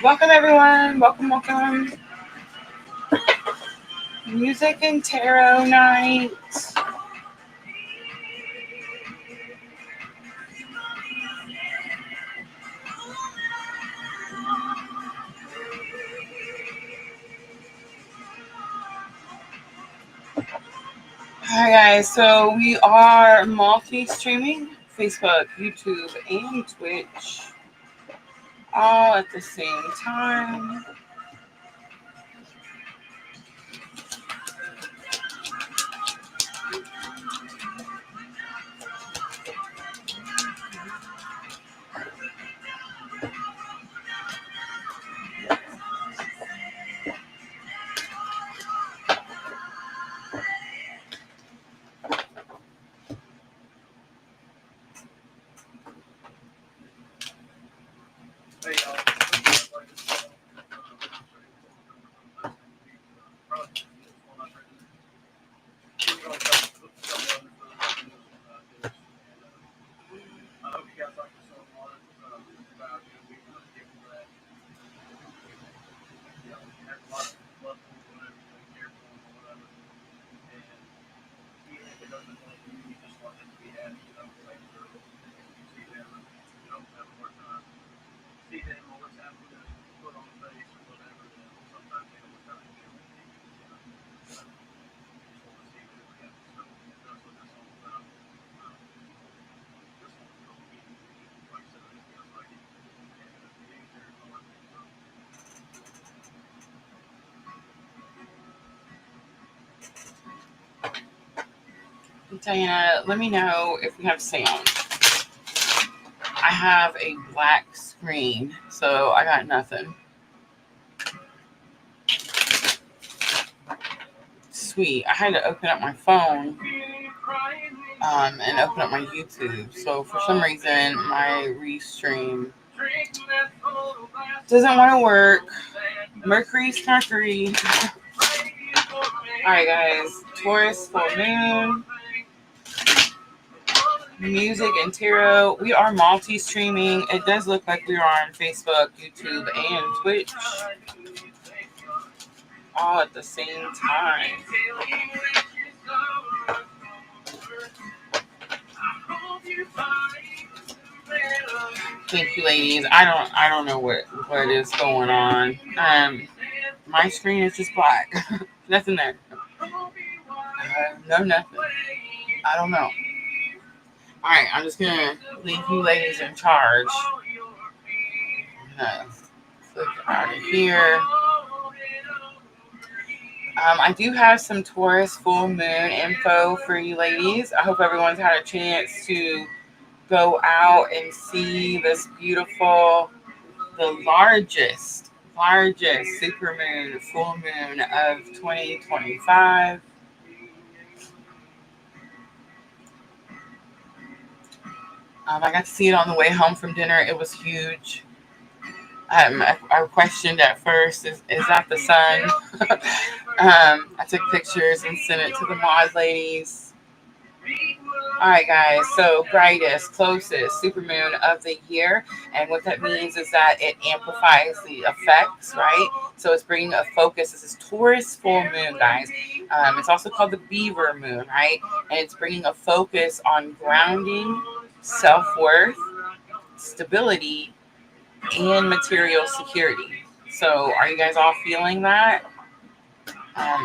Welcome, everyone. Welcome, welcome. Music and tarot night. Hi, guys. So we are multi-streaming Facebook, YouTube, and Twitch all at the same time. Diana, let me know if we have sound. I have a black screen, so I got nothing. Sweet. I had to open up my phone and open up my YouTube. So for some reason, my restream doesn't want to work. Mercury's Mercury. Alright, guys. Taurus Full Moon. Music and tarot. We are multi-streaming. It does look like we are on Facebook, YouTube, and Twitch all at the same time. Thank you, ladies. I don't know what is going on. My screen is just black. Nothing there. No, nothing. I don't know. All right, I'm just gonna leave you ladies in charge. I'm gonna click out of here. I do have some Taurus Full Moon info for you ladies. I hope everyone's had a chance to go out and see this beautiful, the largest supermoon, full moon of 2025. I got to see it on the way home from dinner. It was huge. I questioned at first, is that the sun? I took pictures and sent it to the mod ladies. All right, guys. So brightest, closest supermoon of the year, and what that means is that it amplifies the effects, right? So it's bringing a focus. This is Taurus full moon, guys. It's also called the Beaver moon, right? And it's bringing a focus on grounding, self-worth, stability, and material security. So are you guys all feeling that?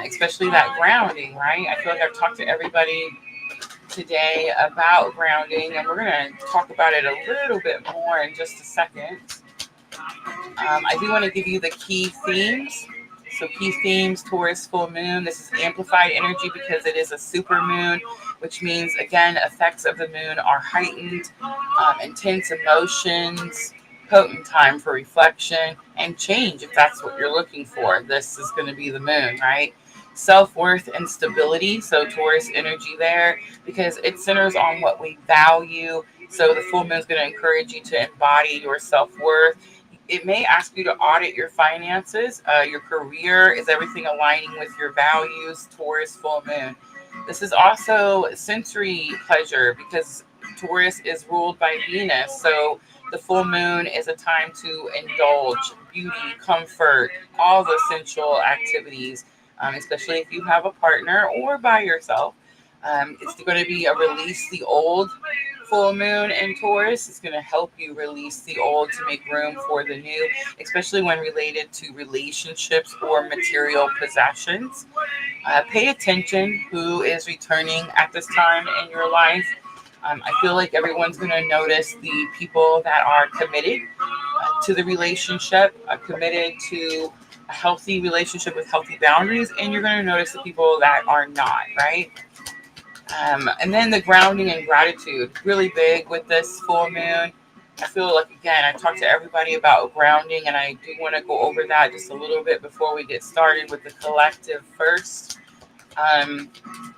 Especially that grounding, right? I feel like I've talked to everybody today about grounding, and we're going to talk about it a little bit more in just a second. I do want to give you the key themes. So key themes, Taurus full moon. This is amplified energy because it is a super moon, which means, again, effects of the moon are heightened, intense emotions, potent time for reflection and change if that's what you're looking for. This is going to be the moon, right? Self-worth and stability. So Taurus energy there because it centers on what we value. So the full moon is going to encourage you to embody your self-worth. It may ask you to audit your finances, your career. Is everything aligning with your values? Taurus full moon. This is also sensory pleasure because Taurus is ruled by Venus. So the full moon is a time to indulge beauty, comfort, all the essential activities, especially if you have a partner or by yourself. It's going to be a release the old full moon in Taurus. It's going to help you release the old to make room for the new, especially when related to relationships or material possessions. Pay attention who is returning at this time in your life. I feel like everyone's going to notice the people that are committed to the relationship, committed to a healthy relationship with healthy boundaries, and you're going to notice the people that are not, right? And then the grounding and gratitude, really big with this full moon. I feel like, again, I talked to everybody about grounding, and I do want to go over that just a little bit before we get started with the collective first. Um,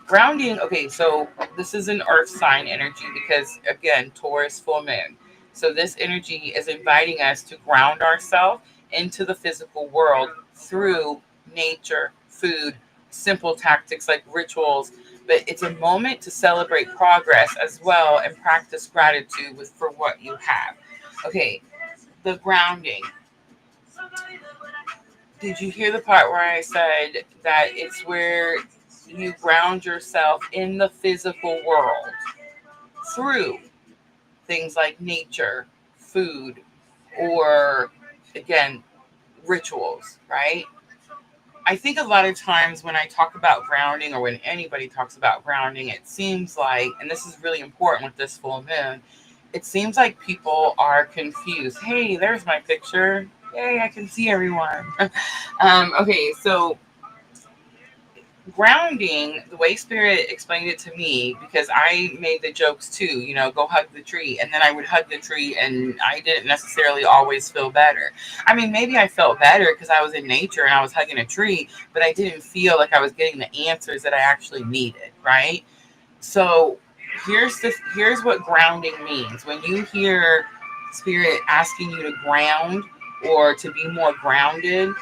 Grounding, okay, so this is an earth sign energy because, again, Taurus full moon. So this energy is inviting us to ground ourselves into the physical world through nature, food, simple tactics like rituals. But it's a moment to celebrate progress as well and practice gratitude for what you have. Okay, the grounding. Did you hear the part where I said that it's where you ground yourself in the physical world through things like nature, food, or again, rituals, right? I think a lot of times when I talk about grounding or when anybody talks about grounding, it seems like, and this is really important with this full moon, it seems like people are confused. Hey, there's my picture. Yay, I can see everyone. Okay, so grounding, the way Spirit explained it to me, because I made the jokes too, go hug the tree. And then I would hug the tree and I didn't necessarily always feel better. I mean, maybe I felt better because I was in nature and I was hugging a tree, but I didn't feel like I was getting the answers that I actually needed, right? So here's what grounding means. When you hear Spirit asking you to ground or to be more grounded,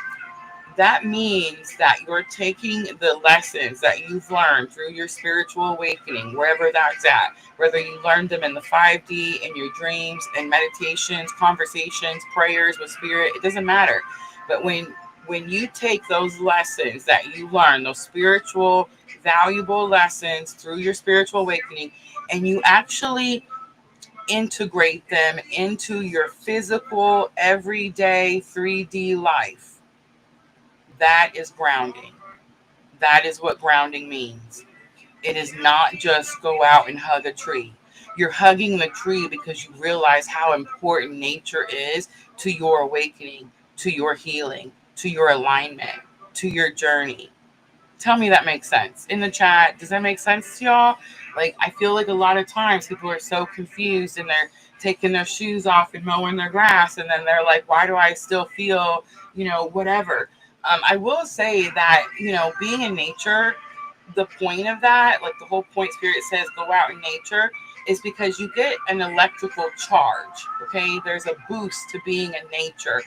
that means that you're taking the lessons that you've learned through your spiritual awakening, wherever that's at, whether you learned them in the 5D, in your dreams, in meditations, conversations, prayers with Spirit, it doesn't matter. But when you take those lessons that you learn, those spiritual, valuable lessons through your spiritual awakening, and you actually integrate them into your physical, everyday 3D life, that is grounding. That is what grounding means. It is not just go out and hug a tree. You're hugging the tree because you realize how important nature is to your awakening, to your healing, to your alignment, to your journey. Tell me that makes sense. In the chat, does that make sense to y'all? Like, I feel like a lot of times people are so confused and they're taking their shoes off and mowing their grass. And then they're like, why do I still feel, whatever? I will say that, being in nature, the point of that, like the whole point Spirit says, go out in nature, is because you get an electrical charge. Okay. There's a boost to being in nature.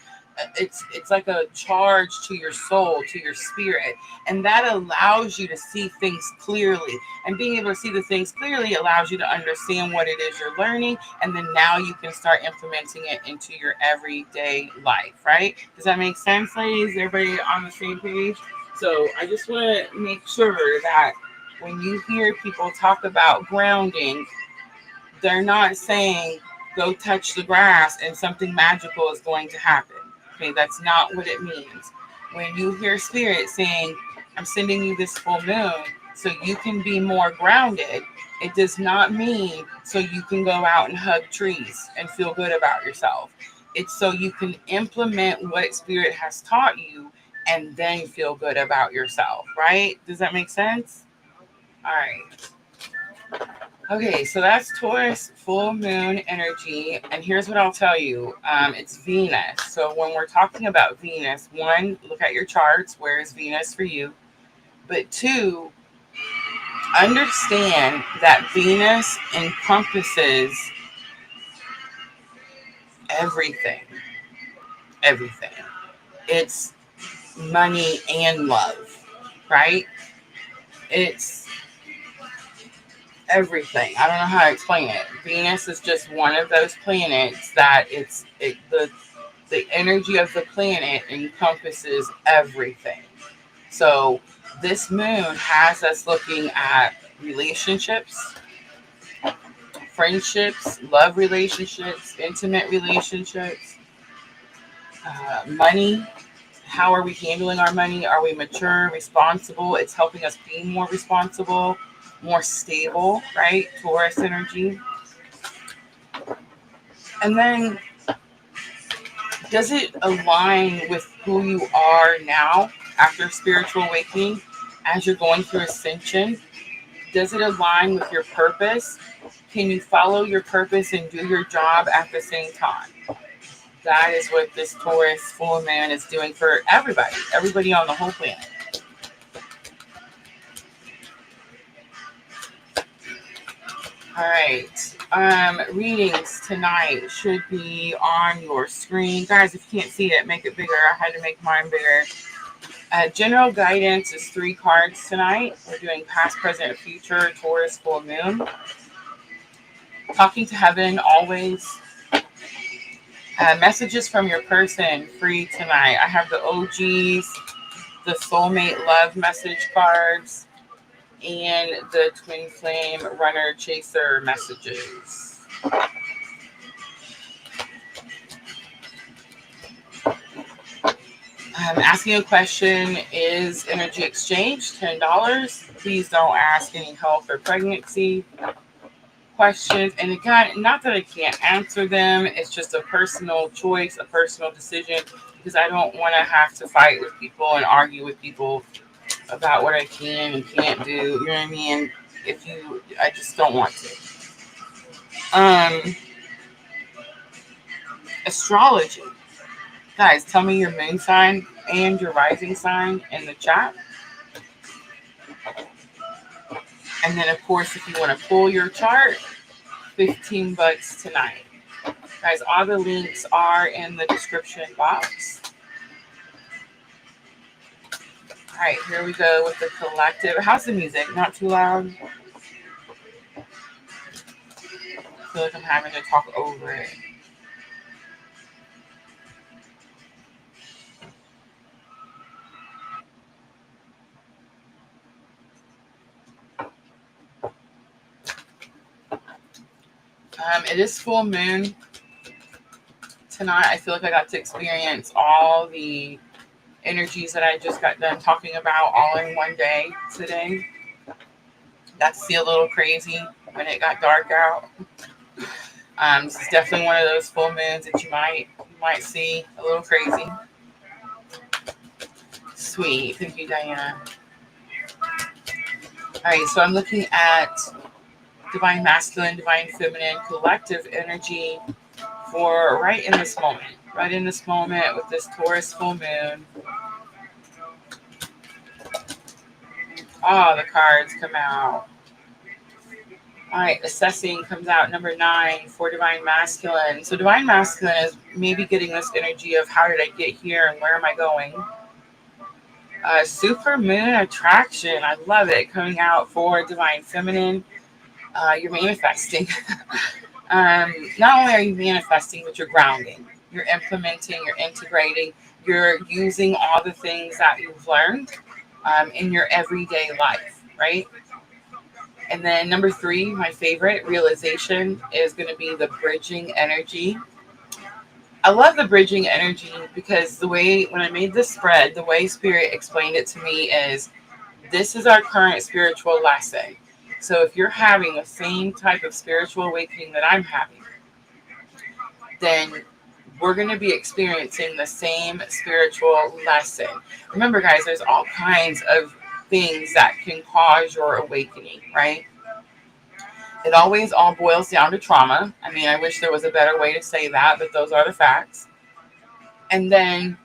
It's like a charge to your soul, to your spirit, and that allows you to see things clearly. And being able to see the things clearly allows you to understand what it is you're learning, and then now you can start implementing it into your everyday life, right? Does that make sense, ladies? Everybody on the same page? So I just want to make sure that when you hear people talk about grounding, they're not saying go touch the grass and something magical is going to happen. Okay, that's not what it means. When you hear Spirit saying, I'm sending you this full moon so you can be more grounded, it does not mean so you can go out and hug trees and feel good about yourself. It's so you can implement what Spirit has taught you and then feel good about yourself, right? Does that make sense? All right. Okay, so that's Taurus full moon energy. And here's what I'll tell you. It's Venus. So when we're talking about Venus, one, look at your charts. Where is Venus for you? But two, understand that Venus encompasses everything. Everything. It's money and love, right? It's everything. I don't know how to explain it. Venus is just one of those planets that the energy of the planet encompasses everything. So this moon has us looking at relationships, friendships, love relationships, intimate relationships, money. How are we handling our money? Are we mature, responsible? It's helping us be more responsible, more stable, right? Taurus energy. And then, does it align with who you are now after spiritual awakening as you're going through ascension? Does it align with your purpose? Can you follow your purpose and do your job at the same time? That is what this Taurus full moon is doing for everybody on the whole planet. All right. Readings tonight should be on your screen. Guys, if you can't see it, make it bigger. I had to make mine bigger. General guidance is 3 cards tonight. We're doing past, present, future, Taurus full moon. Talking to heaven always. Messages from your person free tonight. I have the OGs, the soulmate love message cards, and the twin flame runner chaser messages. Asking a question is energy exchange, $10. Please don't ask any health or pregnancy questions. And again, not that I can't answer them, it's just a personal choice, a personal decision, because I don't want to have to fight with people and argue with people about what I can and can't do. You know what I mean? I just don't want to. Astrology. Guys, tell me your moon sign and your rising sign in the chat. And then, of course, if you want to pull your chart, $15 tonight. Guys, all the links are in the description box. All right, here we go with the collective. How's the music? Not too loud? I feel like I'm having to talk over it. It is full moon tonight. I feel like I got to experience all the energies that I just got done talking about all in one day today. Got to see a little crazy when it got dark out. This is definitely one of those full moons that you might see a little crazy. Sweet. Thank you, Diana. All right, so I'm looking at divine masculine, divine feminine, collective energy for right in this moment. Right in this moment with this Taurus full moon. Oh, the cards come out. All right, assessing comes out number 9 for divine masculine. So divine masculine is maybe getting this energy of how did I get here and where am I going? Super moon attraction. I love it. Coming out for divine feminine. You're manifesting. Not only are you manifesting, but you're grounding. You're implementing, you're integrating, you're using all the things that you've learned in your everyday life, right? And then number 3, my favorite, realization, is going to be the bridging energy. I love the bridging energy because when I made this spread, the way Spirit explained it to me is this is our current spiritual lesson. So if you're having the same type of spiritual awakening that I'm having, then we're going to be experiencing the same spiritual lesson. Remember, guys, there's all kinds of things that can cause your awakening, right? It always all boils down to trauma. I mean, I wish there was a better way to say that, but those are the facts. And then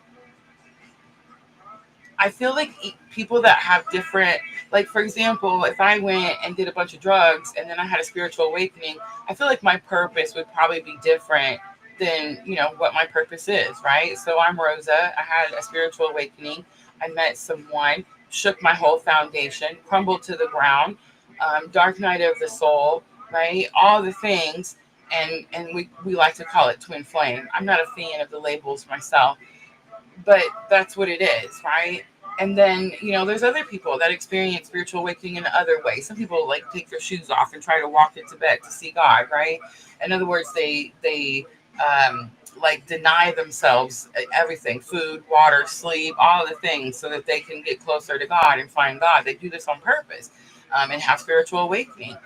I feel like people that have different, like, for example, if I went and did a bunch of drugs and then I had a spiritual awakening, I feel like my purpose would probably be different than, what my purpose is, right? So I'm Rosa. I had a spiritual awakening. I met someone, shook my whole foundation, crumbled to the ground, dark night of the soul, right? All the things. and we like to call it twin flame. I'm not a fan of the labels myself, but that's what it is, right? And then, there's other people that experience spiritual awakening in other ways. Some people like take their shoes off and try to walk into bed to see God, right? In other words, they like deny themselves everything, food, water, sleep, all of the things, so that they can get closer to God and find God. They do this on purpose, and have spiritual awakening.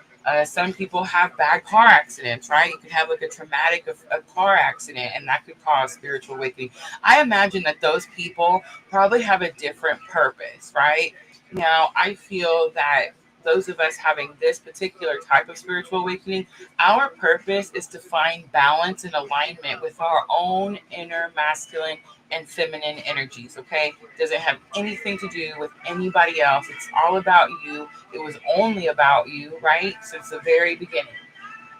Some people have bad car accidents, right? You could have like a traumatic a car accident, and that could cause spiritual awakening. I imagine that those people probably have a different purpose, right? Now, I feel that those of us having this particular type of spiritual awakening, our purpose is to find balance and alignment with our own inner masculine and feminine energies, okay? Doesn't have anything to do with anybody else. It's all about you. It was only about you, right? Since the very beginning.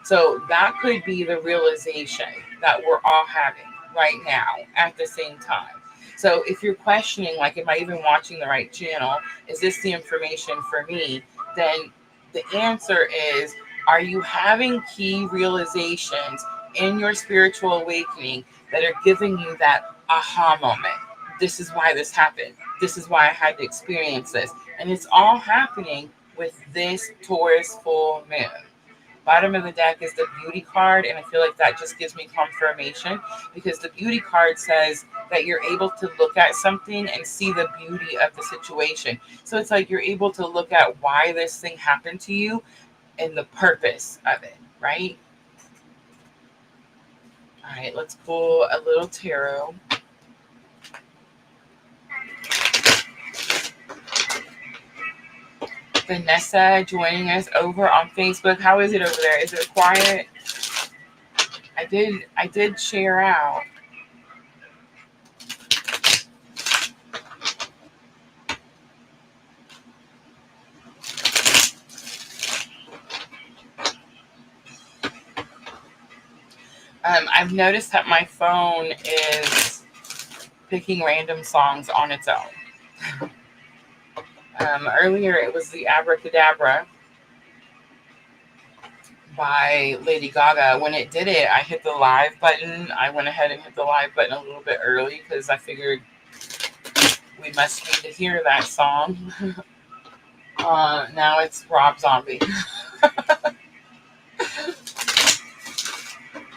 So that could be the realization that we're all having right now at the same time. So if you're questioning, like, am I even watching the right channel? Is this the information for me? Then the answer is, are you having key realizations in your spiritual awakening that are giving you that aha moment? This is why this happened. This is why I had to experience this. And it's all happening with this Taurus full moon. Bottom of the deck is the beauty card, and I feel like that just gives me confirmation, because the beauty card says that you're able to look at something and see the beauty of the situation. So it's like you're able to look at why this thing happened to you and the purpose of it, right? All right, let's pull a little tarot. Vanessa joining us over on Facebook. How is it over there? Is it quiet? I did share out. I've noticed that my phone is picking random songs on its own. Earlier it was the Abracadabra by Lady Gaga. When it did it, I hit the live button. I went ahead and hit the live button a little bit early because I figured we must need to hear that song. Now it's Rob Zombie.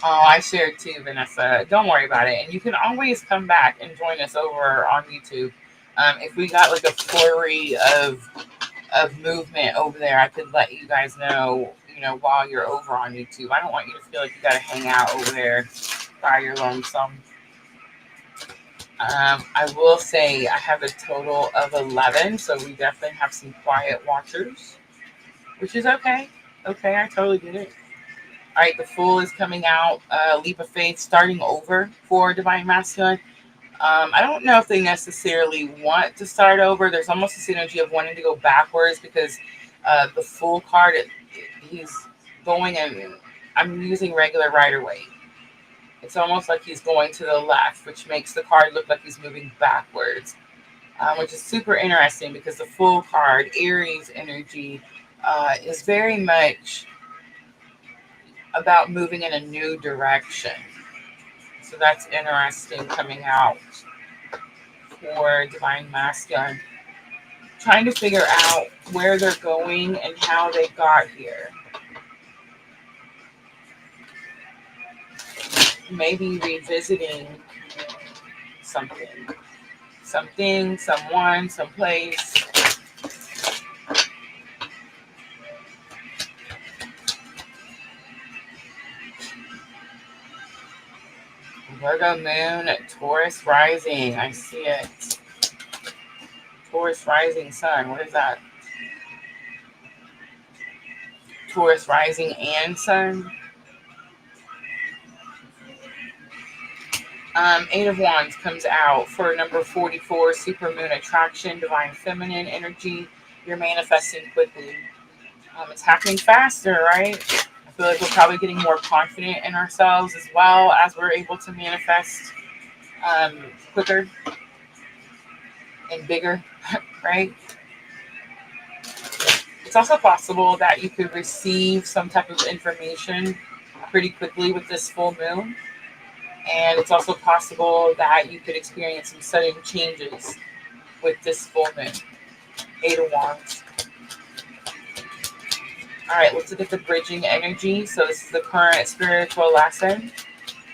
Oh, I shared too, Vanessa. Don't worry about it. And you can always come back and join us over on YouTube. If we got like a flurry of movement over there, I could let you guys know, while you're over on YouTube. I don't want you to feel like you got to hang out over there by your lonesome. I will say I have a total of 11, so we definitely have some quiet watchers, which is okay. Okay, I totally get it. All right, the Fool is coming out. Leap of Faith, starting over for Divine Masculine. I don't know if they necessarily want to start over. There's almost this energy of wanting to go backwards, because the Fool card, he's going, and I'm using regular Rider-Waite. It's almost like he's going to the left, which makes the card look like he's moving backwards, which is super interesting, because the Fool card, Aries energy, is very much about moving in a new direction. So that's interesting coming out for Divine Masculine. Trying to figure out where they're going and how they got here. Maybe revisiting something. Something, someone, someplace. Virgo Moon, Taurus Rising. I see it. Taurus Rising Sun. What is that? Taurus Rising and Sun. Eight of Wands comes out for number 44, Super Moon Attraction, Divine Feminine Energy. You're manifesting quickly. It's happening faster, right? I feel like we're probably getting more confident in ourselves as well, as we're able to manifest quicker and bigger, right? It's also possible that you could receive some type of information pretty quickly with this full moon. And it's also possible that you could experience some sudden changes with this full moon. Eight of Wands. All right, let's look at the bridging energy. So this is the current spiritual lesson.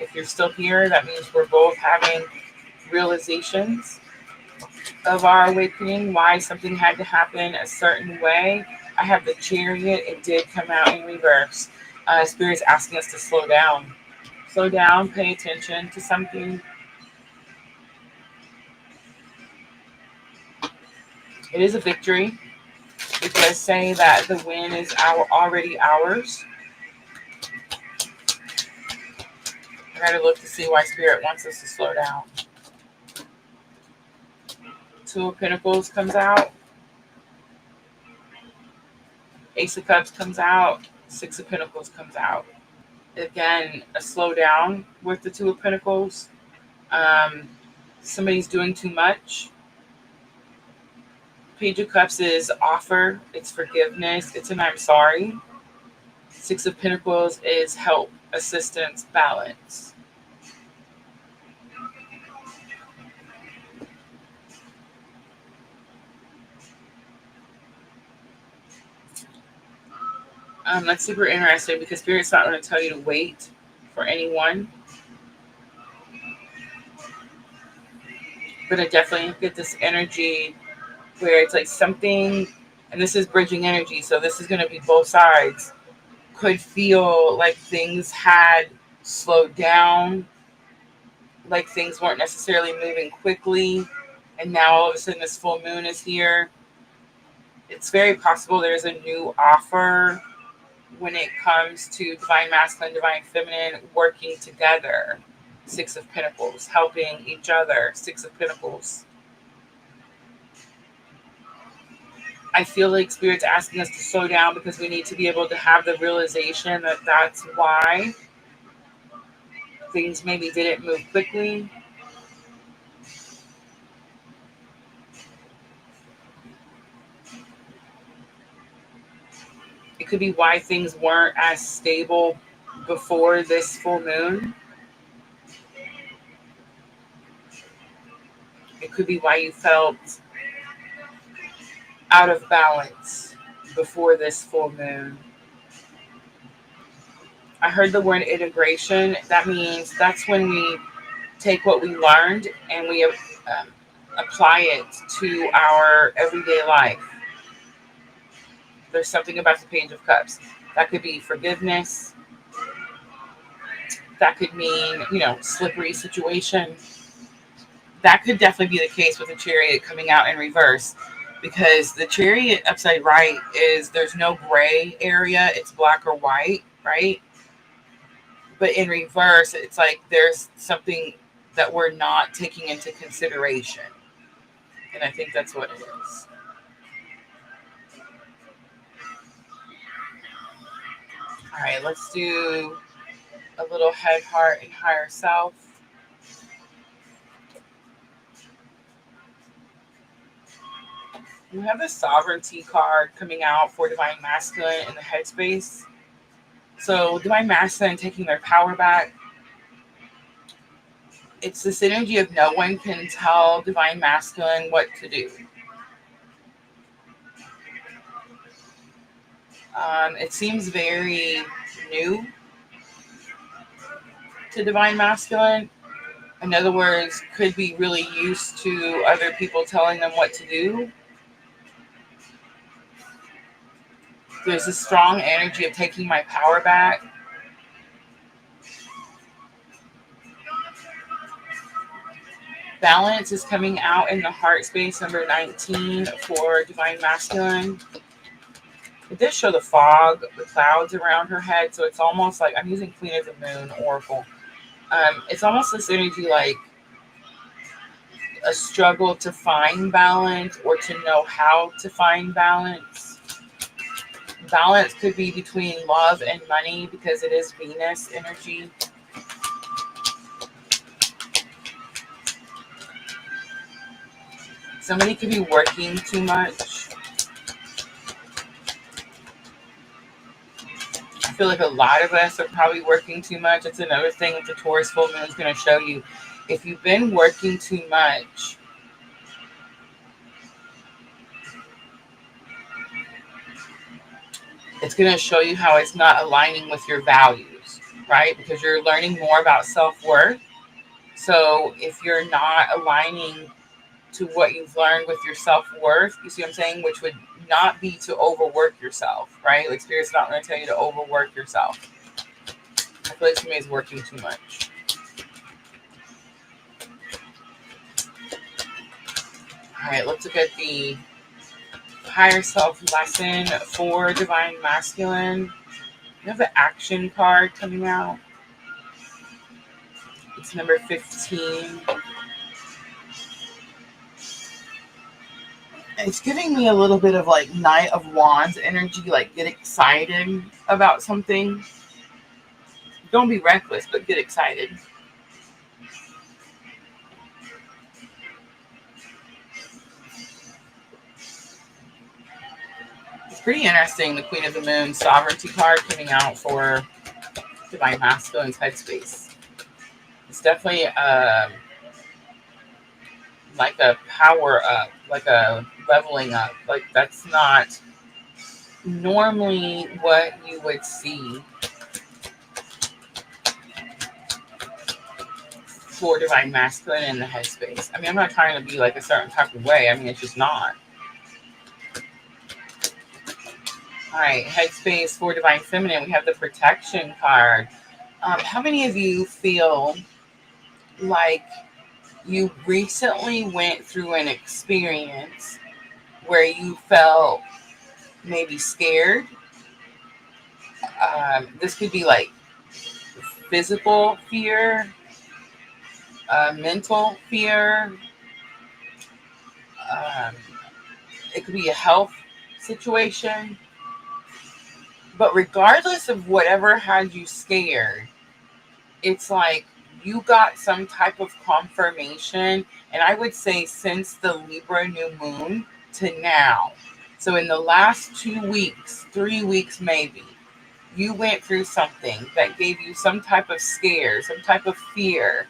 If you're still here, that means we're both having realizations of our awakening, why something had to happen a certain way. I have the Chariot. It did come out in reverse. Spirit's asking us to slow down. Slow down, pay attention to something. It is a victory. It does say that the win is already ours. I gotta look to see why Spirit wants us to slow down. Two of Pentacles comes out. Ace of Cups comes out. Six of Pentacles comes out. Again, a slowdown with the Two of Pentacles. Somebody's doing too much. Page of Cups is offer. It's forgiveness. It's an I'm sorry. Six of Pentacles is help, assistance, balance. That's super interesting because Spirit's not going to tell you to wait for anyone. But I definitely get this energy where it's like something, and this is bridging energy, so this is going to be both sides, could feel like things had slowed down, like things weren't necessarily moving quickly, and now all of a sudden this full moon is here. It's very possible there's a new offer when it comes to divine masculine, divine feminine working together. Six of Pentacles, helping each other. Six of Pentacles. I feel like Spirit's asking us to slow down because we need to be able to have the realization that that's why things maybe didn't move quickly. It could be why things weren't as stable before this full moon. It could be why you felt out of balance before this full moon. I heard the word integration. That means that's when we take what we learned and we apply it to our everyday life. There's something about the Page of Cups. That could be forgiveness. That could mean, slippery situation. That could definitely be the case with the Chariot coming out in reverse, because the Chariot upside right is there's no gray area. It's black or white, right? But in reverse, it's like there's something that we're not taking into consideration. And I think that's what it is. All right, let's do a little head, heart, and higher self. We have the Sovereignty card coming out for Divine Masculine in the headspace. So Divine Masculine taking their power back. It's this energy of no one can tell Divine Masculine what to do. It seems very new to Divine Masculine. In other words, could be really used to other people telling them what to do. There's a strong energy of taking my power back. Balance is coming out in the heart space, number 19 for Divine Masculine. It does show the fog, the clouds around her head, so it's almost like, I'm using Queen of the Moon Oracle. It's almost this energy like a struggle to find balance or to know how to find balance. Balance could be between love and money because it is Venus energy. Somebody could be working too much. I feel like a lot of us are probably working too much. That's another thing that the Taurus full moon is going to show you. If you've been working too much, it's going to show you how it's not aligning with your values, right? Because you're learning more about self-worth. So if you're not aligning to what you've learned with your self-worth, you see what I'm saying? Which would not be to overwork yourself, right? Like Spirit's not going to tell you to overwork yourself. I feel like somebody's working too much. All right, let's look at the higher self lesson for Divine Masculine. You have the action card coming out. It's number 15. It's giving me a little bit of like Knight of Wands energy, like get excited about something. Don't be reckless, but get excited. It's pretty interesting, the Queen of the Moon Sovereignty card coming out for Divine Masculine's headspace. It's definitely like a power up, like a leveling up. Like that's not normally what you would see for Divine Masculine in the headspace. I mean, I'm not trying to be like a certain type of way. I mean, it's just not. All right, headspace for Divine Feminine. We have the protection card. How many of you feel like you recently went through an experience where you felt maybe scared? This could be like physical fear, mental fear. It could be a health situation. But regardless of whatever had you scared, it's like you got some type of confirmation. And I would say since the Libra new moon to now. So in the last 2 weeks, 3 weeks maybe, you went through something that gave you some type of scare, some type of fear.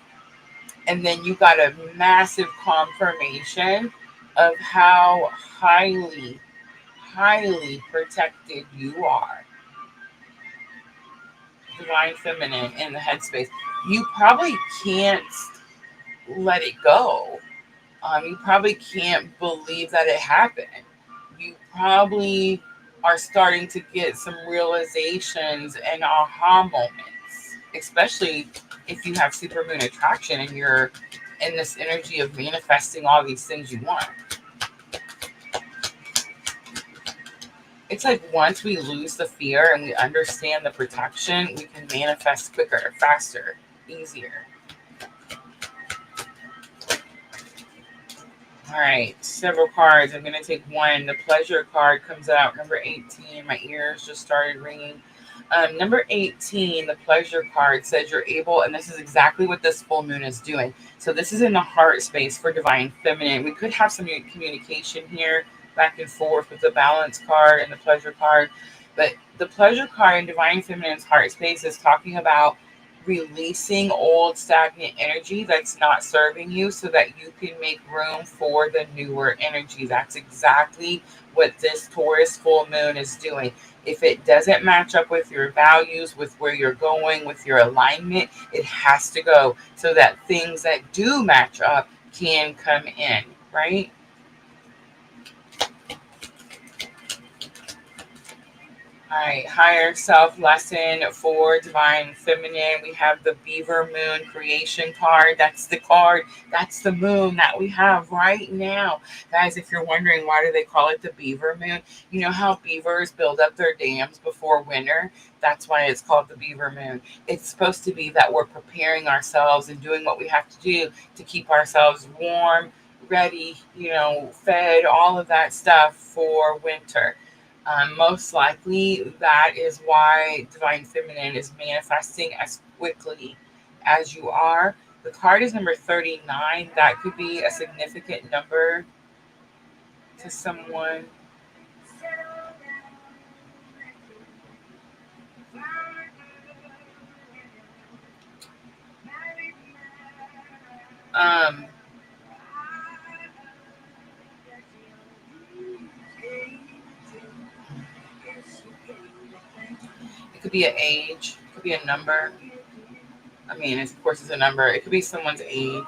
And then you got a massive confirmation of how highly, highly protected you are. Divine Feminine in the headspace. You probably can't let it go. You probably can't believe that it happened. You probably are starting to get some realizations and aha moments, especially if you have supermoon attraction and you're in this energy of manifesting all these things you want. It's like once we lose the fear and we understand the protection, we can manifest quicker, faster, easier. All right, several cards. I'm going to take one. The pleasure card comes out, number 18. My ears just started ringing. Number 18, the pleasure card says you're able, and this is exactly what this full moon is doing. So this is in the heart space for Divine Feminine. We could have some communication here back and forth with the balance card and the pleasure card. But the pleasure card in Divine Feminine's heart space is talking about releasing old stagnant energy that's not serving you so that you can make room for the newer energy. That's exactly what this Taurus full moon is doing. If it doesn't match up with your values, with where you're going, with your alignment, it has to go so that things that do match up can come in, right? All right, higher self lesson for Divine Feminine. We have the Beaver Moon creation card. That's the card. That's the moon that we have right now. Guys, if you're wondering why do they call it the Beaver Moon, you know how beavers build up their dams before winter? That's why it's called the Beaver Moon. It's supposed to be that we're preparing ourselves and doing what we have to do to keep ourselves warm, ready, fed, all of that stuff for winter. Most likely, that is why Divine Feminine is manifesting as quickly as you are. The card is number 39. That could be a significant number to someone. It could be an age. It could be a number. I mean, of course, it's a number. It could be someone's age.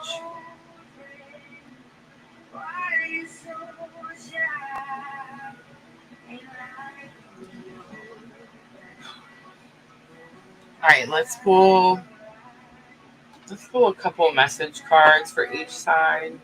All right, let's pull a couple message cards for each side.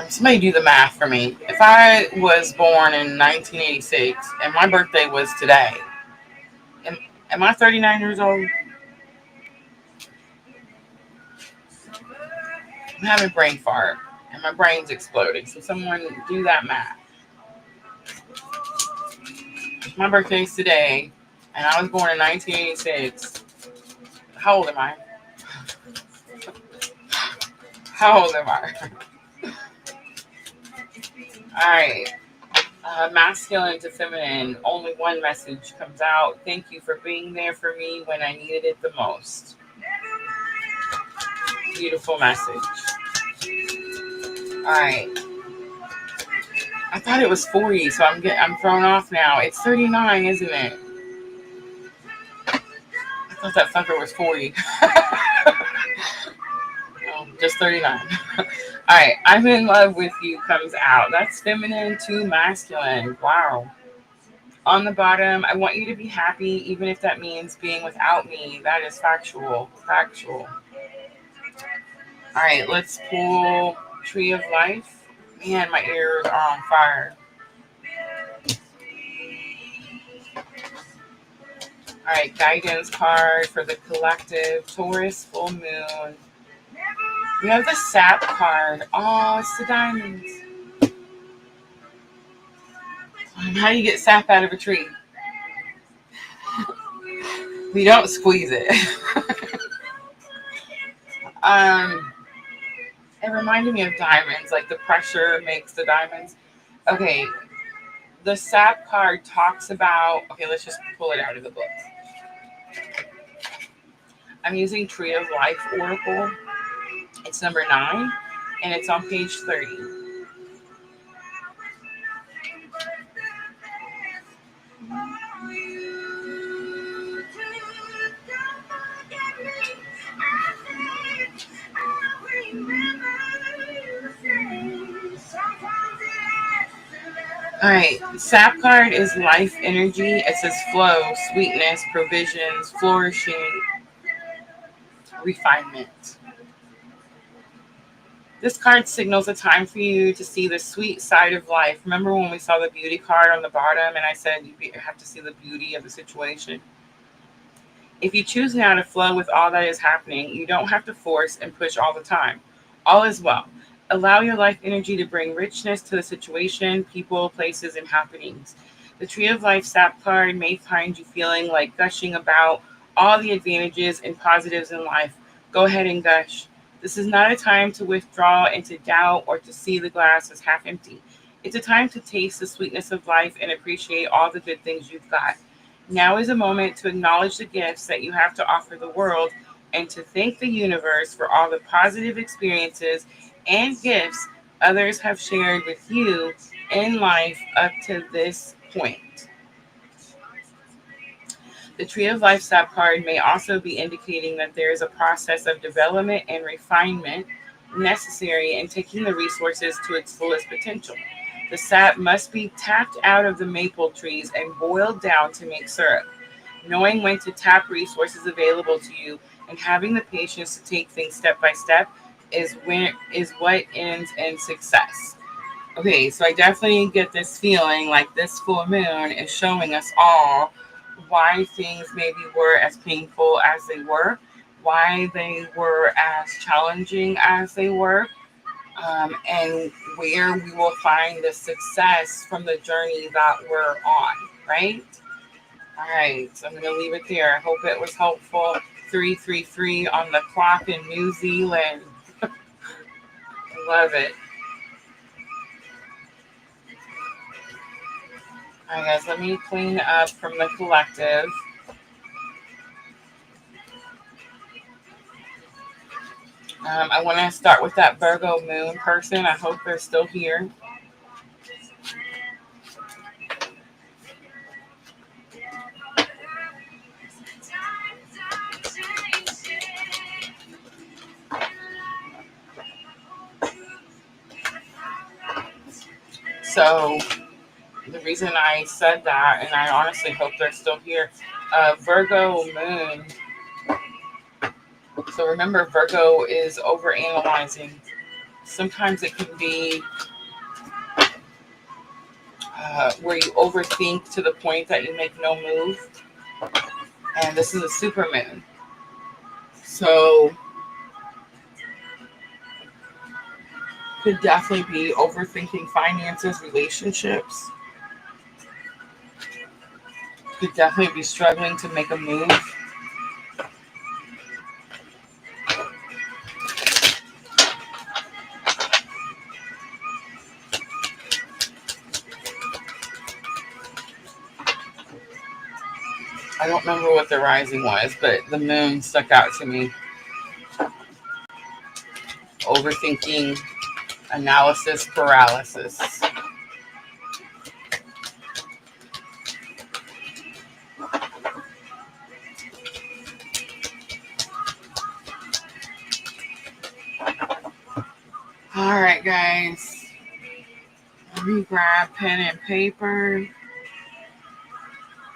Somebody do the math for me. If I was born in 1986 and my birthday was today, am I 39 years old? I'm having a brain fart and my brain's exploding. So someone do that math. My birthday's today and I was born in 1986. How old am I? How old am I? All right. Masculine to feminine. Only one message comes out. Thank you for being there for me when I needed it the most. Beautiful message. All right. I thought it was 40, so I'm thrown off now. It's 39, isn't it? I thought that fucker was 40. No, just 39. All right, I'm in love with you comes out. That's feminine to masculine. Wow. On the bottom, I want you to be happy, even if that means being without me. That is factual. Factual. All right, let's pull Tree of Life. Man, my ears are on fire. All right, guidance card for the collective. Taurus Full Moon. We have the sap card. Oh, it's the diamonds. How do you get sap out of a tree? We don't squeeze it. It reminded me of diamonds, like the pressure makes the diamonds. Okay, the sap card talks about, okay, let's just pull it out of the book. I'm using Tree of Life Oracle. It's number 9, and it's on page 30. All right, sap card is life energy. It says flow, sweetness, provisions, flourishing, refinement. This card signals a time for you to see the sweet side of life. Remember when we saw the beauty card on the bottom and I said you have to see the beauty of the situation? If you choose now to flow with all that is happening, you don't have to force and push all the time. All is well. Allow your life energy to bring richness to the situation, people, places, and happenings. The Tree of Life sap card may find you feeling like gushing about all the advantages and positives in life. Go ahead and gush. This is not a time to withdraw into doubt or to see the glass as half empty. It's a time to taste the sweetness of life and appreciate all the good things you've got. Now is a moment to acknowledge the gifts that you have to offer the world and to thank the universe for all the positive experiences and gifts others have shared with you in life up to this point. The Tree of Life sap card may also be indicating that there is a process of development and refinement necessary and taking the resources to its fullest potential. The sap must be tapped out of the maple trees and boiled down to make syrup. Knowing when to tap resources available to you and having the patience to take things step by step is what ends in success. Okay, so I definitely get this feeling like this full moon is showing us all why things maybe were as painful as they were, why they were as challenging as they were, and where we will find the success from the journey that we're on, right? All right, so I'm going to leave it there. I hope it was helpful. 333 on the clock in New Zealand. Love it. All right, guys, let me clean up from the collective. I want to start with that Virgo moon person. I hope they're still here. So the reason I said that, and I honestly hope they're still here, Virgo moon. So remember, Virgo is overanalyzing. Sometimes it can be where you overthink to the point that you make no move. And this is a super moon. So could definitely be overthinking finances, relationships. Could definitely be struggling to make a move. I don't remember what the rising was, but the moon stuck out to me. Overthinking, analysis, paralysis. All right, guys. Let me grab pen and paper.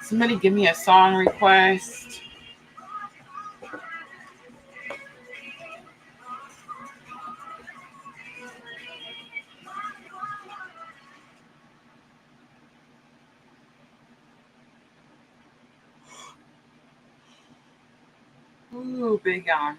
Somebody give me a song request. Ooh, big yawn.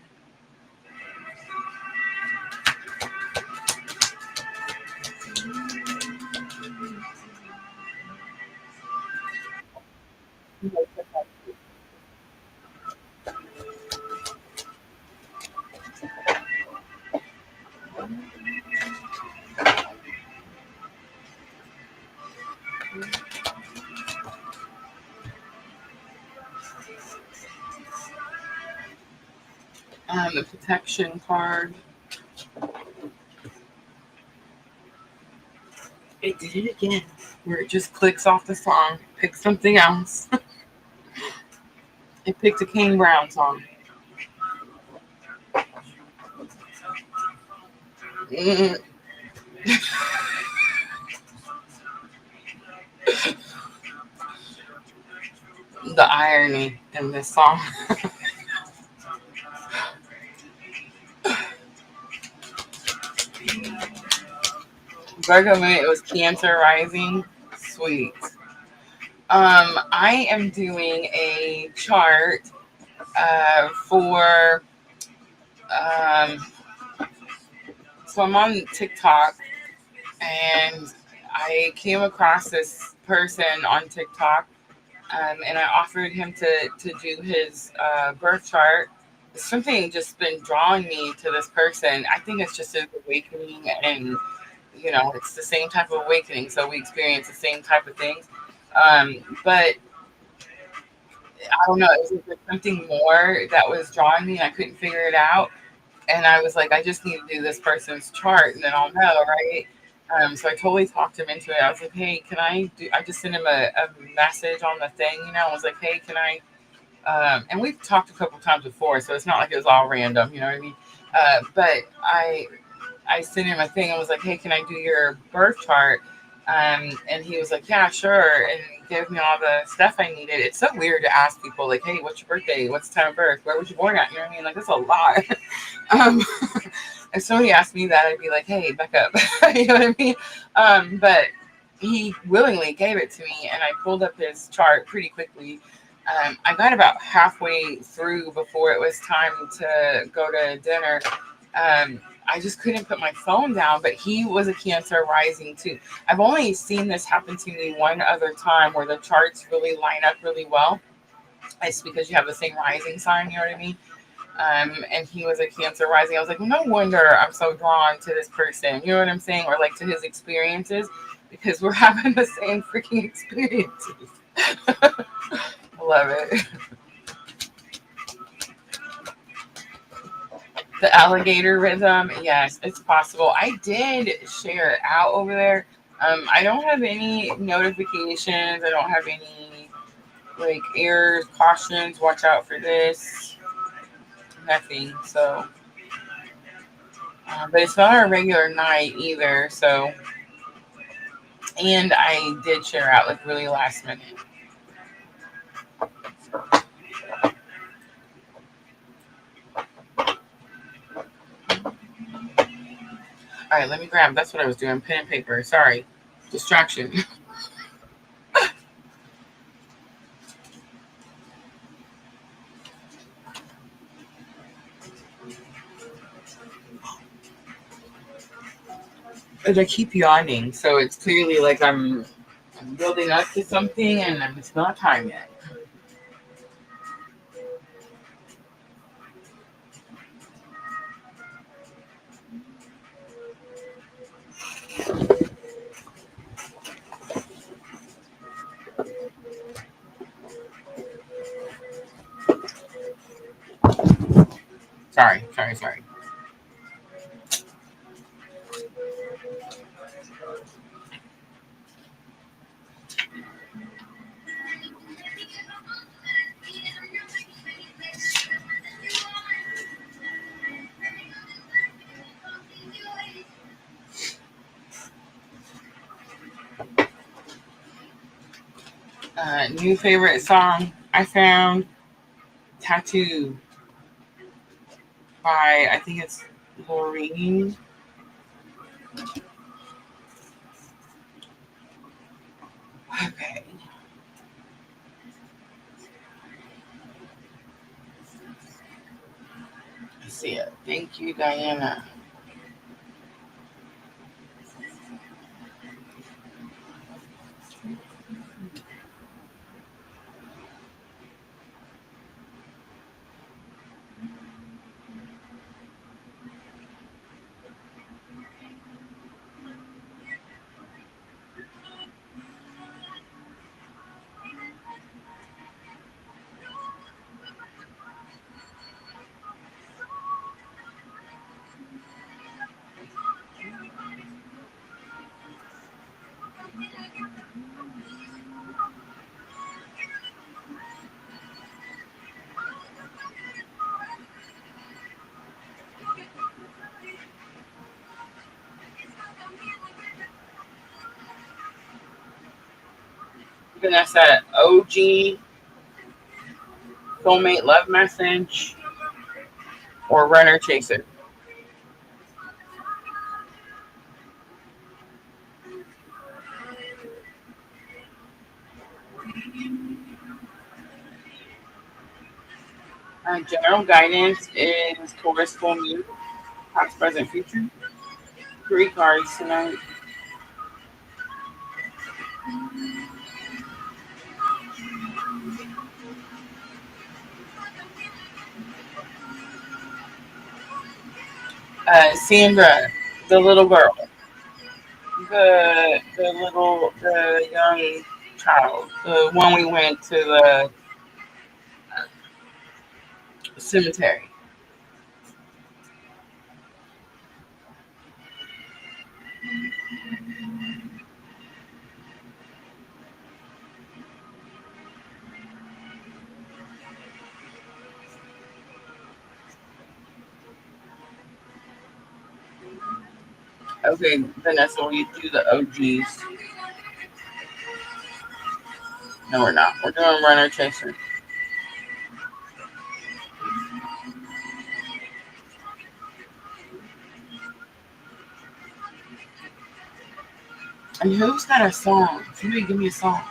The protection card. It did it again. Where it just clicks off the song, picks something else. It picked a Kane Brown song. Mm. The irony in this song. Virgo moon, it was Cancer rising. Sweet. I am doing a chart for so I'm on TikTok and I came across this person on TikTok, and I offered him to do his birth chart. Something just been drawing me to this person. I think it's just an awakening, and it's the same type of awakening, so we experience the same type of things. But I don't know, it was just something more that was drawing me, and I couldn't figure it out. And I was like, I just need to do this person's chart, and then I'll know, right? So I totally talked him into it. I was like, hey, can I do? I just sent him a message on the thing, I was like, hey, can I? And we've talked a couple times before, so it's not like it was all random, you know what I mean? But I I sent him a thing. I was like, hey, can I do your birth chart? And he was like, yeah, sure. And gave me all the stuff I needed. It's so weird to ask people like, hey, what's your birthday? What's the time of birth? Where was you born at? You know what I mean? Like, that's a lot. um, if somebody asked me that, I'd be like, hey, back up. You know what I mean? But he willingly gave it to me, and I pulled up his chart pretty quickly. I got about halfway through before it was time to go to dinner. I just couldn't put my phone down, but he was a Cancer rising too. I've only seen this happen to me one other time where the charts really line up really well. It's because you have the same rising sign, you know what I mean? And he was a Cancer rising. I was like, no wonder I'm so drawn to this person. You know what I'm saying? Or like to his experiences, because we're having the same freaking experiences. I love it. The alligator rhythm, yes, it's possible. I did share it out over there. I don't have any notifications. I don't have any like errors, cautions. Watch out for this. Nothing. So, but it's not a regular night either. So, and I did share out like really last minute. All right, let me grab. That's what I was doing. Pen and paper. Sorry, distraction. And I keep yawning, so it's clearly like I'm building up to something, and it's not time yet. Sorry. New favorite song I found, Tattoo by, I think it's Loreen. Okay, I see it. Thank you, Diana. Vanessa, OG, Soulmate Love Message, or Runner Chaser. General guidance is Taurus Full Moon, past, present, future. Three cards tonight. Sandra, the little girl, the young child, the one we went to the cemetery. Okay, Vanessa, will you do the OGs? No, we're not. We're doing runner chaser. And who's got a song? Somebody give me a song.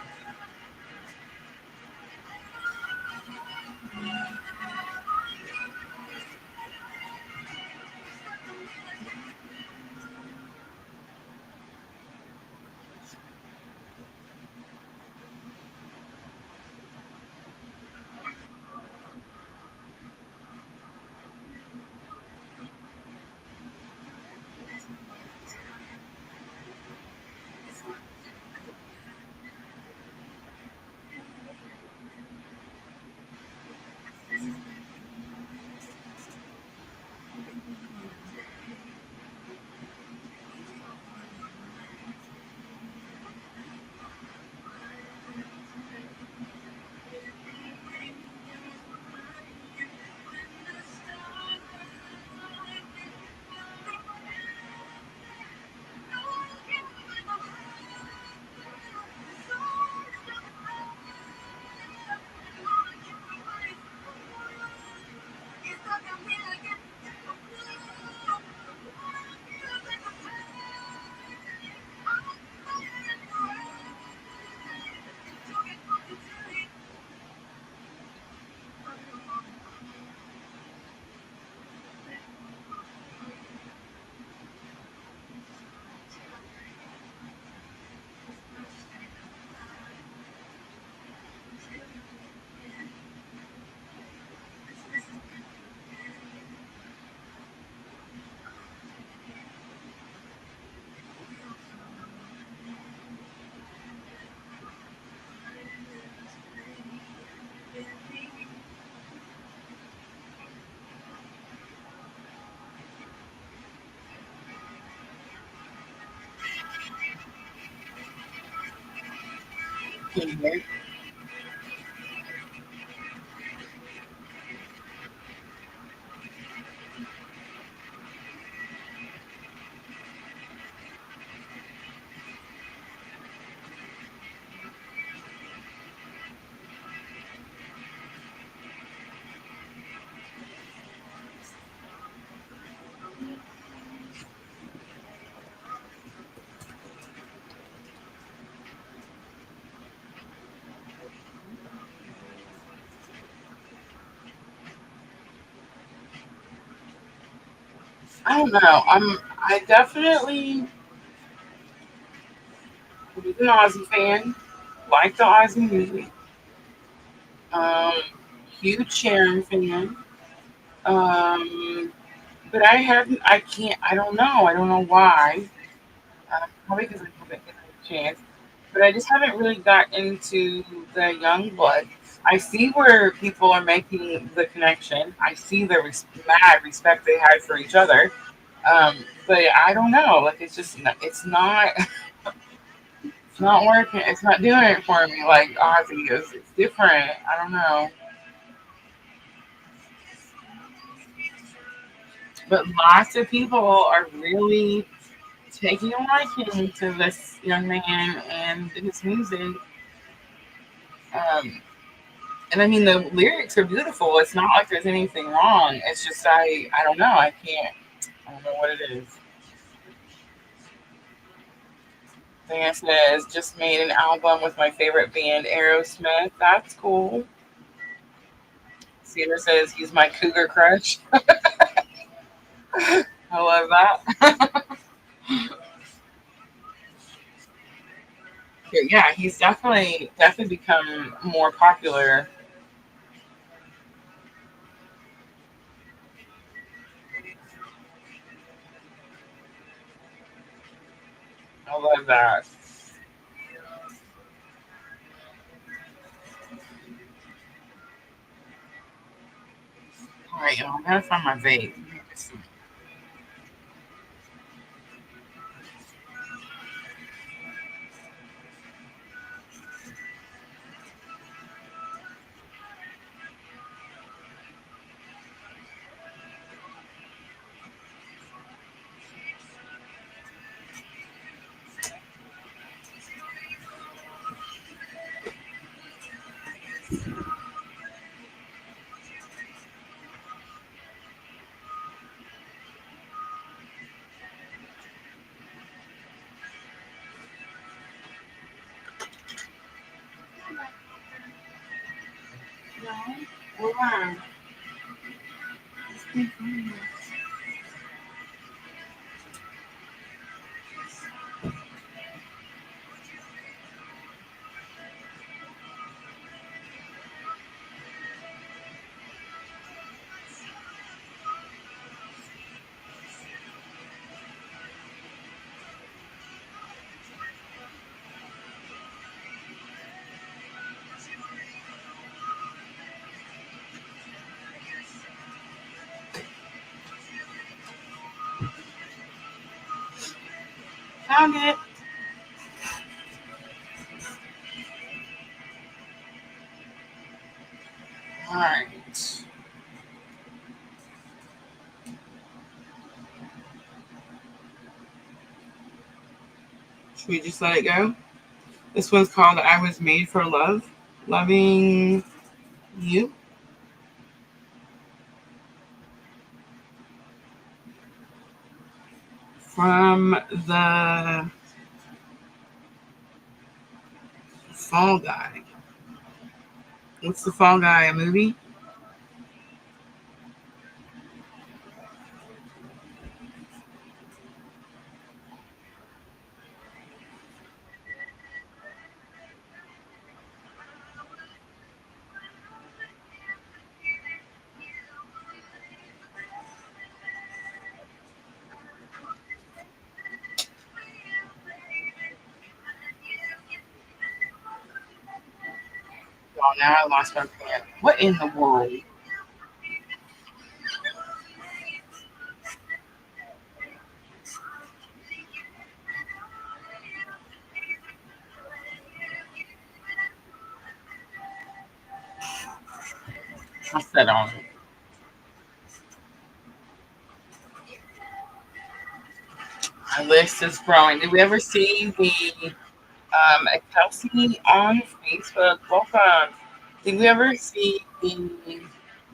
Can you hear? I don't know. I definitely was an Ozzy fan. Like the Ozzy music. Um, Huge Sharon fan. Um, but I haven't. I can't. I don't know. I don't know why. Probably because I haven't given it a chance. But I just haven't really got into the young blood. I see where people are making the connection. I see the mad respect they had for each other. But I don't know. Like it's just it's not it's not working. It's not doing it for me like Ozzy is. It's different. I don't know. But lots of people are really taking a liking to this young man and his music. Um, and I mean, the lyrics are beautiful. It's not like there's anything wrong. It's just I don't know. I can't. I don't know what it is. Dan says just made an album with my favorite band, Aerosmith. That's cool. Cedar says he's my cougar crush. I love that. Yeah, he's definitely become more popular. I love that. All right, y'all, I'm gonna find my vape. on. Found it. All right. Should we just let it go? This one's called I Was Made for Love. Loving you. From the Fall Guy. What's the Fall Guy, a movie? Well, now I lost my pen. What in the world? What's that on? My list is growing. Did we ever see the Kelsey on Facebook? Welcome. Did we ever see the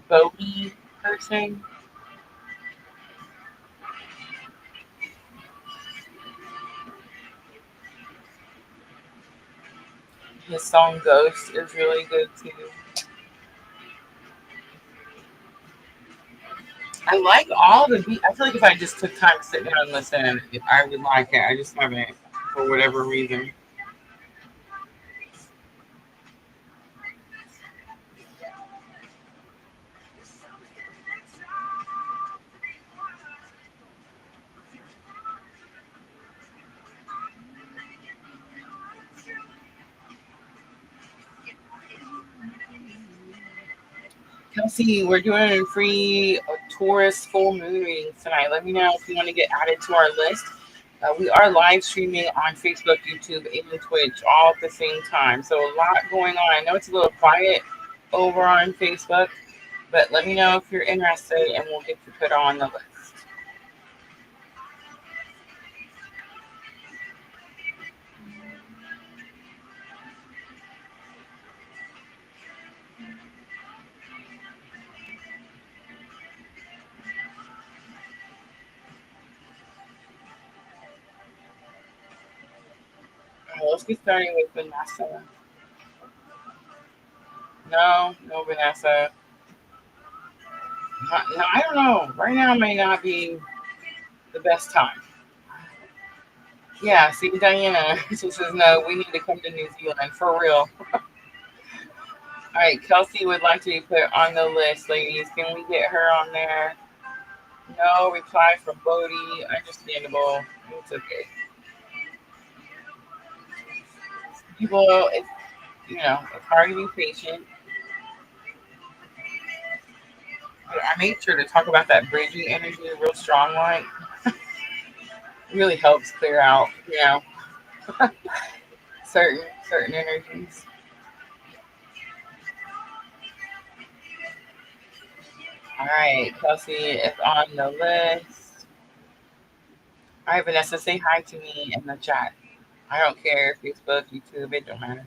Bowie person? His song Ghost is really good too. I like all the beat. I feel like if I just took time to sit down and listen, if I would like it. I just haven't for whatever reason. Kelsey, we're doing a free Taurus Full Moon readings tonight. Let me know if you want to get added to our list. We are live streaming on Facebook, YouTube, and Twitch all at the same time. So a lot going on. I know it's a little quiet over on Facebook, but let me know if you're interested and we'll get you put on the list. All right, let's get started with Vanessa. No, Vanessa. No, I don't know. Right now may not be the best time. Yeah, see, Diana, she says, no, we need to come to New Zealand for real. All right, Kelsey would like to be put on the list, ladies. Can we get her on there? No reply from Bodie. Understandable. It's okay. People, it's, it's hard to be patient. But I made sure to talk about that bridging energy real strong, like, really helps clear out, certain energies. All right, Kelsey is on the list. All right, Vanessa, say hi to me in the chat. I don't care if Facebook, YouTube, it don't matter.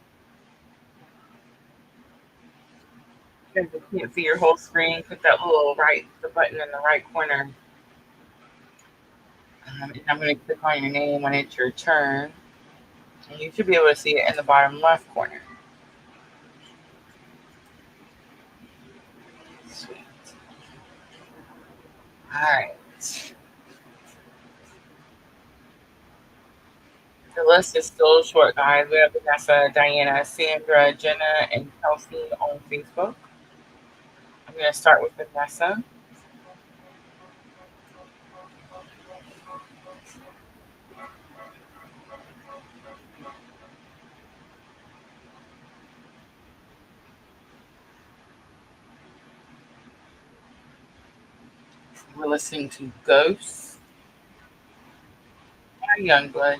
Because you can't see your whole screen, click that little the button in the right corner. And I'm going to click on your name when it's your turn. And you should be able to see it in the bottom left corner. All right. The list is still short, guys. We have Vanessa, Diana, Sandra, Jenna, and Kelsey on Facebook. I'm going to start with Vanessa. We're listening to Ghosts by Youngblood.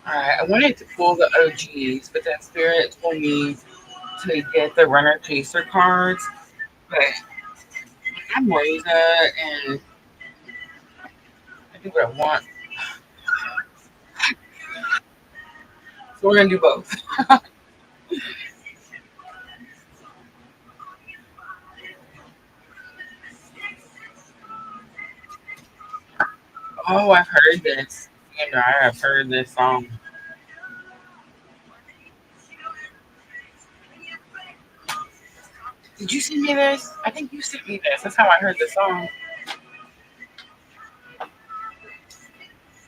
All right. I wanted to pull the OGs, but then Spirit told me to get the Runner Chaser cards. But I'm Rosa, and I think what I want. So we're going to do both. Oh, I've heard this. Sandra, I have heard this song. Did you send me this? I think you sent me this. That's how I heard the song.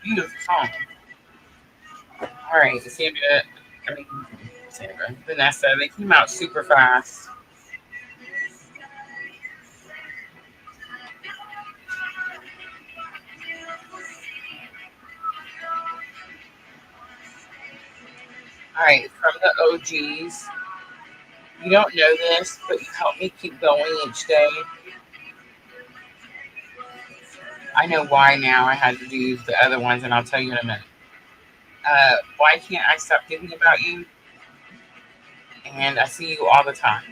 Beautiful song. All right, Sandra. I mean, Sandra. Vanessa. They came out super fast. All right, from the OGs. You don't know this, but you help me keep going each day. I know why now. I had to do the other ones, and I'll tell you in a minute. Why can't I stop thinking about you? And I see you all the time.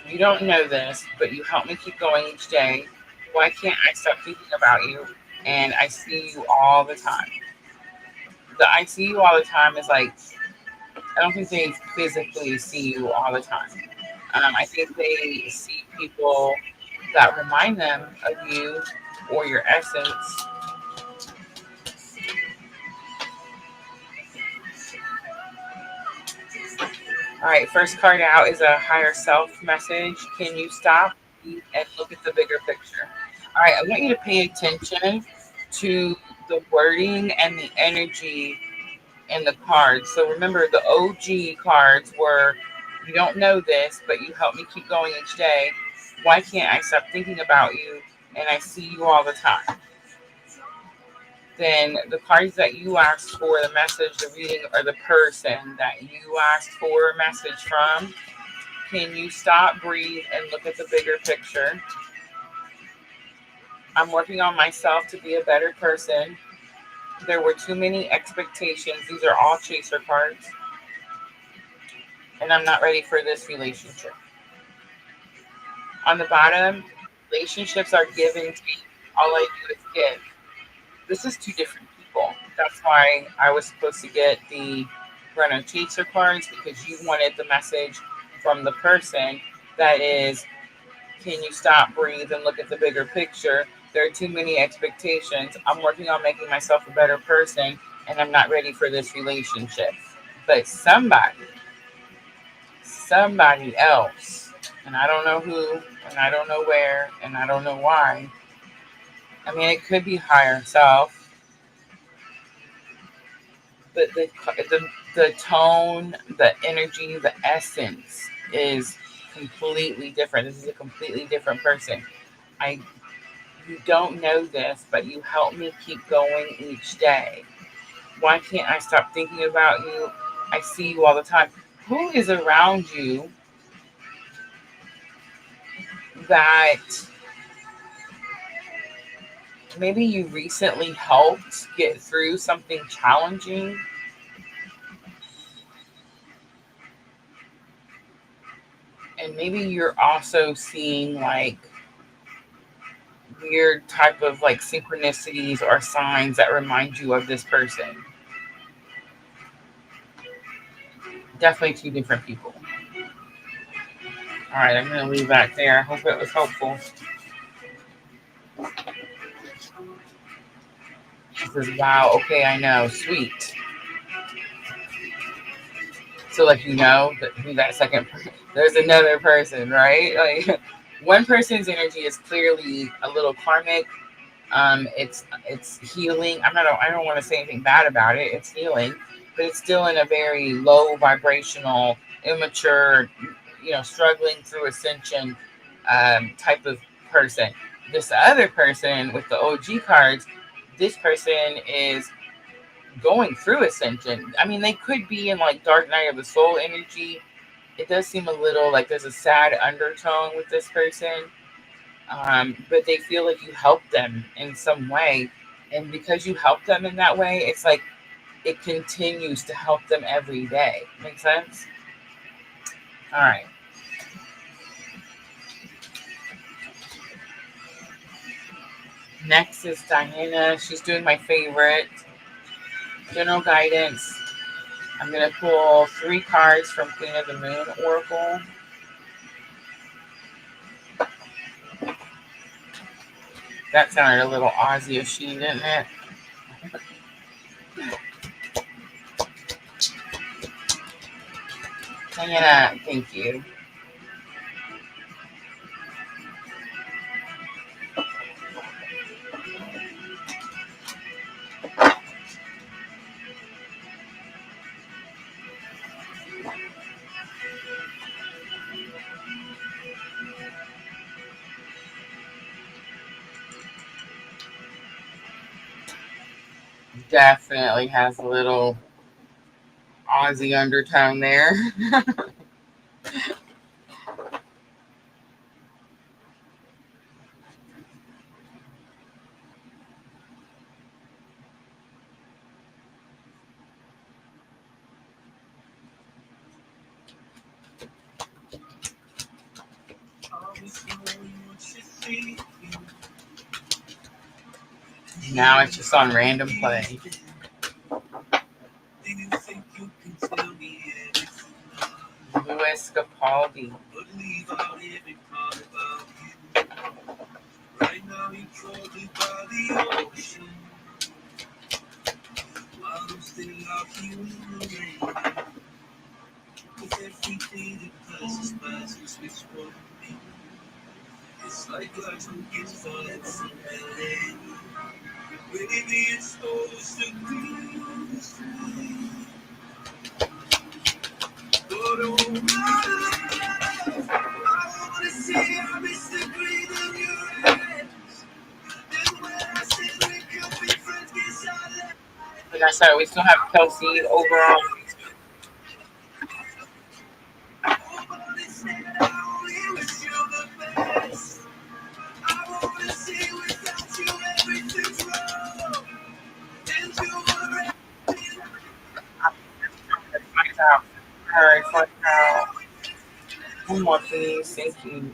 You don't know this, but you help me keep going each day. Why can't I stop thinking about you? And I see you all the time. The I see you all the time is like, I don't think they physically see you all the time. I think they see people that remind them of you or your essence. All right, first card out is a higher self message. Can you stop and look at the bigger picture? All right, I want you to pay attention to the wording and the energy in the cards. So remember, the OG cards were, you don't know this, but you help me keep going each day. Why can't I stop thinking about you? And I see you all the time. Then the cards that you asked for, the message, the reading, or the person that you asked for a message from. Can you stop, breathe, and look at the bigger picture? I'm working on myself to be a better person. There were too many expectations. These are all chaser cards. And I'm not ready for this relationship. On the bottom, relationships are give and take. All I do is give. This is two different people. That's why I was supposed to get the runner chaser cards, because you wanted the message from the person that is, can you stop, breathe, and look at the bigger picture? There are too many expectations. I'm working on making myself a better person, and I'm not ready for this relationship. But somebody else, and I don't know who, and I don't know where, and I don't know why. I mean, it could be higher self, but the tone, the energy, the essence is completely different. This is a completely different person. I You don't know this, but you help me keep going each day. Why can't I stop thinking about you? I see you all the time. Who is around you that maybe you recently helped get through something challenging? And maybe you're also seeing like weird type of like synchronicities or signs that remind you of this person. Definitely two different people. All right, I'm going to leave that there. I hope it was helpful. It says, wow, okay, I know, sweet. So, like, you know, who that second person, there's another person, right? Like, one person's energy is clearly a little karmic. It's healing. I don't want to say anything bad about it. It's healing, but it's still in a very low vibrational, immature, struggling through ascension type of person. This other person with the OG cards, this person is going through ascension. I mean, they could be in like dark night of the soul energy. It does seem a little like there's a sad undertone with this person, but they feel like you helped them in some way. And because you help them in that way, it's like it continues to help them every day. Make sense? All right. Next is Diana. She's doing my favorite general guidance. I'm going to pull 3 cards from Queen of the Moon Oracle. That sounded a little Aussie-ish, didn't it? Diana, thank you. Definitely has a little Aussie undertone there. Now it's just on random play. Louis Capaldi. Right now you floated by the ocean. While I'm still out here in the rain. With everything that passes by since we spoke. It's like life will get falling from LA. Baby, it's supposed to be this way. But oh my love, I wanna see I miss the green in your eyes. Like I said, we still have Kelsey overall. All right, fun out. One more, please. Thank you.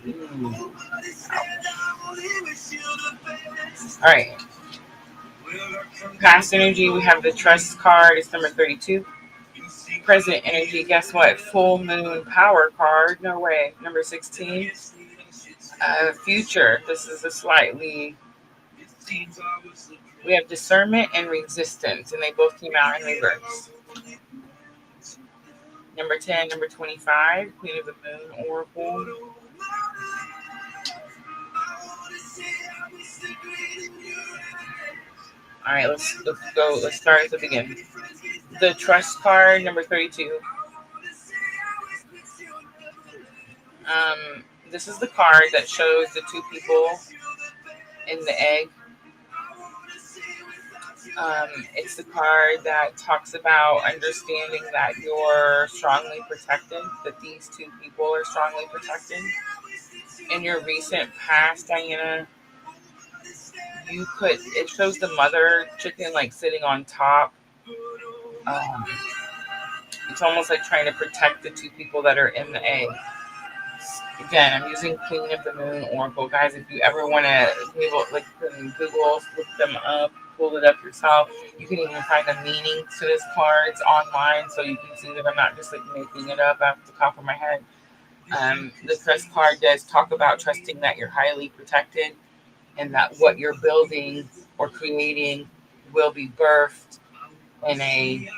All right. Past energy, we have the trust card. It's number 32. Present energy, guess what? Full moon power card. No way. Number 16. Future. This is a slightly. We have discernment and resistance, and they both came out in reverse. Number 10, number 25, Queen of the Moon Oracle. All right, let's go. Let's start at the beginning. The trust card, number 32. This is the card that shows the 2 people in the egg. It's the card that talks about understanding that you're strongly protected, that these 2 people are strongly protected. In your recent past, Diana, it shows the mother chicken like sitting on top. It's almost like trying to protect the 2 people that are in the egg. Again, I'm using Queen of the Moon Oracle. Guys, if you ever want to Google, look them up, pull it up yourself. You can even find the meaning to this cards online, so you can see that I'm not just like making it up off the top of my head. The trust card does talk about trusting that you're highly protected and that what you're building or creating will be birthed in a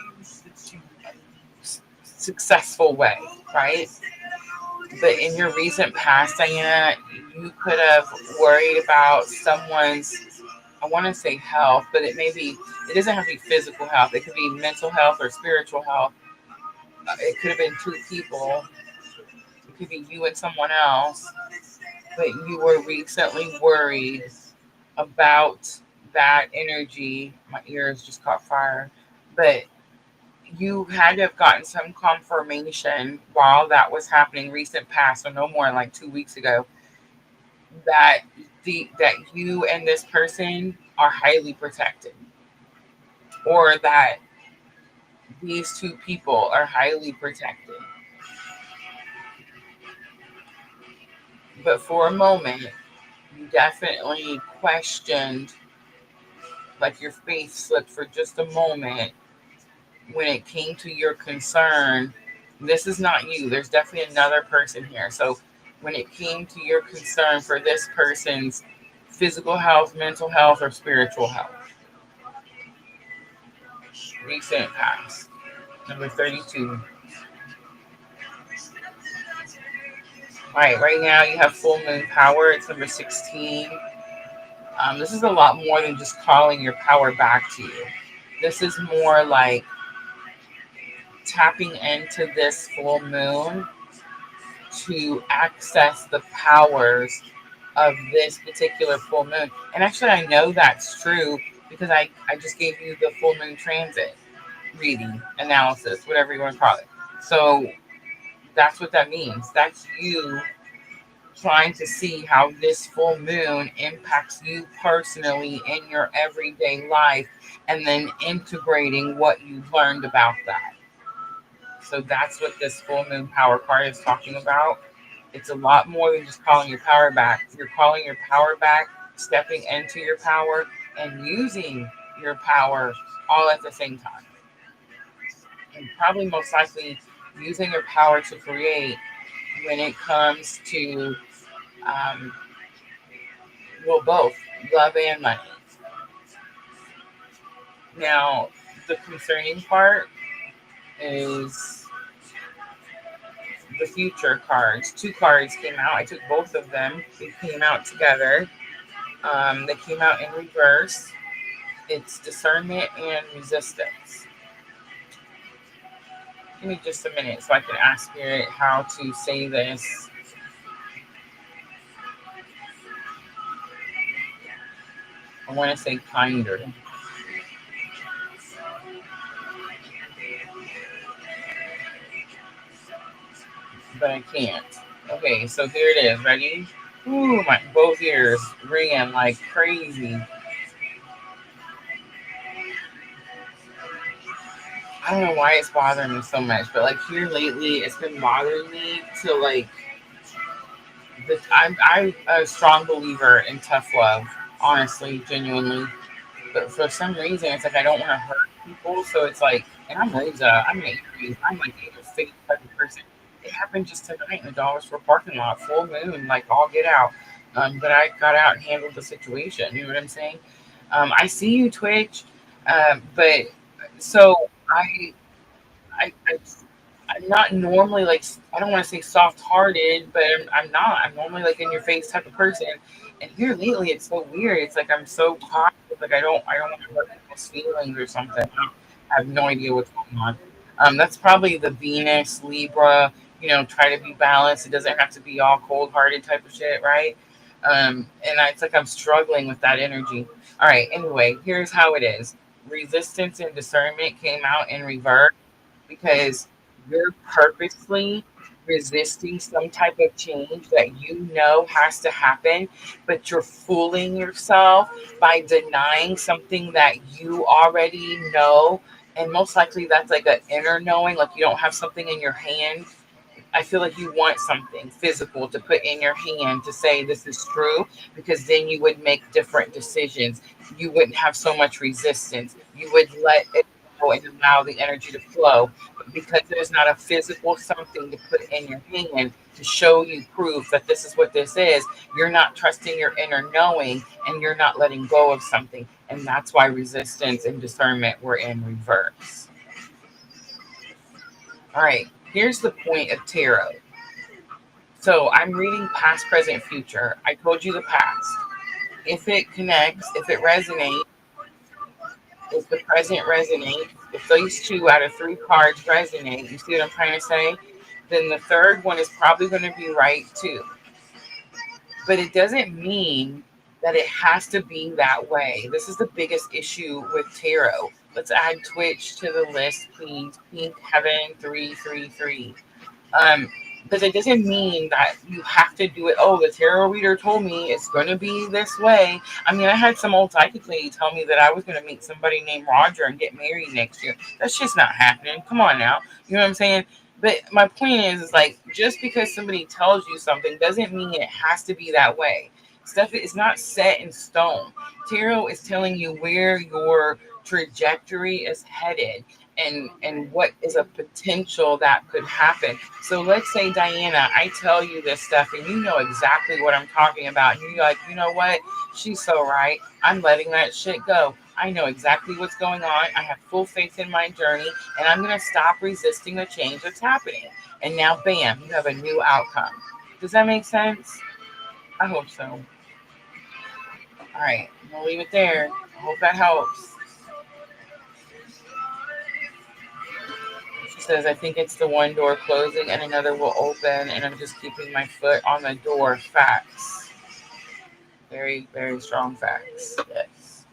successful way, right? But in your recent past, Diana, you could have worried about someone's, I want to say health, but it doesn't have to be physical health. It could be mental health or spiritual health. It could have been two people. It could be you and someone else. But you were recently worried about that energy. My ears just caught fire. But you had to have gotten some confirmation while that was happening recent past, so no more than like 2 weeks ago, that that you and this person are highly protected, or that these two people are highly protected. But for a moment, you definitely questioned, like your faith slipped for just a moment when it came to your concern. This is not you. There's definitely another person here. So when it came to your concern for this person's physical health, mental health, or spiritual health, recent past, number 32. All right now you have full moon power. It's number 16. This is a lot more than just calling your power back to you. This is more like tapping into this full moon to access the powers of this particular full moon. And actually, I know that's true because I just gave you the full moon transit reading, analysis, whatever you want to call it. So that's what that means. That's you trying to see how this full moon impacts you personally in your everyday life, and then integrating what you've learned about that. So that's what this full moon power card is talking about. It's a lot more than just calling your power back. You're calling your power back, stepping into your power, and using your power all at the same time. And probably most likely using your power to create when it comes to, both love and money. Now, the concerning part is the future cards. Two cards came out. I took both of them. They came out together. They came out in reverse. It's discernment and resistance. Give me just a minute so I can ask Spirit how to say this. I want to say kinder, but I can't. Okay, so here it is. Ready? Ooh, my both ears ringing like crazy. I don't know why it's bothering me so much, but like here lately, it's been bothering me to like. I'm a strong believer in tough love, honestly, genuinely. But for some reason, it's like I don't want to hurt people. So it's like, and I'm Rosa. I'm an Aries. I'm like a fake type of person. It happened just tonight in the dollar store parking lot, full moon, like all get out. But I got out and handled the situation. You know what I'm saying? I see you, Twitch. But so I I'm not normally like, I don't want to say soft hearted, but I'm not. I'm normally like in your face type of person. And here lately, it's so weird. It's like I'm so cautious. Like I don't want to hurt people's feelings or something. I have no idea what's going on. That's probably the Venus Libra. Try to be balanced. It doesn't have to be all cold hearted type of shit, right? It's like I'm struggling with that energy. All right. Anyway, here's how it is. Resistance and discernment came out in reverse because you're purposely resisting some type of change that has to happen, but you're fooling yourself by denying something that you already know. And most likely that's like an inner knowing, like you don't have something in your hand. I feel like you want something physical to put in your hand to say this is true, because then you would make different decisions. You wouldn't have so much resistance. You would let it go and allow the energy to flow. But because there's not a physical something to put in your hand to show you proof that this is what this is. You're not trusting your inner knowing, and you're not letting go of something. And that's why resistance and discernment were in reverse. All right, here's the point of tarot. So I'm reading past, present, future. I told you the past. If it connects, if it resonates, if the present resonates, if those 2 out of 3 cards resonate, you see what I'm trying to say? Then the third one is probably going to be right too. But it doesn't mean that it has to be that way. This is the biggest issue with tarot. Let's add Twitch to the list, please. Pink Heaven 333. Because it doesn't mean that you have to do it. Oh, the tarot reader told me it's going to be this way. I mean, I had some old psychic lady tell me that I was going to meet somebody named Roger and get married next year. That's just not happening. Come on now. You know what I'm saying? But my point is like, just because somebody tells you something doesn't mean it has to be that way. Stuff is not set in stone. Tarot is telling you where your trajectory is headed and what is a potential that could happen. So let's say, Diana, I tell you this stuff and you know exactly what I'm talking about. And you're like, you know what? She's so right. I'm letting that shit go. I know exactly what's going on. I have full faith in my journey, and I'm going to stop resisting the change that's happening. And now, bam, you have a new outcome. Does that make sense? I hope so. All right, we'll leave it there. I hope that helps. She says, I think it's the one door closing and another will open, and I'm just keeping my foot on the door. Facts. Very, very strong facts. Yes.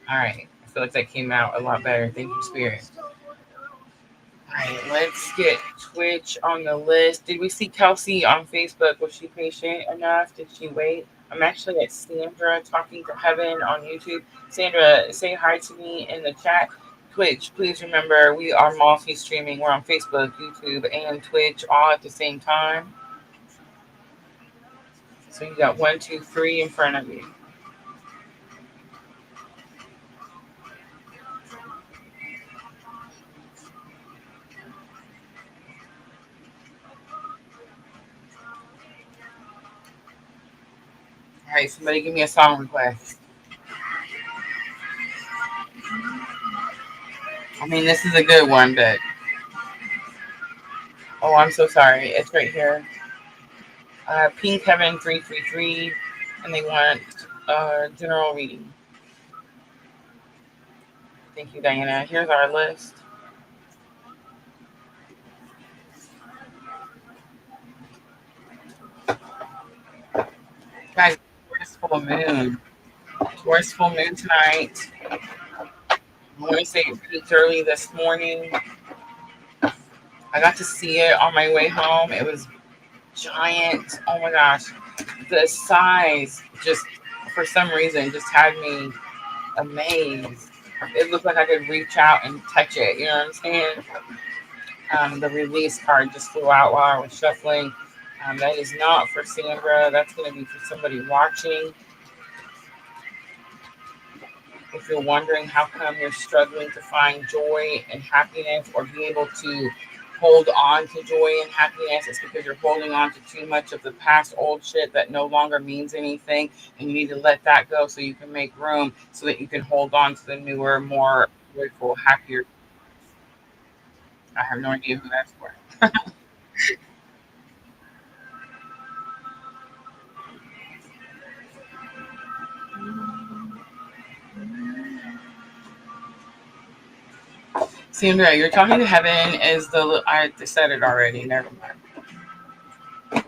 All right. I feel like that came out a lot better. Thank you, Spirit. All right. Let's get Twitch on the list. Did we see Kelsey on Facebook? Was she patient enough? Did she wait? I'm actually at Sandra Talking to Heaven on YouTube. Sandra, say hi to me in the chat. Twitch, please remember we are multi-streaming. We're on Facebook, YouTube, and Twitch all at the same time. So you got 1, 2, 3 in front of you. All right, somebody give me a song request. I mean, this is a good one, but oh, I'm so sorry. It's right here. Pink Heaven 333, and they want general reading. Thank you, Diana. Here's our list. Guys, Taurus Full Moon. Taurus Full Moon tonight. I want to say it peaked early this morning. I got to see it on my way home. It was giant. Oh my gosh. The size just, for some reason, just had me amazed. It looked like I could reach out and touch it. You know what I'm saying? The release card just flew out while I was shuffling. That is not for Sandra. That's going to be for somebody watching. If you're wondering how come you're struggling to find joy and happiness or be able to hold on to joy and happiness, it's because you're holding on to too much of the past old shit that no longer means anything, and you need to let that go so you can make room so that you can hold on to the newer, more joyful, happier. I have no idea who that's for. Sandra, you're talking to heaven is the, I said it already, never mind.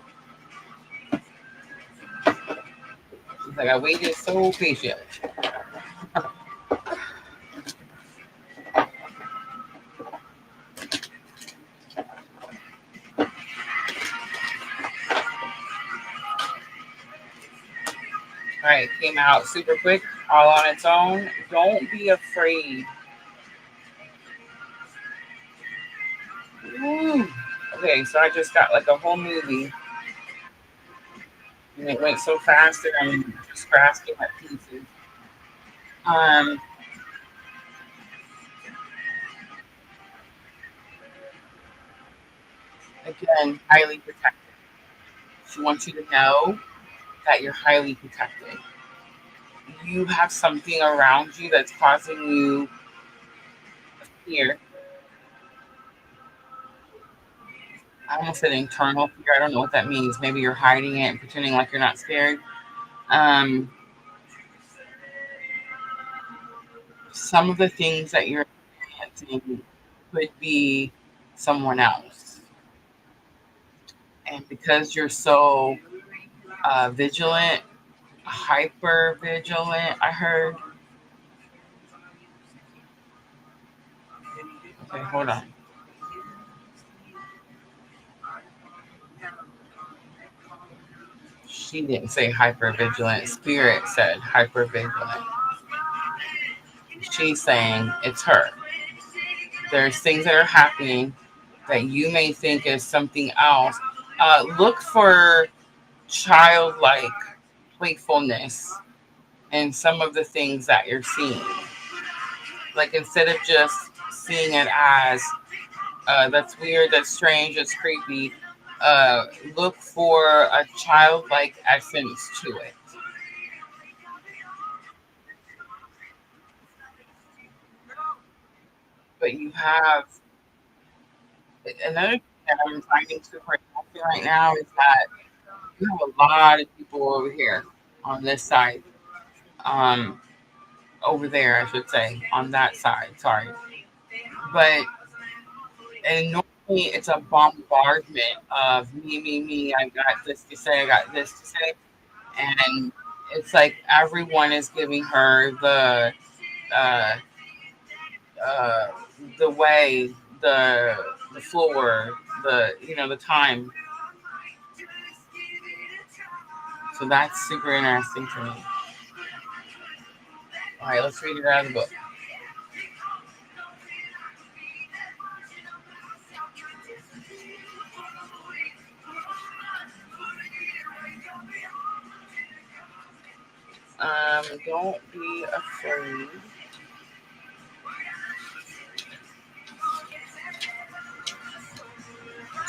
She's like, I waited so patient. All right, came out super quick, all on its own. Don't be afraid. Woo. Okay, so I just got like a whole movie, and it went so fast that I'm just grasping at pieces. Um, Again, highly protected. She wants you to know that you're highly protected. You have something around you that's causing you fear. I almost said internal fear. I don't know what that means. Maybe you're hiding it and pretending like you're not scared. Um, some of the things that you're experiencing could be someone else. And because you're so vigilant, hyper vigilant, I heard. Okay, hold on. She didn't say hyper vigilant. Spirit said hyper vigilant. She's saying it's her. There's things that are happening that you may think is something else. Look for childlike playfulness in some of the things that you're seeing. Like instead of just seeing it as that's weird, that's strange, that's creepy, uh, look for a childlike essence to it. But you have another thing that I'm finding super interesting right now is that you have a lot of people over here on this side. Um, over there, I should say, on that side. Sorry, but and normally it's a bombardment of me. I got this to say. I got this to say, and it's like everyone is giving her uh, uh, the way, the floor, the time. So that's super interesting to me. All right, let's read it out of the book. Don't be afraid.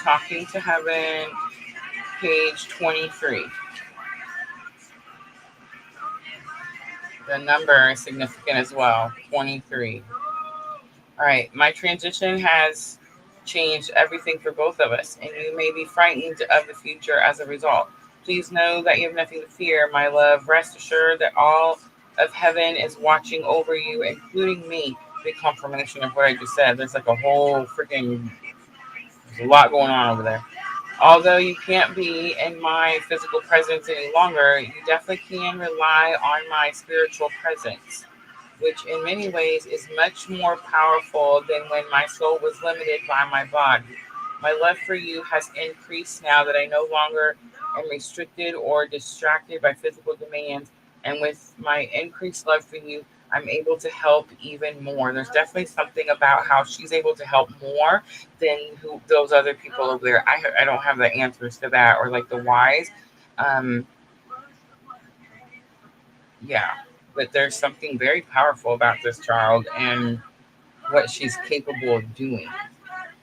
Talking to Heaven, page 23. The number is significant as well, 23. All right, my transition has changed everything for both of us, and you may be frightened of the future as a result. Please know that you have nothing to fear, my love. Rest assured that all of heaven is watching over you, including me. Big confirmation of what I just said. There's like a whole freaking, there's a lot going on over there. Although you can't be in my physical presence any longer, you definitely can rely on my spiritual presence, which in many ways is much more powerful than when my soul was limited by my body. My love for you has increased now that I no longer am restricted or distracted by physical demands. And with my increased love for you, I'm able to help even more. There's definitely something about how she's able to help more than those other people over there. I don't have the answers to that or like the whys. Um, yeah, but there's something very powerful about this child and what she's capable of doing.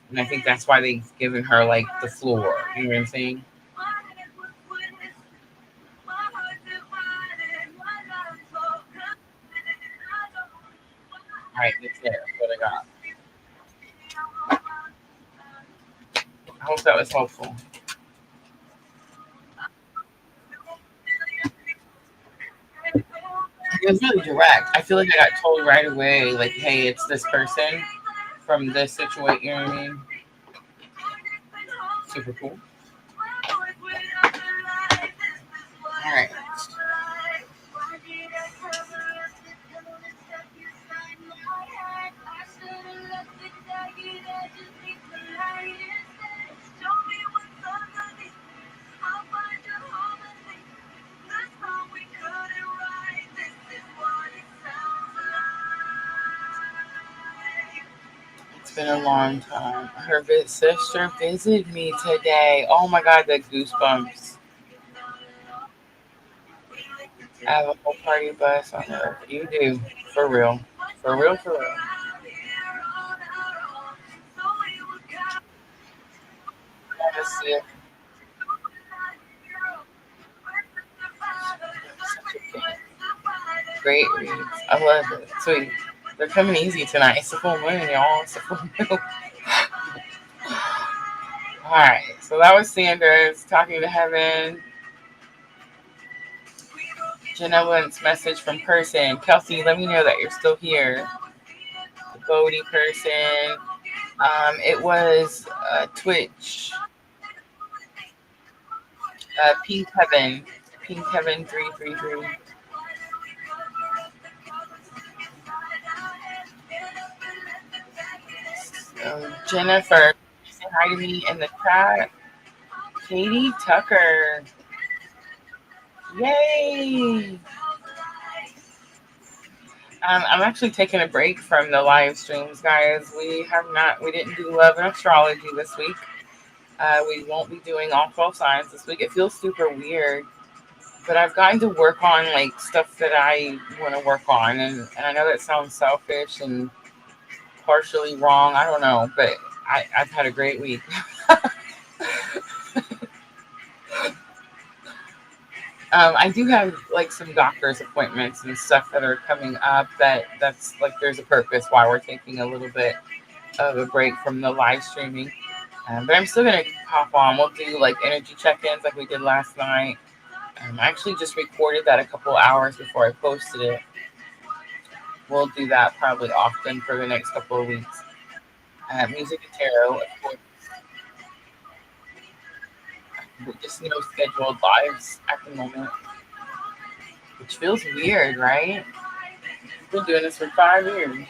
And I think that's why they've given her like the floor. You know what I'm saying? All right, that's it. That's what I got. I hope that was helpful. It was really direct. I feel like I got told right away, like, hey, it's this person from this situation. You know what I mean? Super cool. All right. It's been a long time. Her sister visited me today. Oh my god, the goosebumps. I have a whole party bus on her. You do. For real. For real, for real. see if such a thing. Great reads. I love it. Sweet. They're coming easy tonight. It's the full moon, y'all. It's the full moon. All right. So that was Sanders talking to heaven. Janelle's message from person. Kelsey, let me know that you're still here. The Bodie person. It was Twitch. Pink Heaven. Pink Heaven 333. Jennifer, say hi to me in the chat. Katie Tucker. Yay! I'm actually taking a break from the live streams, guys. We didn't do love and astrology this week. We won't be doing all 12 signs this week. It feels super weird, but I've gotten to work on like stuff that I want to work on, and I know that sounds selfish and partially wrong. I don't know, but I've had a great week. I do have like some doctor's appointments and stuff that are coming up. That's like there's a purpose why we're taking a little bit of a break from the live streaming. But I'm still gonna pop on. We'll do like energy check-ins like we did last night. I actually just recorded that a couple hours before I posted it. We'll do that probably often for the next couple of weeks. Music and tarot, of course. Just no scheduled lives at the moment, which feels weird, right? We've been doing this for 5 years.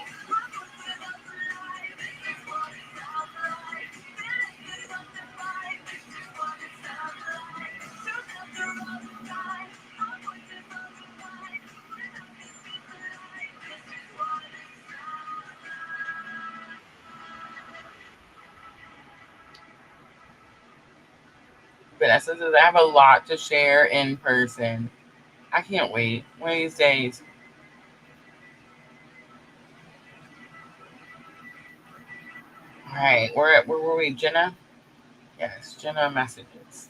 Vanessa says, I have a lot to share in person. I can't wait. One of these days. All right. Where were we? Jenna? Yes, Jenna messages.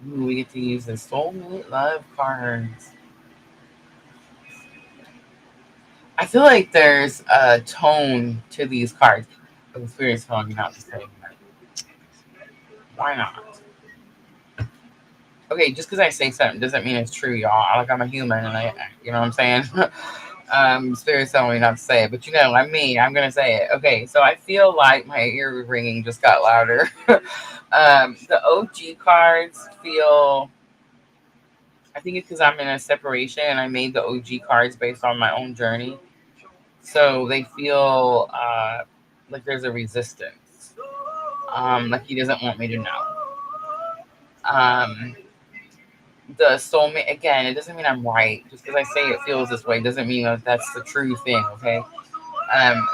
Ooh, we get to use the soulmate love cards. I feel like there's a tone to these cards. The spirit's telling me not to say that. Why not? Okay, just because I say something doesn't mean it's true, y'all. Like I'm a human, and you know what I'm saying. Spirit's telling me not to say it, but I'm me. I'm gonna say it. Okay, so I feel like my ear ringing just got louder. The OG cards feel. I think it's because I'm in a separation, and I made the OG cards based on my own journey, so they feel like there's a resistance. Like he doesn't want me to know. The soulmate, again, it doesn't mean I'm right. Just because I say it feels this way doesn't mean that that's the true thing. Okay.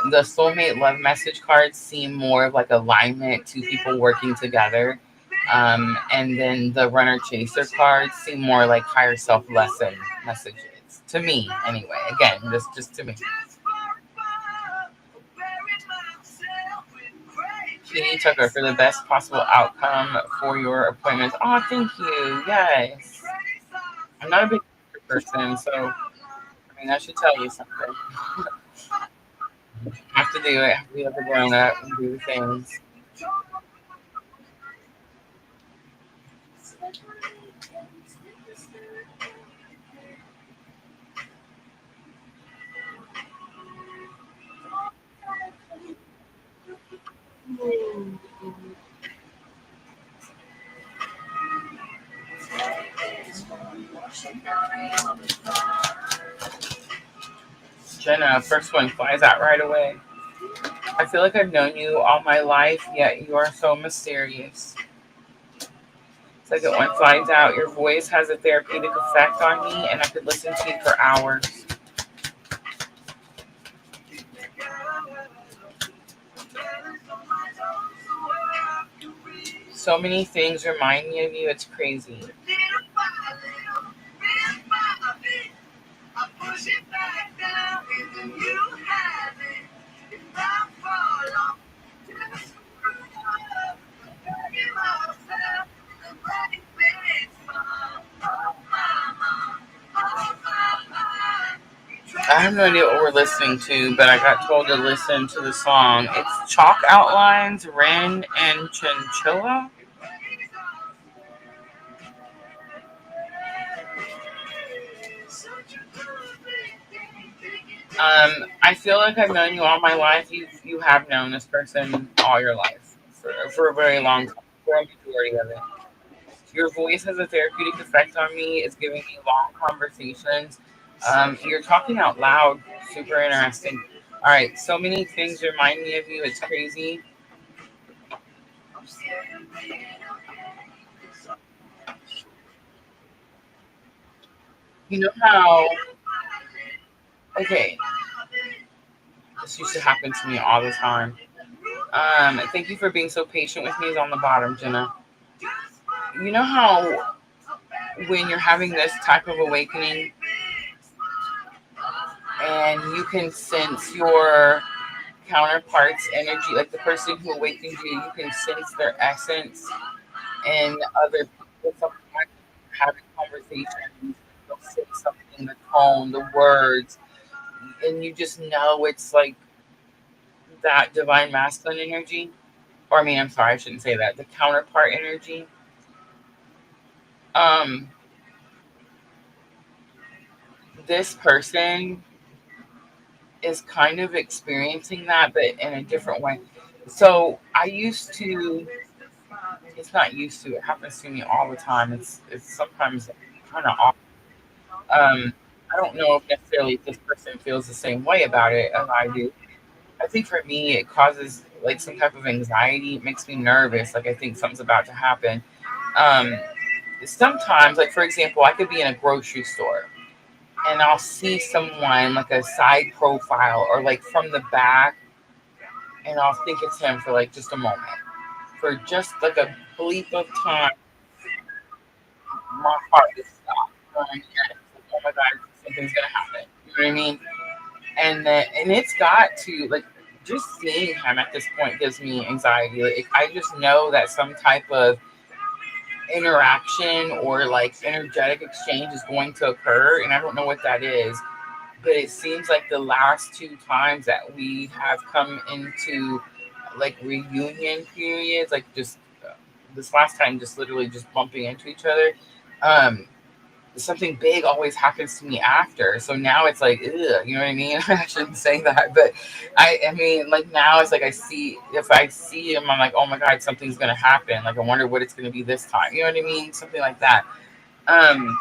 The soulmate love message cards seem more of like alignment, two people working together. And then the runner chaser cards seem more like higher self lesson messages to me anyway. Again, this just to me. Katie Tucker, for the best possible outcome for your appointments. Oh, thank you. Yes. I'm not a big person, so I mean, I should tell you something. I have to do it. I have to be like a grown up and do the things. Jenna, first one flies out right away. I feel like I've known you all my life, yet you are so mysterious. Second one flies out. Your voice has a therapeutic effect on me, and I could listen to you for hours. So many things remind me of you. It's crazy. have no idea what we're listening to, but I got told to listen to the song. It's Chalk Outlines, Ren and Chinchilla. I feel like I've known you all my life. You have known this person all your life for a very long time, for a majority of it. Your voice has a therapeutic effect on me. It's giving me long conversations. You're talking out loud. Super interesting. All right, so many things remind me of you. It's crazy. You know how? Okay, this used to happen to me all the time. Thank you for being so patient with me. Is on the bottom, Jenna. You know how when you're having this type of awakening and you can sense your counterpart's energy, like the person who awakened you, you can sense their essence and other people. Sometimes having conversations, they'll say something, the tone, the words, and you just know it's like that divine masculine energy. Or I mean, I'm sorry, I shouldn't say that. The counterpart energy. Um, this person is kind of experiencing that, but in a different way. So I used to. It's not used to. It happens to me all the time. It's sometimes kind of off. I don't know if necessarily this person feels the same way about it as I do. I think for me, it causes like some type of anxiety. It makes me nervous. Like I think something's about to happen. Um, Sometimes, like for example, I could be in a grocery store and I'll see someone like a side profile or like from the back, and I'll think it's him for like just a moment, for just like a bleep of time. My heart just stopped. Oh my god, something's gonna happen. You know what I mean? And it's got to like just seeing him at this point gives me anxiety. Like I just know that some type of interaction or like energetic exchange is going to occur, and I don't know what that is. But it seems like the last two times that we have come into like reunion periods, like just this last time, just literally just bumping into each other. Um, Something big always happens to me after. So now it's like, ugh, you know what I mean? I shouldn't say that, but I mean, like now it's like if I see him, I'm like, oh my God, something's going to happen. Like, I wonder what it's going to be this time. You know what I mean? Something like that. Um,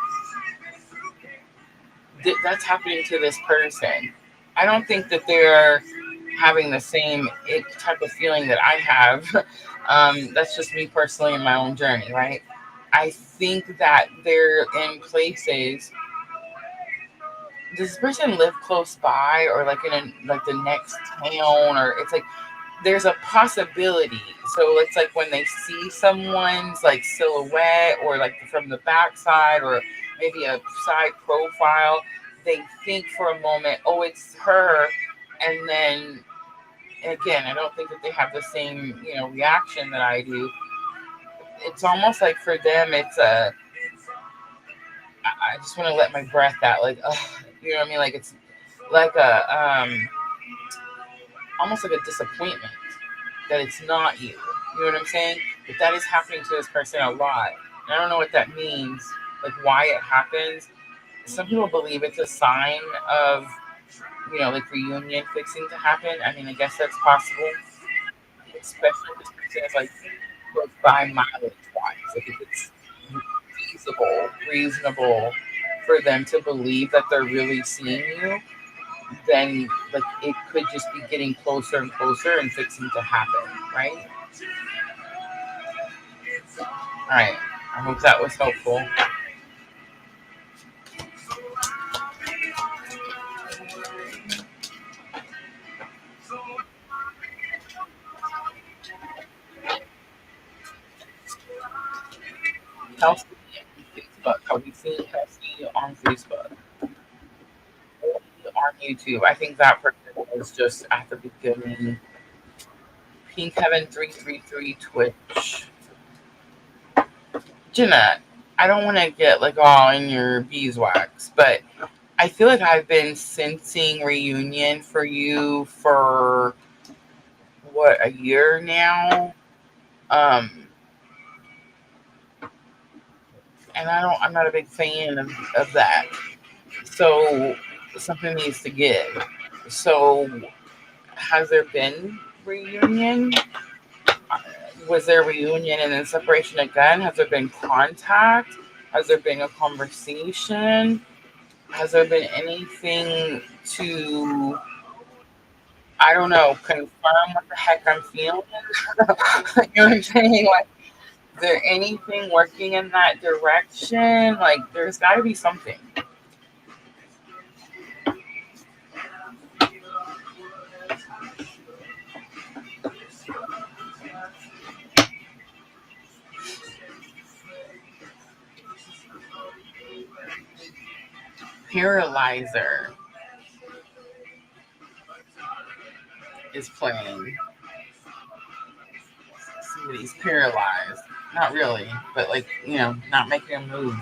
that's happening to this person. I don't think that they're having the same type of feeling that I have. That's just me personally in my own journey, right? I think that they're in places. Does this person live close by, or like in like the next town, or it's like there's a possibility. So it's like when they see someone's like silhouette, or like from the backside, or maybe a side profile, they think for a moment, oh, it's her, and then again, I don't think that they have the same reaction that I do. It's almost like for them, it's a I just want to let my breath out, like, you know what I mean? Like it's like a almost like a disappointment that it's not you. You know what I'm saying? But that is happening to this person a lot. And I don't know what that means, like why it happens. Some people believe it's a sign of, like reunion fixing to happen. I mean, I guess that's possible, especially if this person is like close by mileage wise. Like if it's feasible, reasonable for them to believe that they're really seeing you, then like it could just be getting closer and closer and fixing to happen, right? All right. I hope that was helpful. Kelsey on Facebook. Have you seen Kelsey on Facebook? On YouTube. I think that person was just at the beginning. Pink Heaven 333 Twitch. Jenna, I don't want to get like all in your beeswax, but I feel like I've been sensing reunion for you for what, a year now. Um, and I'm not a big fan of that. So something needs to give. So has there been reunion? Was there reunion and then separation again? Has there been contact? Has there been a conversation? Has there been anything to, I don't know, confirm what the heck I'm feeling? You know what I'm saying? Like, is there anything working in that direction? Like, there's got to be something. Paralyzer is playing. Somebody's paralyzed. Not really, but like, not making a move.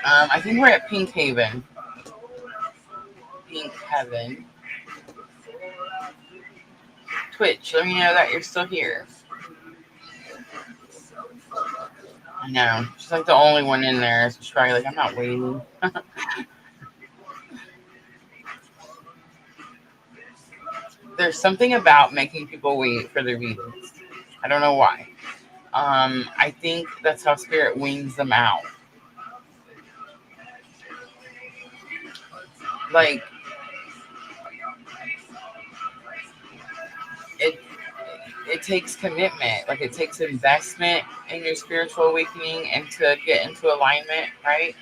I think we're at Pink Haven. Pink Heaven. Twitch, let me know that you're still here. I know. She's like the only one in there. So she's probably like, I'm not waiting. There's something about making people wait for their readings. I don't know why. I think that's how spirit wings them out. Like, it it takes commitment. Like, it takes investment in your spiritual awakening and to get into alignment, right?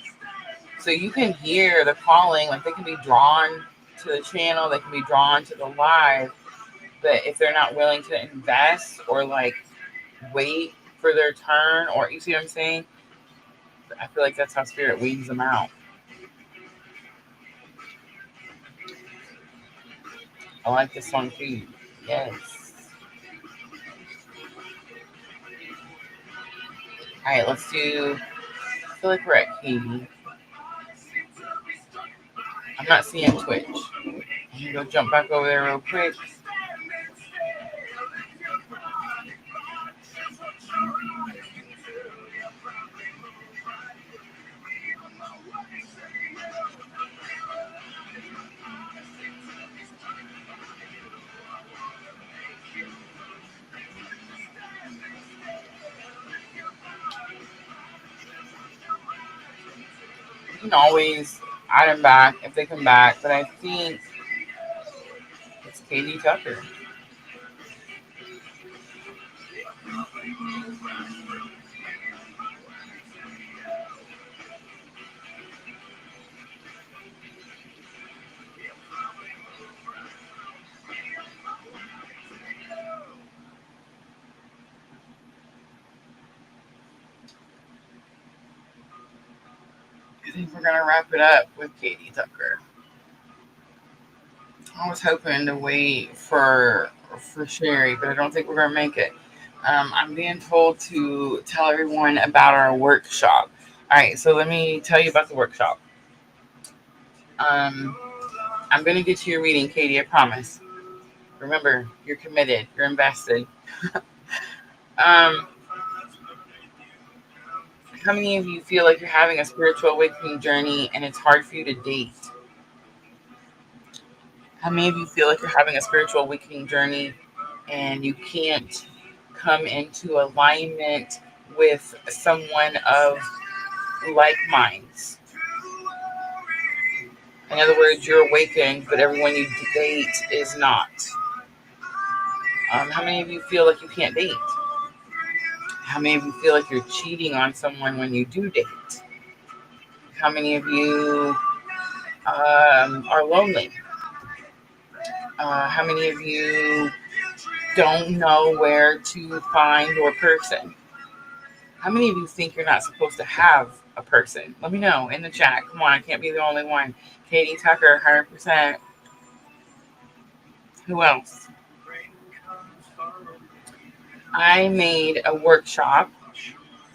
So you can hear the calling, like they can be drawn to the channel, they can be drawn to the live, but if they're not willing to invest or like wait for their turn, or you see what I'm saying? I feel like that's how spirit weeds them out. I like this song too. Yes. All right, let's do. I feel like we're at Katie. I'm not seeing Twitch. I'm gonna go jump back over there real quick. You can always add them back if they come back, but I think it's Katie Tucker. I think we're gonna wrap it up with Katie Tucker. I was hoping to wait for Sherry, but I don't think we're gonna make it. I'm being told to tell everyone about our workshop. All right, so let me tell you about the workshop. Um, I'm gonna get you a reading, Katie. I promise. Remember, you're committed. You're invested. Um, how many of you feel like you're having a spiritual awakening journey and it's hard for you to date? How many of you feel like you're having a spiritual awakening journey and you can't come into alignment with someone of like minds? In other words, you're awakened, but everyone you date is not. How many of you feel like you can't date? How many of you feel like you're cheating on someone when you do date? How many of you are lonely? How many of you don't know where to find your person? How many of you think you're not supposed to have a person? Let me know in the chat. Come on, I can't be the only one. Katie Tucker, 100%. Who else? I made a workshop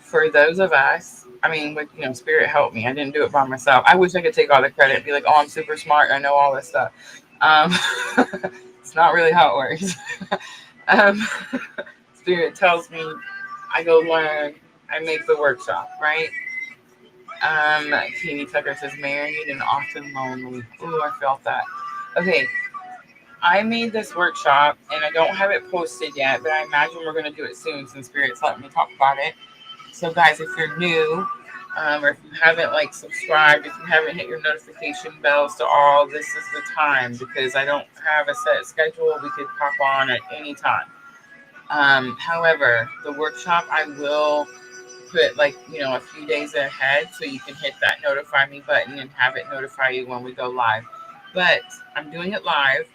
for those of us. I mean, with Spirit helped me. I didn't do it by myself. I wish I could take all the credit and be like, "Oh, I'm super smart. I know all this stuff." Um, it's not really how it works. um, Spirit tells me I go learn. I make the workshop, right? Katie Tucker says married and often lonely. Ooh, I felt that. Okay, I made this workshop and I don't have it posted yet, but I imagine we're going to do it soon since Spirit's letting me talk about it. So, guys, if you're new, or if you haven't subscribed, if you haven't hit your notification bells to all, this is the time because I don't have a set schedule. We could pop on at any time. However, the workshop I will put a few days ahead so you can hit that notify me button and have it notify you when we go live. But I'm doing it live.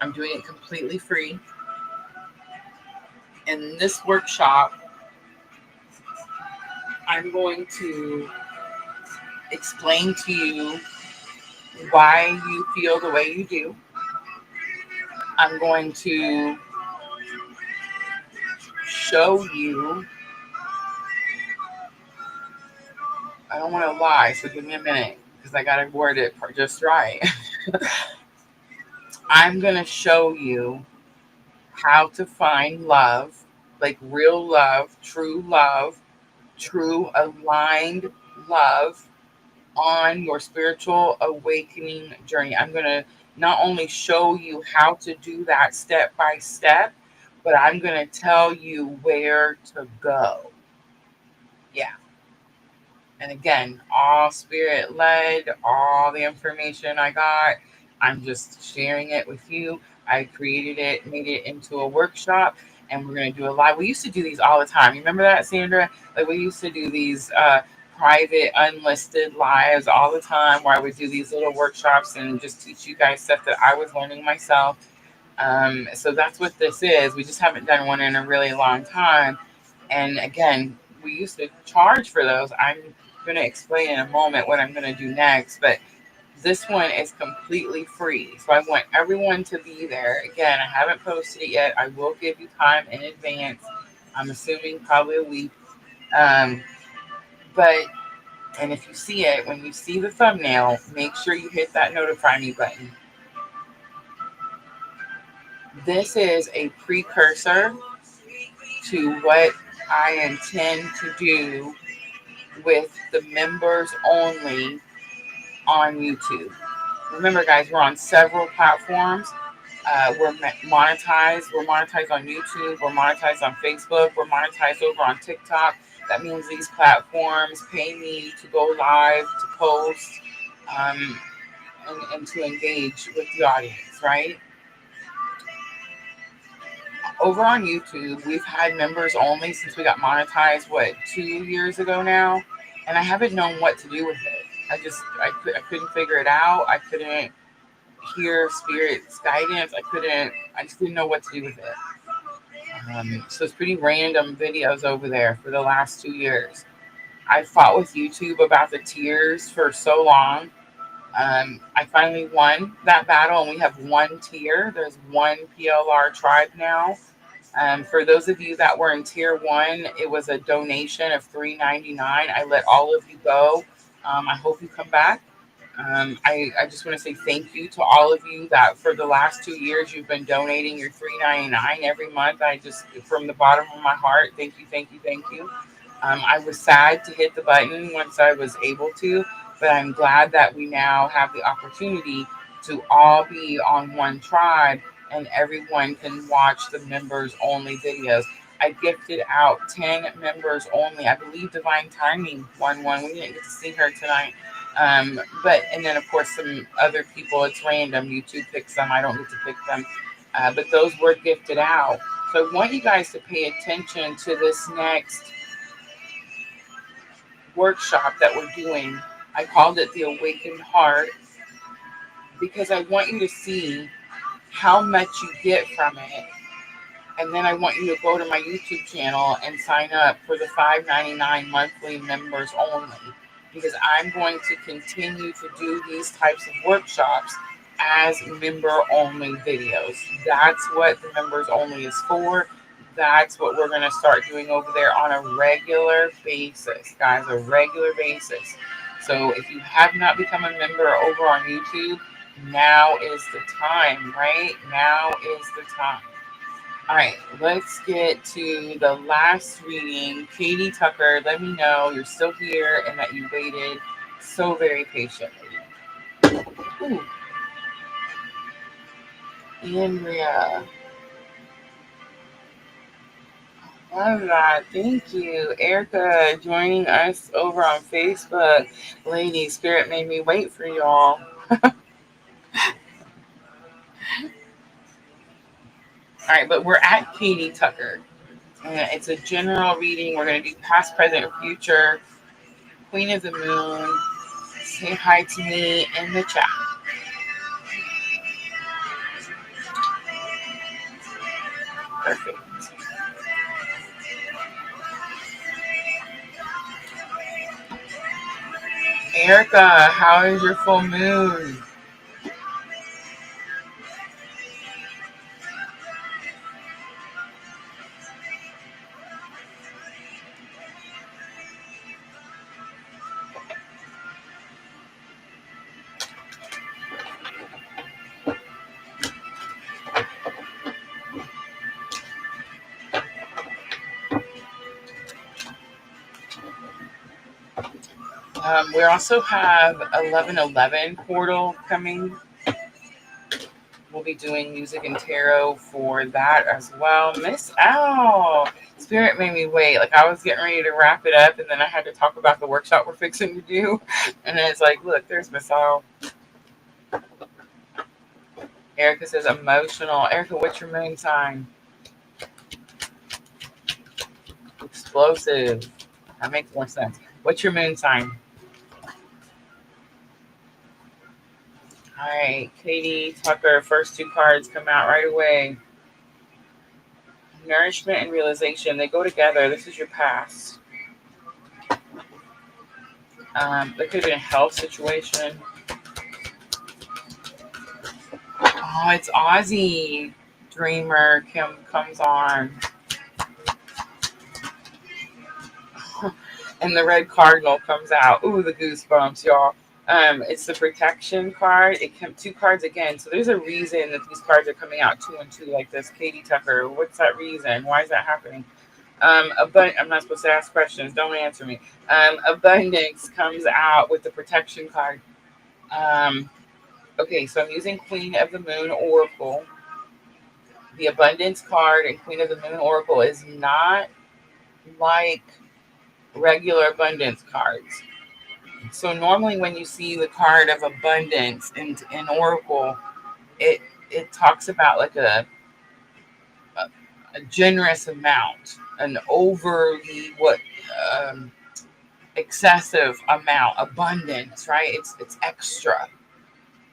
I'm doing it completely free. In this workshop, I'm going to explain to you why you feel the way you do. I'm going to show you, I don't want to lie, so give me a minute because I got to word it just right. I'm going to show you how to find love, like real love, true aligned love on your spiritual awakening journey. I'm going to not only show you how to do that step by step, but I'm going to tell you where to go. Yeah. And again, all spirit led, all the information I got, I'm just sharing it with you. I created it, made it into a workshop, and we're going to do a live. We used to do these all the time. You remember that, Sandra? Like we used to do these private, unlisted lives all the time where I would do these little workshops and just teach you guys stuff that I was learning myself. So that's what this is. We just haven't done one in a really long time. And again, we used to charge for those. I'm going to explain in a moment what I'm going to do next, but this one is completely free. So I want everyone to be there. Again, I haven't posted it yet. I will give you time in advance. I'm assuming probably a week. Um, but, and if you see it, when you see the thumbnail, make sure you hit that notify me button. This is a precursor to what I intend to do with the members only on YouTube. Remember, guys, we're on several platforms. We're monetized. We're monetized on YouTube. We're monetized on Facebook. We're monetized over on TikTok. That means these platforms pay me to go live, to post, and to engage with the audience, right? Over on YouTube, we've had members only since we got monetized, 2 years ago now? And I haven't known what to do with it. I couldn't figure it out. I couldn't hear Spirit's guidance. I just didn't know what to do with it. So it's pretty random videos over there for the last 2 years. I fought with YouTube about the tiers for so long. I finally won that battle, and we have one tier. There's one PLR tribe now. For those of you that were in tier 1, it was a donation of $3.99. I let all of you go. I hope you come back. I just want to say thank you to all of you that for the last 2 years you've been donating your $3.99 every month. I just, from the bottom of my heart, thank you, thank you, thank you. I was sad to hit the button once I was able to, but I'm glad that we now have the opportunity to all be on one tribe and everyone can watch the members only videos. I gifted out 10 members only. I believe Divine Timing won one. We didn't get to see her tonight. And then of course some other people, it's random. YouTube picks them. I don't get to pick them. But those were gifted out. So I want you guys to pay attention to this next workshop that we're doing. I called it the Awakened Heart because I want you to see how much you get from it. And then I want you to go to my YouTube channel and sign up for the $5.99 monthly members only, because I'm going to continue to do these types of workshops as member-only videos. That's what the members only is for. That's what we're going to start doing over there on a regular basis, guys, a regular basis. So if you have not become a member over on YouTube, now is the time, right? Now is the time. All right, let's get to the last reading. Katie Tucker, let me know you're still here and that you waited so very patiently. Ooh, Andrea. Love that. Thank you. Erica joining us over on Facebook. Lady Spirit made me wait for y'all. All right, but we're at Katie Tucker. It's a general reading. We're going to do past, present, future. Queen of the Moon. Say hi to me in the chat. Perfect. Erica, how is your full moon? We also have 1111 portal coming. We'll be doing music and tarot for that as well. Miss Al, Spirit made me wait. Like I was getting ready to wrap it up, and then I had to talk about the workshop we're fixing to do. And then it's like, look, there's Miss Al. Erica says emotional. Erica, what's your moon sign? Explosive. That makes more sense. What's your moon sign? All right, Katie Tucker, first two cards come out right away. Nourishment and realization, they go together. This is your past. There could have been a health situation. Oh, it's Ozzy. Dreamer Kim comes on. And the red cardinal comes out. Ooh, the goosebumps, y'all. It's the protection card. It came two cards again. So there's a reason that these cards are coming out 2 and 2 like this. Katie Tucker, what's that reason? Why is that happening? I'm not supposed to ask questions. Don't answer me. Abundance comes out with the protection card. Okay, so I'm using Queen of the Moon Oracle. The abundance card and Queen of the Moon Oracle is not like regular abundance cards. So normally when you see the card of abundance in Oracle, it talks about like a generous amount, an overly excessive amount, abundance, right? It's extra.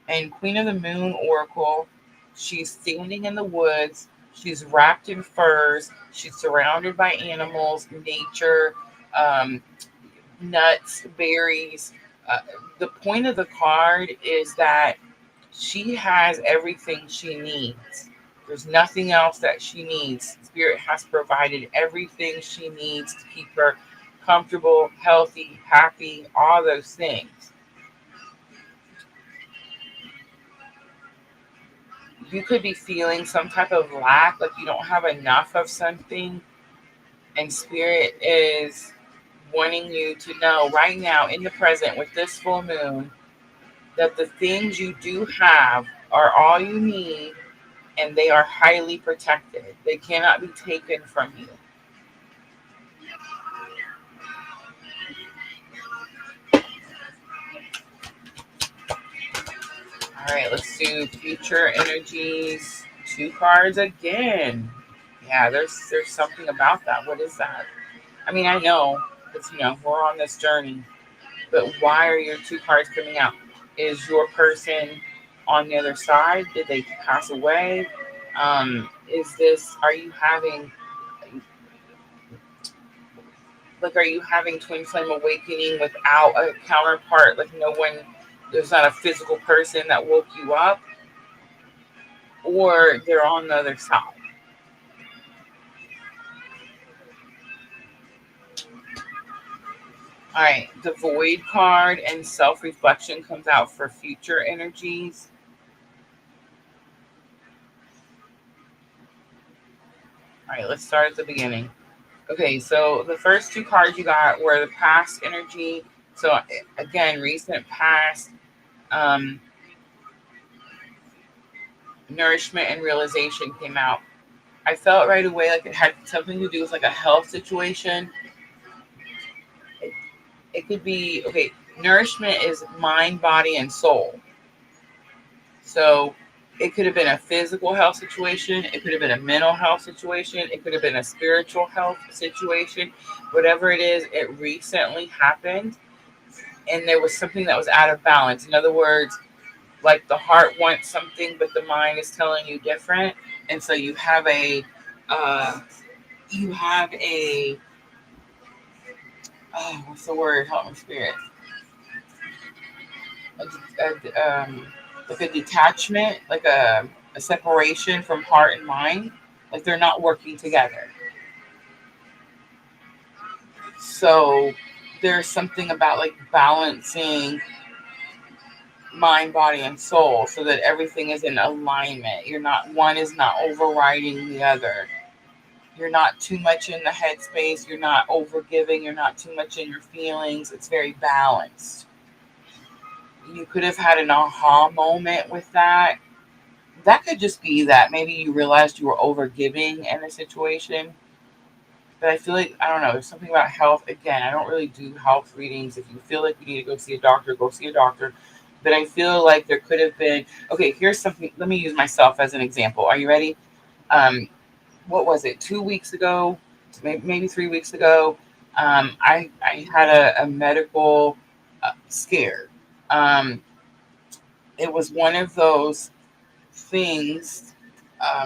And Queen of the Moon Oracle, she's standing in the woods. She's wrapped in furs. She's surrounded by animals, nature, nuts, berries. The point of the card is that she has everything she needs. There's nothing else that she needs. Spirit has provided everything she needs to keep her comfortable, healthy, happy, all those things. You could be feeling some type of lack, like you don't have enough of something, and Spirit is wanting you to know right now in the present with this full moon that the things you do have are all you need, and they are highly protected. They cannot be taken from you. All right, let's do future energies. 2 cards again. Yeah, there's something about that. What is that? I mean, I know because we're on this journey, but why are your 2 cards coming out? Is your person on the other side? Did they pass away? Are you having twin flame awakening without a counterpart? Like there's not a physical person that woke you up? or they're on the other side. All right, the void card and self-reflection comes out for future energies. All right, let's start at the beginning. Okay, so the first two cards you got were the past energy. So again, recent past, um, nourishment and realization came out. I felt right away like it had something to do with like a health situation. It, it could be, okay, nourishment is mind, body, and soul. So it could have been a physical health situation. It could have been a mental health situation. It could have been a spiritual health situation. Whatever it is, it recently happened. And there was something that was out of balance. In other words, like the heart wants something, but the mind is telling you different. And so uh, you have a, oh, what's the word? Help me, spirit. Like a detachment, like a separation from heart and mind, like they're not working together. So there's something about like balancing mind, body, and soul so that everything is in alignment. You're not, one is not overriding the other. You're not too much in the headspace. You're not overgiving. You're not too much in your feelings. It's very balanced. You could have had an aha moment with that. That could just be that maybe you realized you were overgiving in a situation. But I feel like, I don't know, there's something about health. Again, I don't really do health readings. If you feel like you need to go see a doctor, go see a doctor. But I feel like there could have been, okay, here's something. Let me use myself as an example. Are you ready? Um, what was it, 2 weeks ago, maybe 3 weeks ago? I had a medical scare. Um, it was one of those things.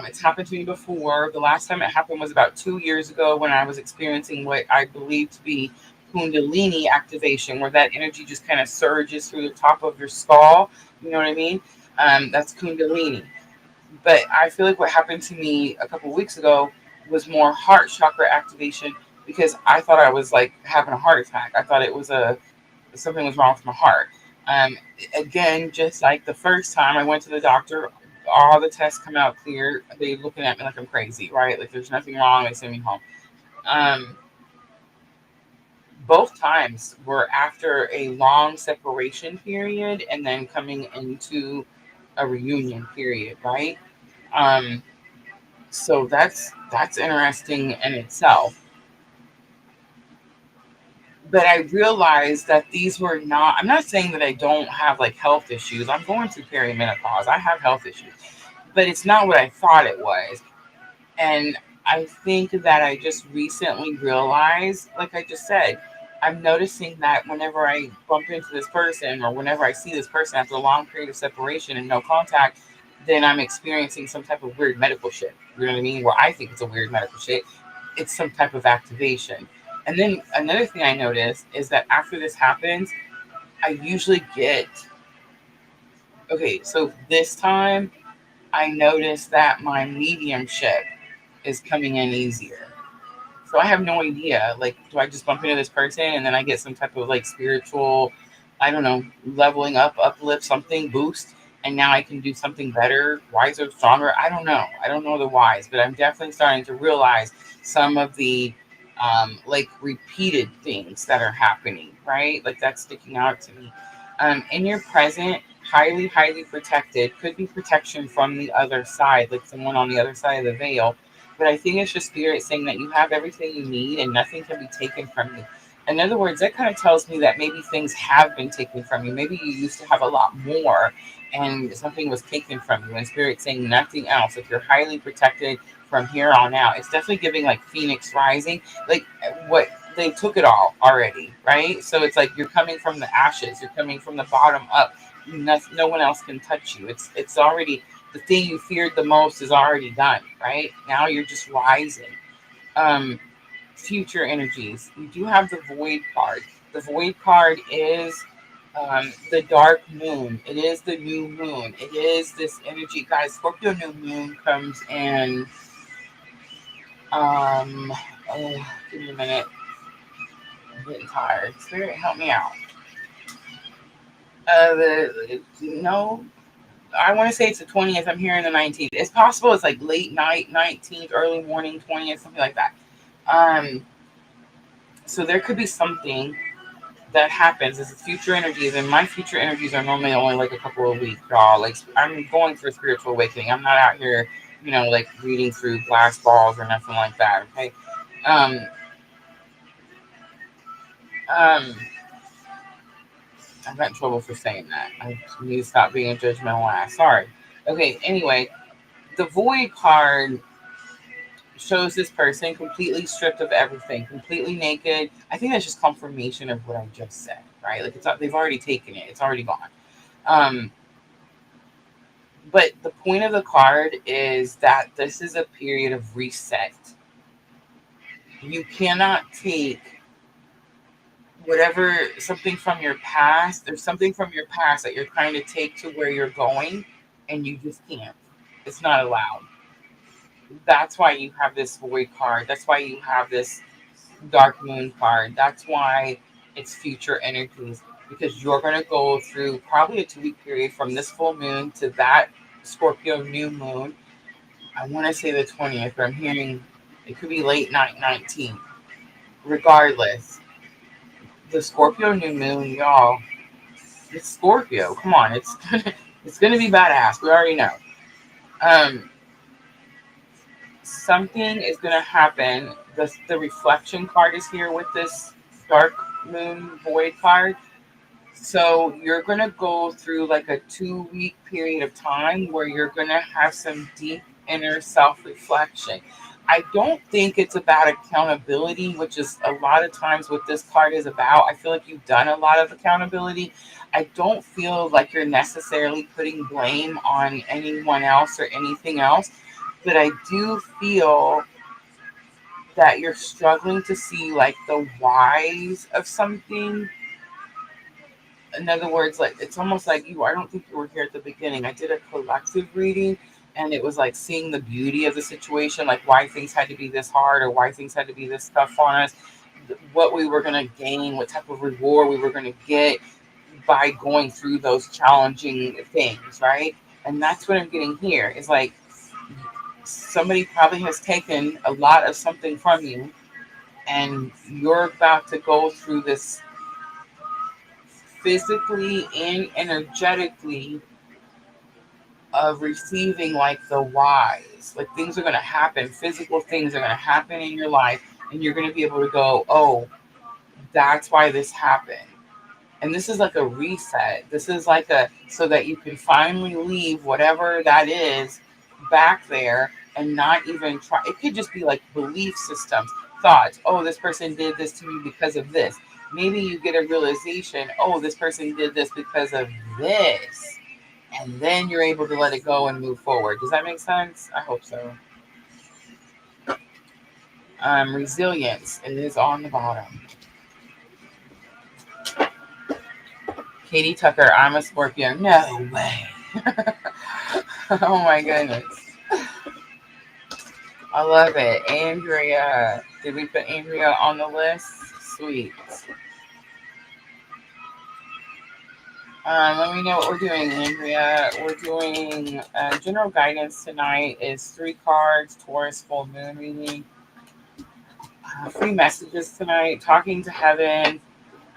It's happened to me before. The last time it happened was about 2 years ago when I was experiencing what I believe to be Kundalini activation, where that energy just kind of surges through the top of your skull. You know what I mean? That's Kundalini. But I feel like what happened to me a couple of weeks ago was more heart chakra activation because I thought I was like having a heart attack. I thought it was something was wrong with my heart. Um, Again, just like the first time I went to the doctor, all the tests come out clear. They looking at me like I'm crazy, right? Like there's nothing wrong. They send me home. Um, both times were after a long separation period and then coming into a reunion period, right? Um, so that's interesting in itself. But I realized that these were not, I'm not saying that I don't have like health issues. I'm going through perimenopause. I have health issues, but it's not what I thought it was. And I think that I just recently realized, like I just said, I'm noticing that whenever I bump into this person or whenever I see this person after a long period of separation and no contact, then I'm experiencing some type of weird medical shit. You know what I mean? Where I think it's a weird medical shit, it's some type of activation. And then another thing I noticed is that after this happens, I usually get, okay, so this time I noticed that my mediumship is coming in easier. So I have no idea. Like, do I just bump into this person and then I get some type of like spiritual, I don't know, leveling up, uplift, something, boost, and now I can do something better, wiser, stronger? I don't know. I don't know the whys, but I'm definitely starting to realize some of the like repeated things that are happening, right? Like that's sticking out to me. In your present, highly, highly protected, could be protection from the other side, like someone on the other side of the veil, but I think it's just spirit saying that you have everything you need and nothing can be taken from you. In other words, that kind of tells me that maybe things have been taken from you. Maybe you used to have a lot more and something was taken from you. And spirit saying nothing else. If you're highly protected from here on out, it's definitely giving like Phoenix rising. Like what they took it all already, right? So it's like you're coming from the ashes, you're coming from the bottom up. No one else can touch you. It's already, the thing you feared the most is already done, right? Now you're just rising. Um, Future energies. You do have the void card. The void card is The dark moon. It is the new moon. It is this energy, guys. Scorpio new moon comes in. Give me a minute. I'm getting tired. Spirit, help me out. No, I want to say it's the 20th. I'm hearing the 19th. It's possible it's like late night, 19th, early morning, 20th, something like that. Um, so there could be something that happens as future energies, and my future energies are normally only like a couple of weeks, y'all. Like I'm going through a spiritual awakening. I'm not out here, like reading through glass balls or nothing like that. Okay. Um, um, I got in trouble for saying that. I need to stop being a judgmental ass. Sorry. Okay. Anyway, the Void card shows this person completely stripped of everything, completely naked. I think that's just confirmation of what I just said, right? Like they've already taken it. It's already gone. Um, But the point of the card is that this is a period of reset. You cannot take something from your past. There's something from your past that you're trying to take to where you're going, and you just can't. It's not allowed. That's why you have this void card. That's why you have this dark moon card. That's why it's future energies, because you're going to go through probably a 2-week period from this full moon to that Scorpio new moon. I want to say the 20th, but I'm hearing it could be late night 19th. Regardless, the Scorpio new moon, y'all, it's Scorpio. Come on, it's gonna be badass. We already know. Um, Something is gonna happen. The reflection card is here with this dark moon void card. So you're gonna go through like a 2-week period of time where you're gonna have some deep inner self-reflection. I don't think it's about accountability, which is a lot of times what this card is about. I feel like you've done a lot of accountability. I don't feel like you're necessarily putting blame on anyone else or anything else, but I do feel that you're struggling to see like the whys of something. In other words, like it's almost like I don't think you were here at the beginning. I did a collective reading, and it was like seeing the beauty of the situation, like why things had to be this hard or why things had to be this tough on us, what we were going to gain, what type of reward we were going to get by going through those challenging things, right? And that's what I'm getting here. It's like somebody probably has taken a lot of something from you, and you're about to go through this physically and energetically of receiving like the whys. Like things are going to happen, physical things are going to happen in your life, and you're going to be able to go, oh, that's why this happened. And this is like a reset. This is like so that you can finally leave whatever that is back there and not even try. It could just be like belief systems, thoughts. Oh, this person did this to me because of this. Maybe you get a realization, oh, this person did this because of this. And then you're able to let it go and move forward. Does that make sense? I hope so. Resilience. It is on the bottom. Katie Tucker, I'm a Scorpio. No way. Oh my goodness. I love it. Andrea. Did we put Andrea on the list? Sweet. Let me know what we're doing, Andrea. We're doing general guidance tonight is 3 cards, Taurus Full Moon reading. 3 messages tonight, talking to heaven.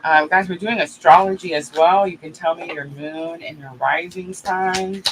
Guys, we're doing astrology as well. You can tell me your moon and your rising sign.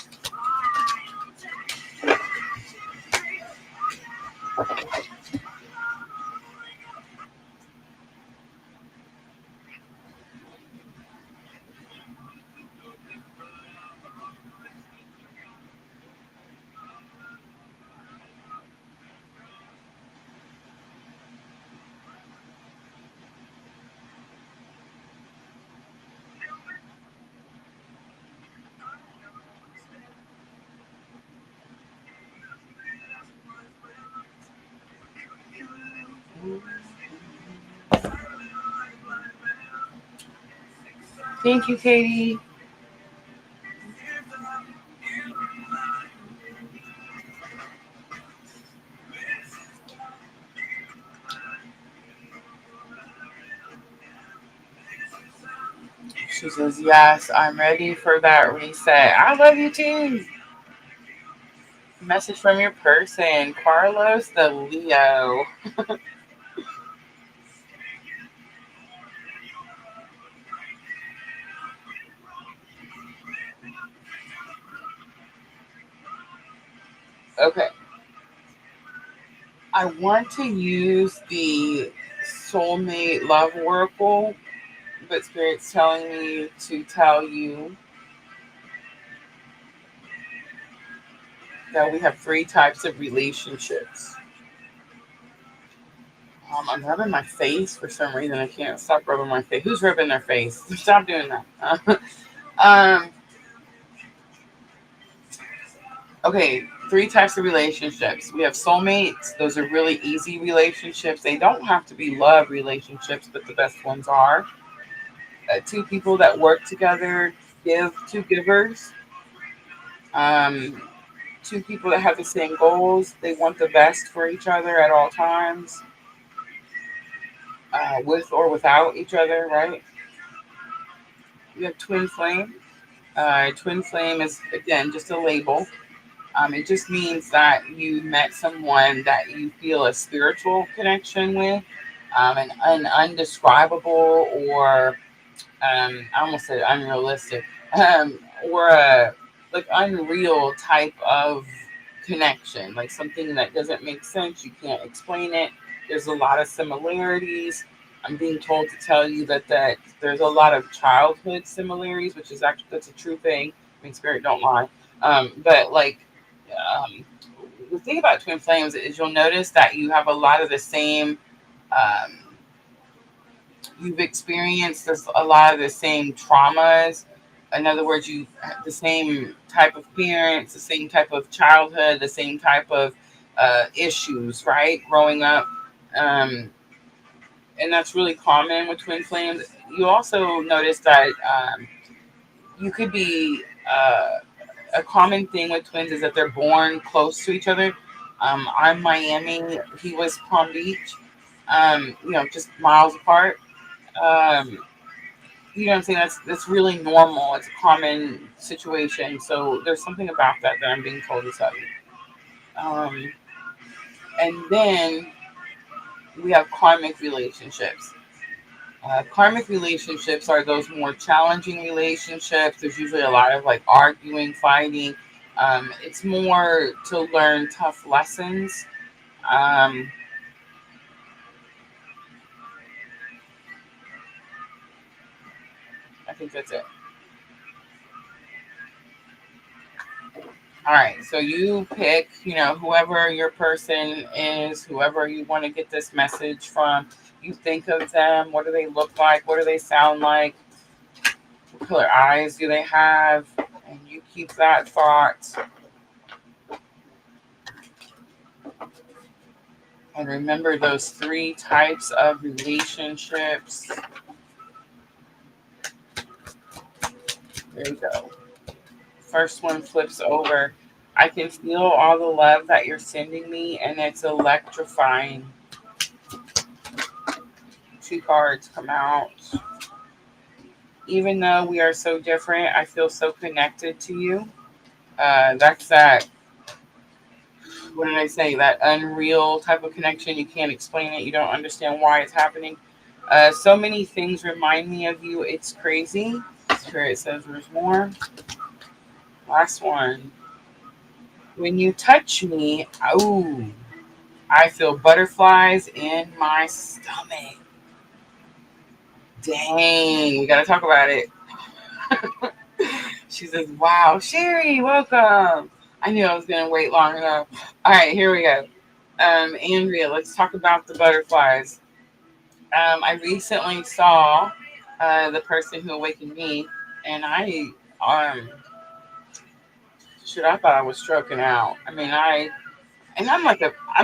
Thank you, Katie. She says, yes, I'm ready for that reset. I love you too. Message from your person, Carlos the Leo. Okay. I want to use the soulmate love oracle, but Spirit's telling me to tell you that we have three types of relationships. I'm rubbing my face for some reason. I can't stop rubbing my face. Who's rubbing their face? Stop doing that. um, okay, three types of relationships. We have soulmates. Those are really easy relationships. They don't have to be love relationships, but the best ones are. Two people that work together, two givers. Um, two people that have the same goals. They want the best for each other at all times, with or without each other, right? We have twin flame. Twin flame is, again, just a label. It just means that you met someone that you feel a spiritual connection with, an undescribable or I almost said unrealistic, or a like unreal type of connection, like something that doesn't make sense. You can't explain it. There's a lot of similarities. I'm being told to tell you that there's a lot of childhood similarities, which is actually that's a true thing. I mean, spirit don't lie. But like, um, the thing about twin flames is you'll notice that you have a lot of the same. Um, you've experienced a lot of the same traumas. In other words, you the same type of parents, the same type of childhood, the same type of issues, right? Growing up, um, and that's really common with twin flames. You also notice that you could be a common thing with twins is that they're born close to each other. I'm Miami. He was Palm Beach. Just miles apart. Um, you know what I'm saying? That's really normal. It's a common situation. So there's something about that I'm being told to tell you. Um, and then we have karmic relationships. Karmic relationships are those more challenging relationships. There's usually a lot of like arguing, fighting. It's more to learn tough lessons. Um, I think that's it. All right, so you pick, whoever your person is, whoever you want to get this message from. You think of them. What do they look like? What do they sound like? What color eyes do they have? And you keep that thought. And remember those three types of relationships. There you go. First one flips over. I can feel all the love that you're sending me, and it's electrifying. Two cards come out. Even though we are so different, I feel so connected to you. That's that, what did I say? That unreal type of connection. You can't explain it. You don't understand why it's happening. So many things remind me of you. It's crazy. Spirit says there's more. Last one. When you touch me, oh, I feel butterflies in my stomach. Dang, we gotta talk about it. She says, wow, Sherry, welcome. I knew I was gonna wait long enough. All right, here we go. Andrea, let's talk about the butterflies. I recently saw the person who awakened me, and um, I thought I was stroking out. I mean, I'm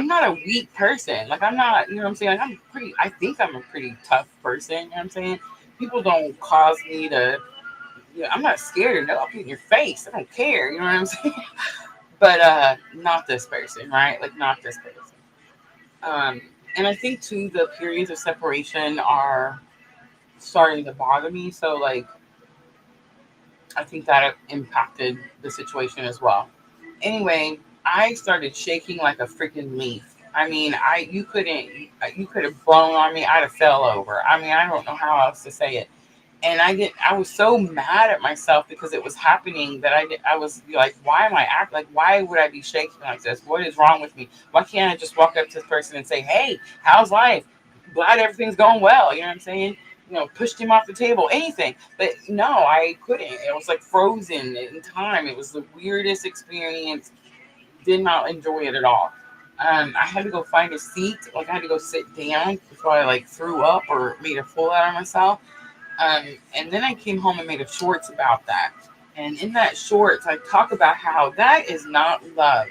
not a weak person. Like, I'm not, you know what I'm saying? Like, I think I'm a pretty tough person, you know what I'm saying? people don't cause me to, I'm not scared to, I'll get in your face. I don't care. You know what I'm saying? But not this person, right? Like, not this person. Um, and I think too, the periods of separation are starting to bother me. So, like, I think that impacted the situation as well. Anyway, I started shaking like a freaking leaf. I mean, you could have blown on me. I'd have fell over. I mean, I don't know how else to say it. And I was so mad at myself because it was happening that I was like, why am I acting like, why would I be shaking like this? What is wrong with me? Why can't I just walk up to this person and say, hey, how's life? Glad everything's going well. You know what I'm saying? Pushed him off the table, anything. But no, I couldn't. It was like frozen in time. It was the weirdest experience. Did not enjoy it at all. I had to go find a seat. Like, I had to go sit down before I like threw up or made a fool out of myself. And then I came home and made a shorts about that. And in that shorts, I talk about how that is not love,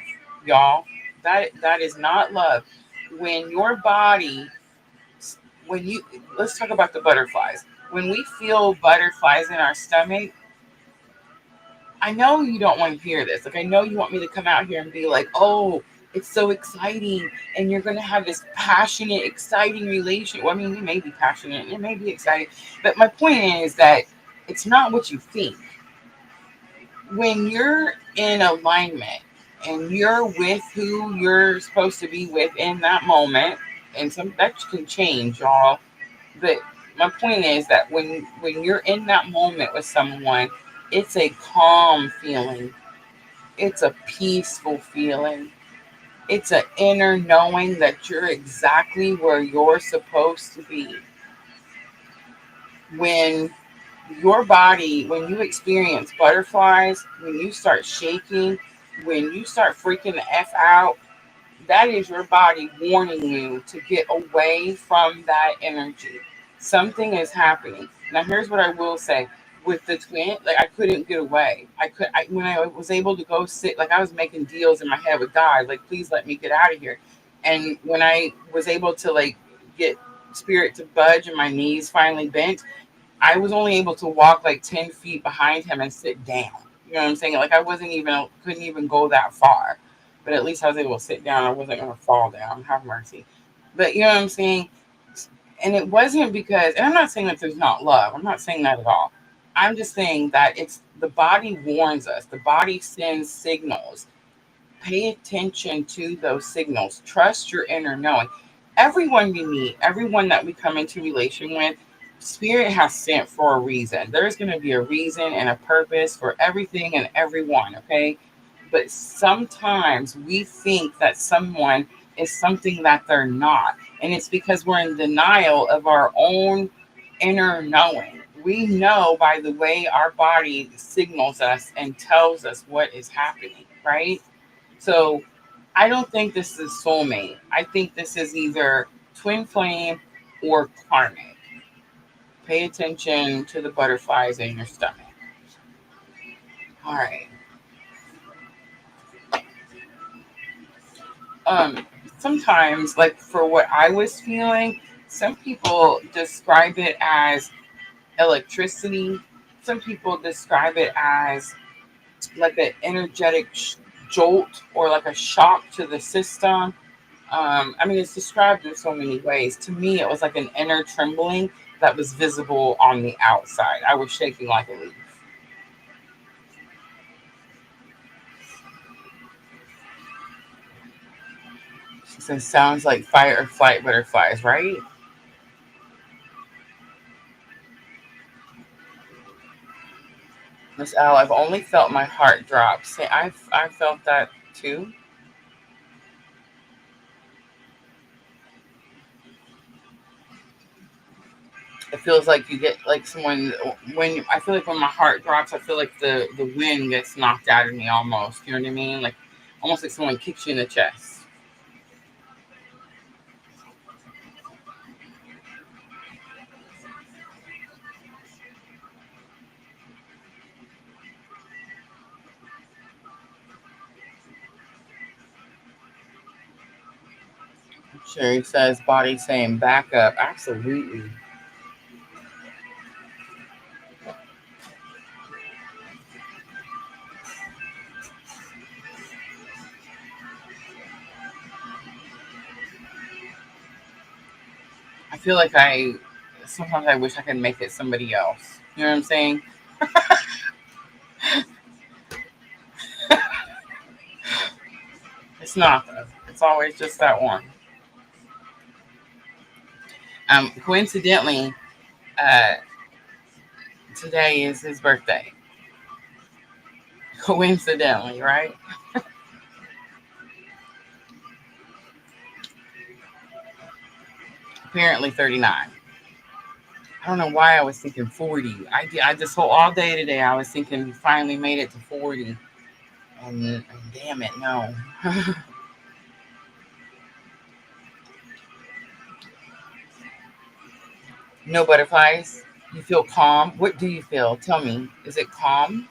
y'all. That is not love. When your body, when you let's talk about the butterflies. When we feel butterflies in our stomach, I know you don't want to hear this. Like, I know you want me to come out here and be like, oh, it's so exciting. And you're going to have this passionate, exciting relation. Well, I mean, it may be passionate and it may be exciting. But my point is that it's not what you think. When you're in alignment and you're with who you're supposed to be with in that moment, and some that can change, y'all. But my point is that when you're in that moment with someone, it's a calm feeling. It's a peaceful feeling. It's an inner knowing that you're exactly where you're supposed to be. When your body, when you experience butterflies, when you start shaking, when you start freaking the F out, that is your body warning you to get away from that energy. Something is happening. Now, here's what I will say. With the twin, like, I couldn't get away. When I was able to go sit, like, I was making deals in my head with God, like, please let me get out of here. And when I was able to, like, get spirit to budge and my knees finally bent, I was only able to walk like 10 feet behind him and sit down. You know what I'm saying? Like, I couldn't even go that far. But at least I was able to sit down. I wasn't going to fall down. Have mercy. But you know what I'm saying? And it wasn't because, and I'm not saying that there's not love. I'm not saying that at all. I'm just saying that it's the body warns us, the body sends signals. Pay attention to those signals. Trust your inner knowing. Everyone we meet, everyone that we come into relation with, spirit has sent for a reason. There's going to be a reason and a purpose for everything and everyone, okay? But sometimes we think that someone is something that they're not. And it's because we're in denial of our own inner knowing. We know by the way our body signals us and tells us what is happening, right? So I don't think this is soulmate. I think this is either twin flame or karmic. Pay attention to the butterflies in your stomach. All right. Um, Sometimes, like, for what I was feeling, some people describe it as electricity. Some people describe it as like an energetic jolt or like a shock to the system. I mean, it's described in so many ways. To me, it was like an inner trembling that was visible on the outside. I was shaking like a leaf. She says, sounds like fight or flight butterflies, right? Miss L, I've only felt my heart drop. Say, I felt that too. It feels like you get like someone when I feel like when my heart drops, I feel like the wind gets knocked out of me almost. You know what I mean? Like almost like someone kicks you in the chest. Sherry says, body saying back up. Absolutely. feel like sometimes I wish I could make it somebody else. You know what I'm saying? It's not though. It's always just that one. Coincidentally, uh, today is his birthday. Coincidentally, right? Apparently 39. I don't know why I was thinking 40. I this whole all day today I was thinking he finally made it to 40. And damn it, no. No butterflies. You feel calm. What do you feel? Tell me. Is it calm?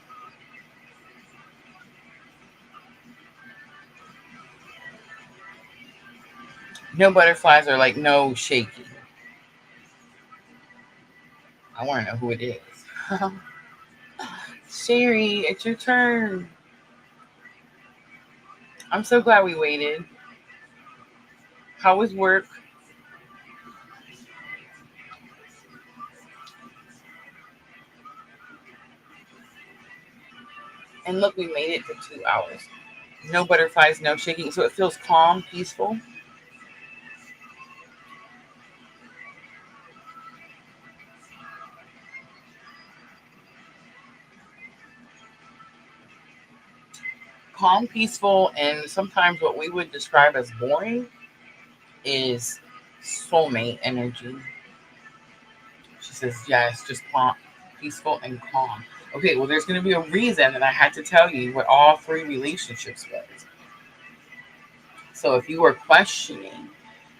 No butterflies are like no shaking. I want to know who it is. Sherry, it's your turn. I'm so glad we waited. How was work? And look, we made it to 2 hours. No butterflies, no shaking. So it feels calm, peaceful. Calm, peaceful, and sometimes what we would describe as boring is soulmate energy. She says, yes, just calm, peaceful, and calm. Okay, well, there's going to be a reason that I had to tell you what all three relationships was. So if you were questioning,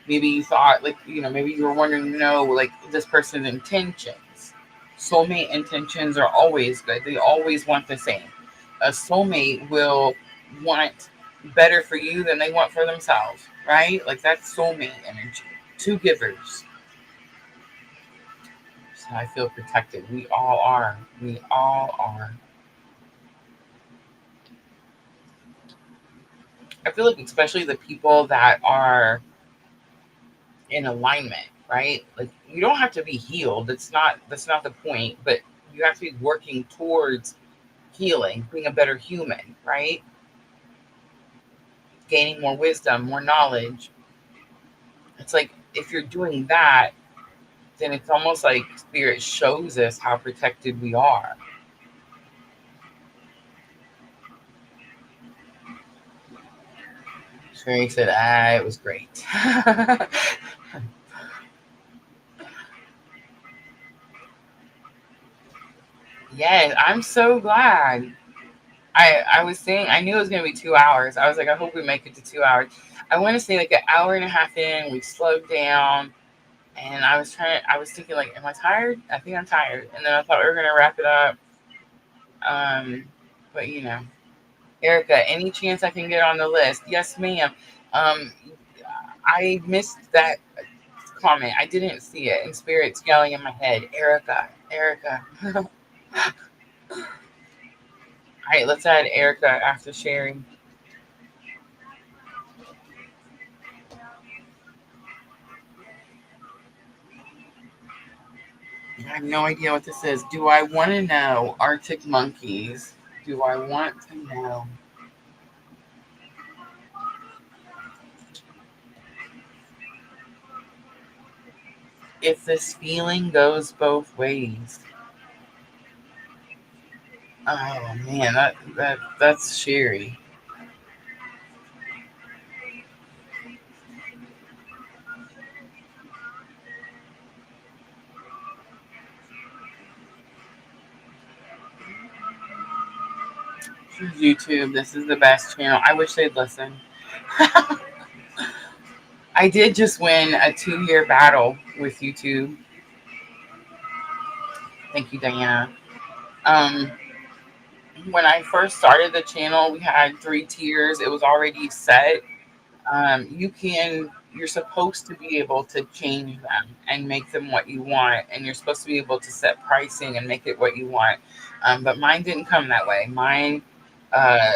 maybe you thought, like, maybe you were wondering, like this person's intentions. Soulmate intentions are always good. They always want the same. A soulmate will want better for you than they want for themselves, right? Like that's soulmate energy. Two givers. So I feel protected. We all are. We all are. I feel like especially the people that are in alignment, right? Like you don't have to be healed. That's not the point, but you have to be working towards healing, being a better human, right? Gaining more wisdom, more knowledge. It's like if you're doing that, then it's almost like spirit shows us how protected we are. Sherry said, it was great. Yes, I'm so glad. I was saying I knew it was gonna be 2 hours. I was like, I hope we make it to 2 hours. I want to say like an hour and a half in, we slowed down, and I was thinking like, am I tired? I think I'm tired, and then I thought we were gonna wrap it up. Um, but Erica, any chance I can get on the list? Yes, ma'am. Um, I missed that comment. I didn't see it, and spirit's yelling in my head, Erica, Erica. All right, let's add Erica after sharing. I have no idea what this is. Do I want to know? Arctic monkeys. Do I want to know? If this feeling goes both ways. Oh man, that's Sherry. YouTube, this is the best channel. I wish they'd listen. I did just win a 2-year battle with YouTube. Thank you, Diana. Um, when I first started the channel, we had 3 tiers. It was already set. You're supposed to be able to change them and make them what you want, and you're supposed to be able to set pricing and make it what you want. But mine didn't come that way. Mine uh,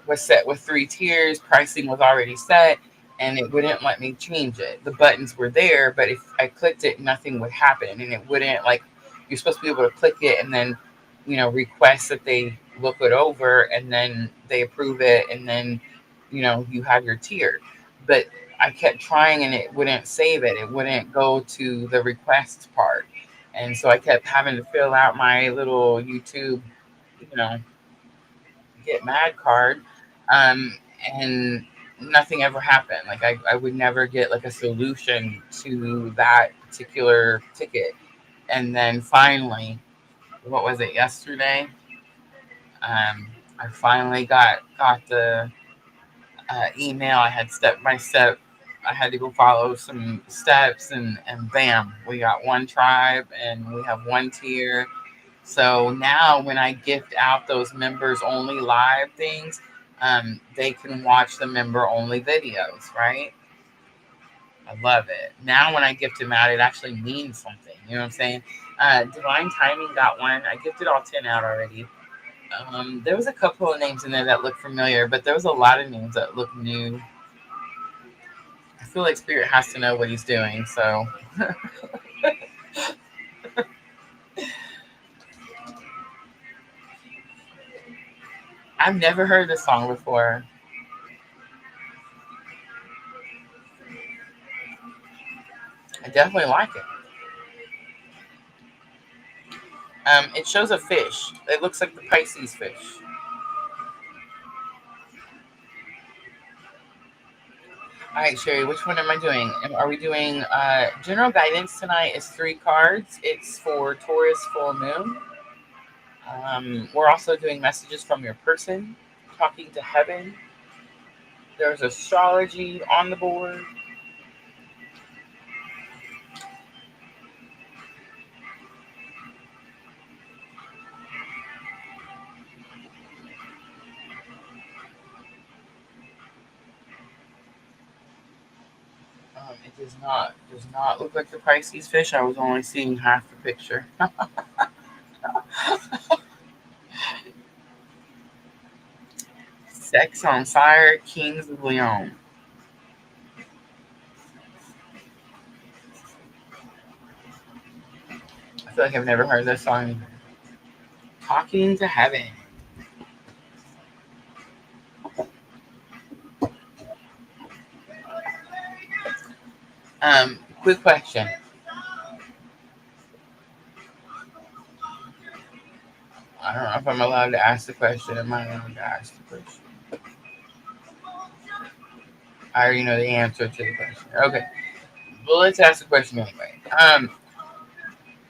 was set with 3 tiers. Pricing was already set, and it wouldn't let me change it. The buttons were there, but if I clicked it, nothing would happen, and it wouldn't like you're supposed to be able to click it and then request that they look it over and then they approve it and then you have your tier. But I kept trying and it wouldn't save it. It wouldn't go to the request part. And so I kept having to fill out my little YouTube, you know, get mad card. Um, and nothing ever happened. Like I would never get like a solution to that particular ticket. And then finally, what was it, yesterday? I finally got the email. I had step by step. I had to go follow some steps, and bam, we got one tribe and we have one tier. So now when I gift out those members only live things, they can watch the member only videos, right? I love it. Now when I gift them out, it actually means something. You know what I'm saying? Divine Timing got one. I gifted all 10 out already. There was a couple of names in there that looked familiar, but there was a lot of names that look new. I feel like Spirit has to know what he's doing, so. I've never heard this song before. I definitely like it. It shows a fish. It looks like the Pisces fish. All right, Sherry, which one am I doing? Are we doing general guidance tonight? Is 3 cards. It's for Taurus Full Moon. We're also doing messages from your person, talking to heaven. There's astrology on the board. It does not look like the Pisces fish. I was only seeing half the picture. Sex on Fire, Kings of Leon. I feel like I've never heard this song. Talking to Heaven. Quick question. I don't know if I'm allowed to ask the question. Am I allowed to ask the question? I already know the answer to the question. Okay. Well, let's ask the question anyway.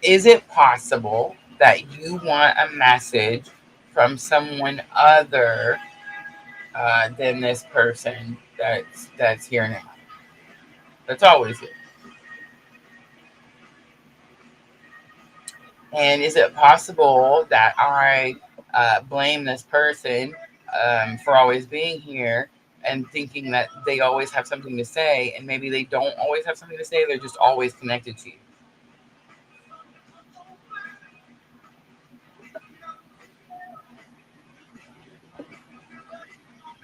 Is it possible that you want a message from someone other than this person that's here now? That's always it. And is it possible that I blame this person for always being here and thinking that they always have something to say, and maybe they don't always have something to say, they're just always connected to you?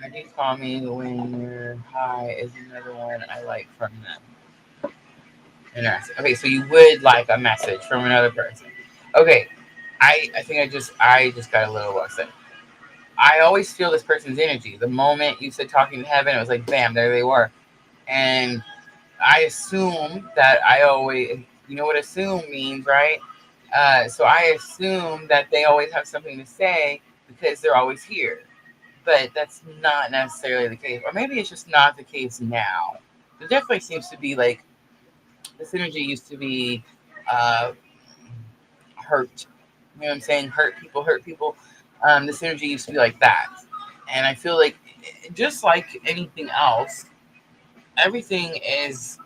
I do call me when you're high is another one I like from them. Interesting. Okay, so you would like a message from another person. Okay, I think I just got a little upset. I always feel this person's energy. The moment you said talking to heaven, it was like bam, there they were. And I assume that I always, you know what assume means, right? So I assume that they always have something to say because they're always here. But that's not necessarily the case. Or maybe it's just not the case now. There definitely seems to be like this energy used to be uh, hurt. You know what I'm saying? Hurt people, hurt people. This energy used to be like that. And I feel like just like anything else, everything is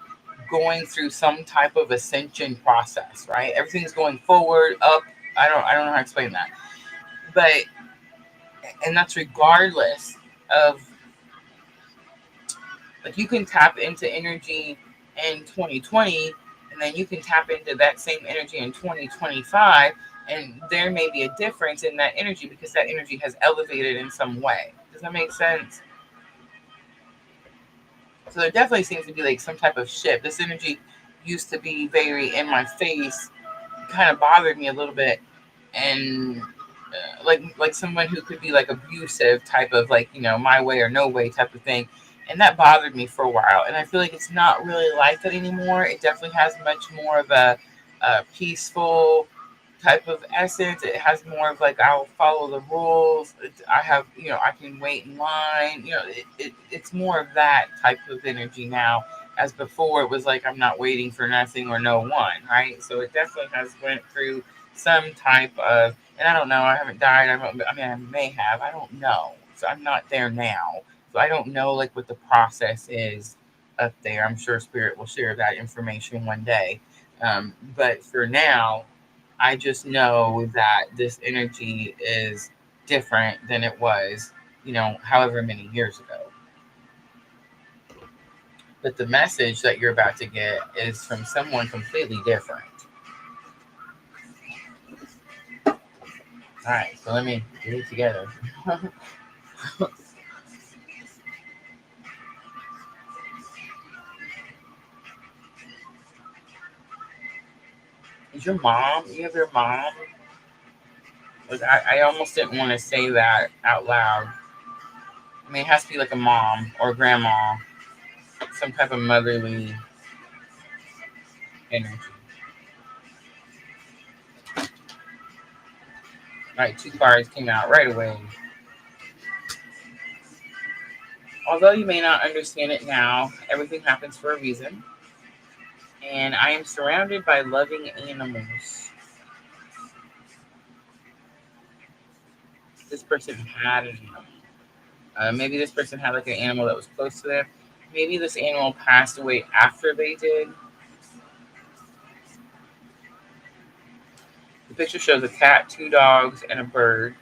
going through some type of ascension process, right? Everything's going forward, up. I don't know how to explain that. But and that's regardless of like you can tap into energy in 2020 and then you can tap into that same energy in 2025 and there may be a difference in that energy because that energy has elevated in some way. Does that make sense? So there definitely seems to be like some type of shift. This energy used to be very in my face, kind of bothered me a little bit, and like someone who could be like abusive type of, like, my way or no way type of thing, and that bothered me for a while. And I feel like it's not really like that anymore. It definitely has much more of a peaceful type of essence. It has more of like, I'll follow the rules. I have, I can wait in line. It's more of that type of energy now, as before it was like, I'm not waiting for nothing or no one, right? So it definitely has went through some type of, and I don't know, I haven't died. I mean, I may have, I don't know. So I'm not there now. So I don't know like what the process is up there. I'm sure Spirit will share that information one day. But for now, I just know that this energy is different than it was, however many years ago. But the message that you're about to get is from someone completely different. All right, so let me get it together. Is your mom? You have your mom? Like, I almost didn't want to say that out loud. I mean, it has to be like a mom or a grandma, some type of motherly energy. All right, two cards came out right away. Although you may not understand it now, everything happens for a reason. And I am surrounded by loving animals. This person had an animal. Maybe this person had like an animal that was close to them. Maybe this animal passed away after they did. The picture shows a cat, two dogs, and a bird.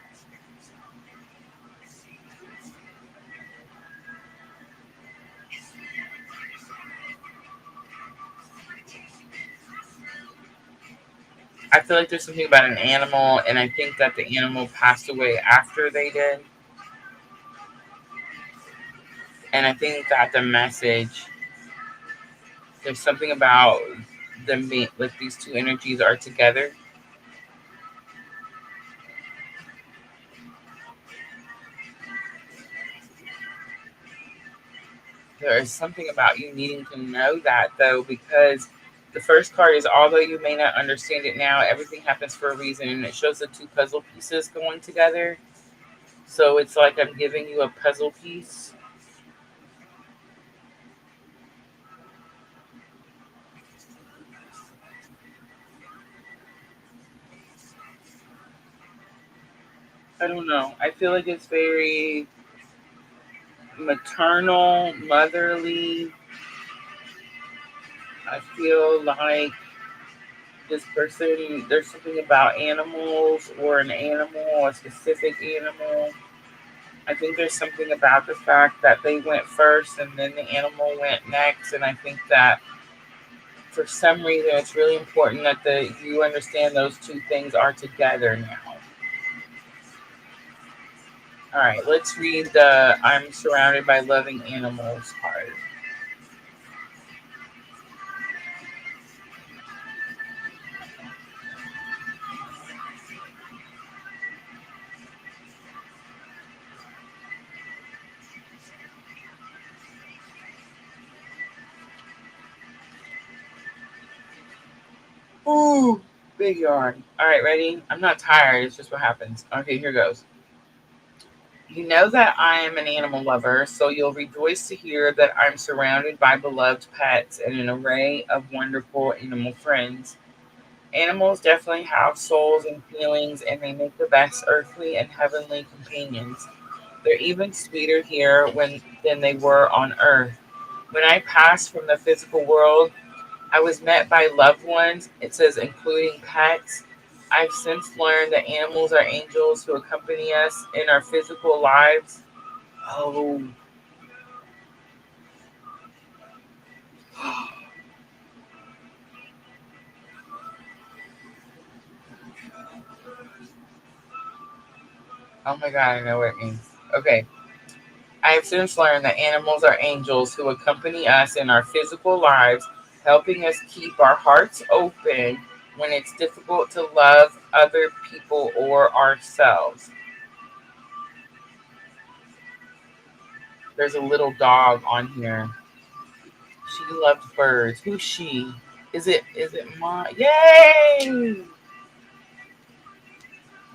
I feel like there's something about an animal, and I think that the animal passed away after they did. And I think that the message, there's something about them being, like, these two energies are together. There is something about you needing to know that, though, because the first card is, although you may not understand it now, everything happens for a reason, and it shows the two puzzle pieces going together. So it's like I'm giving you a puzzle piece. I don't know. I feel like it's very maternal, motherly. I feel like this person, there's something about animals or an animal, a specific animal. I think there's something about the fact that they went first and then the animal went next. And I think that for some reason it's really important that you understand those two things are together now. All right, let's read the I'm surrounded by loving animals card. Ooh, big yarn. All right, ready? I'm not tired. It's just what happens. Okay, here goes. You know that I am an animal lover, so you'll rejoice to hear that I'm surrounded by beloved pets and an array of wonderful animal friends. Animals definitely have souls and feelings, and they make the best earthly and heavenly companions. They're even sweeter here than they were on Earth. When I passed from the physical world, I was met by loved ones, it says including pets. I've since learned that animals are angels who accompany us in our physical lives. Oh, oh my God, I know what it means. Okay. I have since learned that animals are angels who accompany us in our physical lives, helping us keep our hearts open when it's difficult to love other people or ourselves. There's a little dog on here. She loves birds. Who's she? Is it Ma? Yay!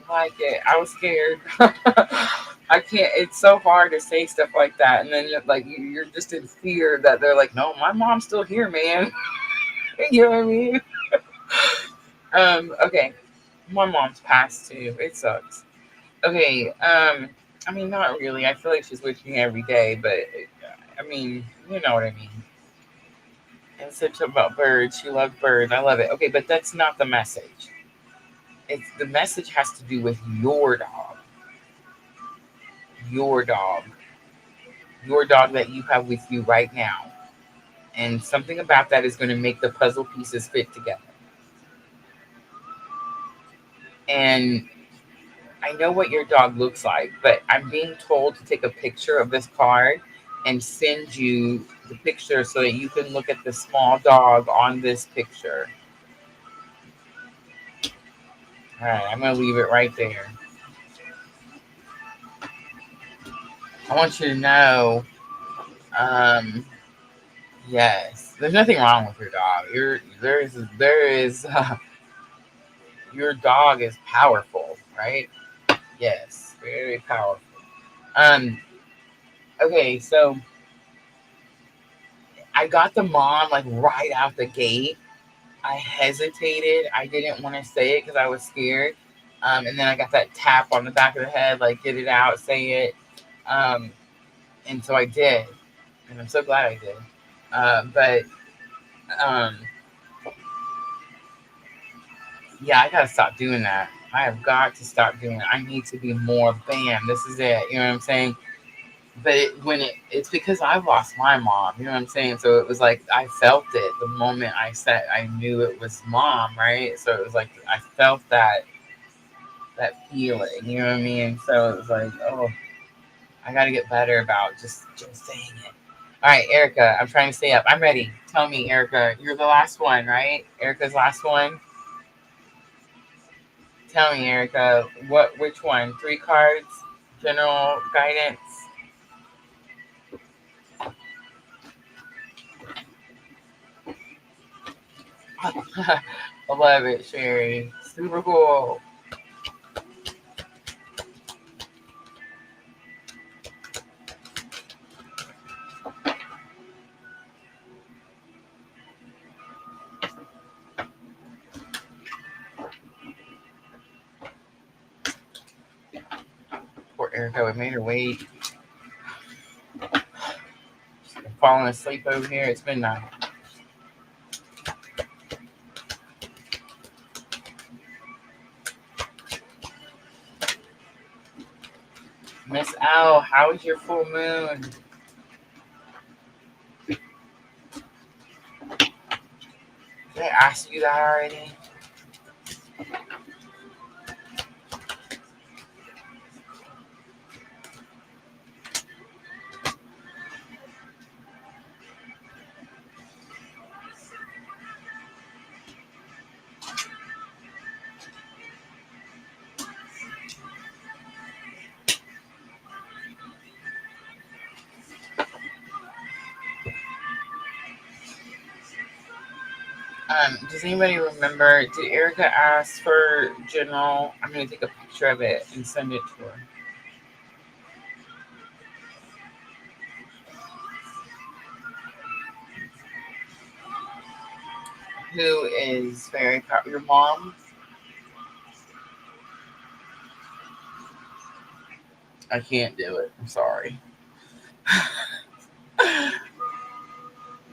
Like it. I was scared. I can't. It's so hard to say stuff like that, and then like you're just in fear that they're like, no, my mom's still here, man. You know what I mean? Okay. My mom's passed too. It sucks. Okay. I mean, not really. I feel like she's with me every day, but I mean, you know what I mean. And such about birds. She loved birds. I love it. Okay, but that's not the message. It's the message has to do with your dog. Your dog. Your dog that you have with you right now. And something about that is going to make the puzzle pieces fit together. And I know what your dog looks like, but I'm being told to take a picture of this card and send you the picture so that you can look at the small dog on this picture. All right, I'm going to leave it right there. I want you to know, um, yes, there's nothing wrong with your dog. Your dog is powerful, right? Yes, very powerful. Um, okay, so I got the mom like right out the gate. I hesitated. I didn't want to say it because I was scared. And then I got that tap on the back of the head, like get it out, say it. Um, and so I did, and I'm so glad I did. But um, yeah, I gotta stop doing that. I have got to stop doing it. I need to be more. Bam, this is it. You know what I'm saying? But it's because I lost my mom. You know what I'm saying? So it was like I felt it the moment I said I knew it was mom, right? So it was like I felt that feeling. You know what I mean? So it was like, oh, I got to get better about just saying it. All right, Erica, I'm trying to stay up. I'm ready. Tell me, Erica, you're the last one, right? Erica's last one. Tell me, Erica, which one? 3 cards, general guidance. I love it, Sherry. Super cool. Poor Erica, we made her wait. She's been falling asleep over here. It's midnight. Miss Al, how is your full moon? Did I ask you that already? Does anybody remember? Did Erica ask for general? I'm gonna take a picture of it and send it to her. Who is very proud? Your mom? I can't do it. I'm sorry.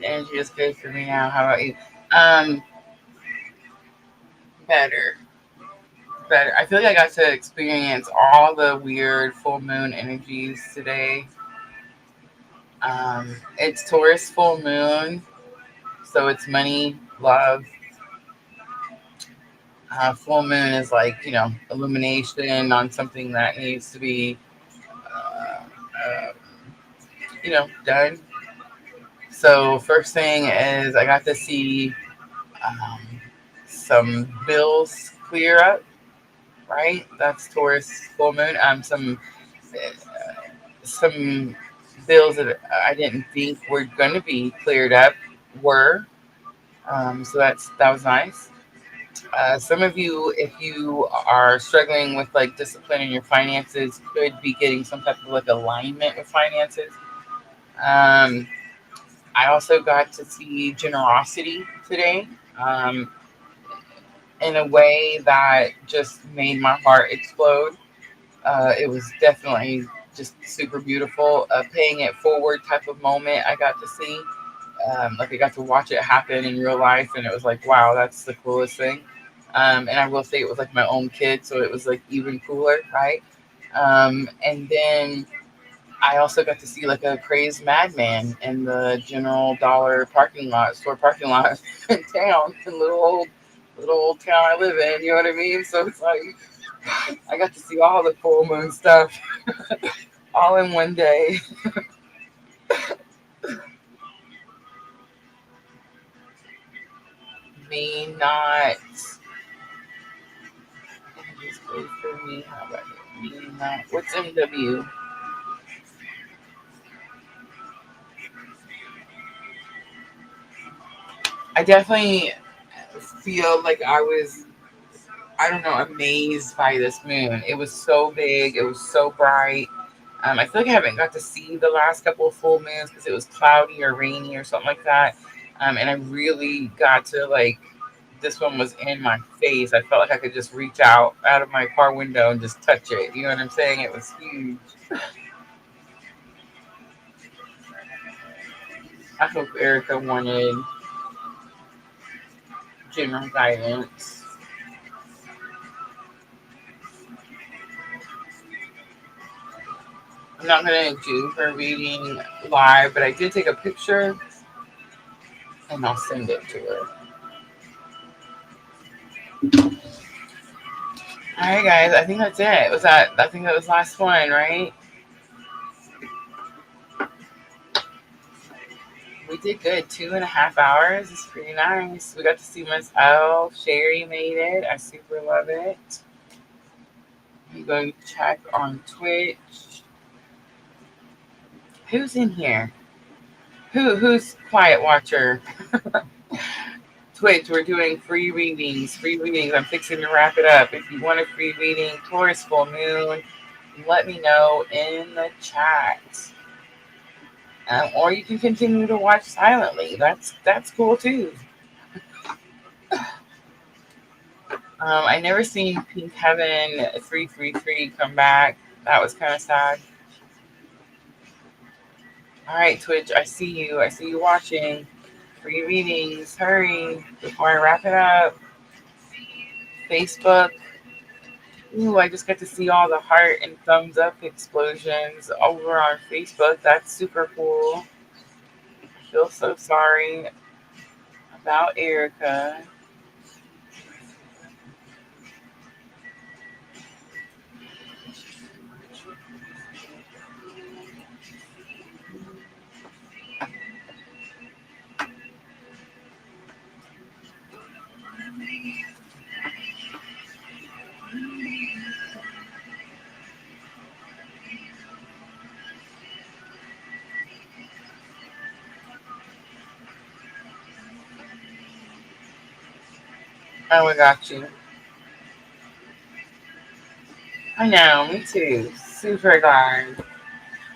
Energy is good for me now. How about you? Um, better, better. I feel like I got to experience all the weird full moon energies today. It's Taurus full moon, so it's money, love. Full moon is like illumination on something that needs to be uh, uh, done. So first thing is I got to see um, some bills clear up. Right, that's Taurus Full Moon. Some bills that I didn't think were going to be cleared up were. So that was nice. Some of you, if you are struggling with like discipline in your finances, could be getting some type of like alignment with finances. Um, I also got to see generosity today, um, in a way that just made my heart explode. It was definitely just super beautiful. Paying it forward type of moment I got to see. Like I got to watch it happen in real life, and it was like, wow, that's the coolest thing. And I will say it was like my own kid, so it was like even cooler, right? And then I also got to see like a crazed madman in the General Dollar store parking lot in town, in little old town I live in. You know what I mean? So it's like I got to see all the full moon stuff all in one day. May not. Just wait for me. How about it? May not. What's MW? I definitely feel like I don't know, amazed by this moon. It was so big. It was so bright. I feel like I haven't got to see the last couple of full moons because it was cloudy or rainy or something like that. And I really got to like, this one was in my face. I felt like I could just reach out of my car window and just touch it. You know what I'm saying? It was huge. I hope Erica wanted general guidance. I'm not gonna do her reading live, but I did take a picture and I'll send it to her. All right, guys. I think that's it. I think that was last one, right? We did good. 2.5 hours. It's pretty nice. We got to see Miss L. Sherry made it. I super love it. I'm going to check on Twitch. Who's in here? Who's quiet watcher? Twitch, we're doing free readings. Free readings. I'm fixing to wrap it up. If you want a free reading, Taurus Full Moon, let me know in the chat. Or you can continue to watch silently. That's cool too. I never seen Pink Heaven 333 come back. That was kind of sad. All right, Twitch, I see you. I see you watching. Free readings. Hurry before I wrap it up. Facebook. Ooh, I just got to see all the heart and thumbs up explosions over on Facebook. That's super cool. I feel so sorry about Erica. Oh, I got you. I know, me too. Super glad.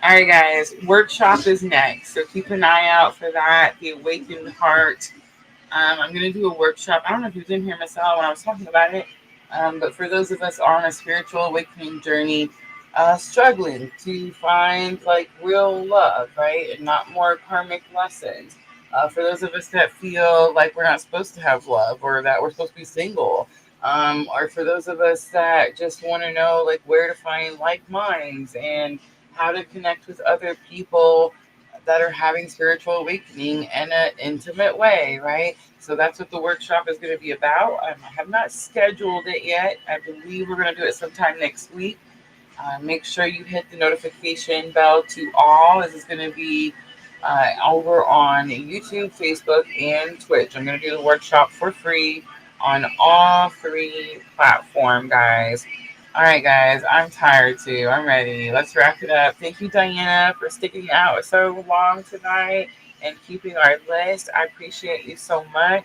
All right, guys. Workshop is next, so keep an eye out for that. The Awakened Heart. I'm going to do a workshop. I don't know if you was in here, Miss Al, when I was talking about it, but for those of us on a spiritual awakening journey, struggling to find like real love, right, and not more karmic lessons. For those of us that feel like we're not supposed to have love or that we're supposed to be single, or for those of us that just want to know like where to find like minds and how to connect with other people that are having spiritual awakening in an intimate way, right? So that's what the workshop is going to be about. I have not scheduled it yet. I believe we're going to do it sometime next week. Make sure you hit the notification bell to all. This is going to be over on YouTube, Facebook, and Twitch. I'm going to do the workshop for free on all three platforms, guys. All right, guys, I'm tired too. I'm ready. Let's wrap it up. Thank you, Diana, for sticking out so long tonight and keeping our list. I appreciate you so much.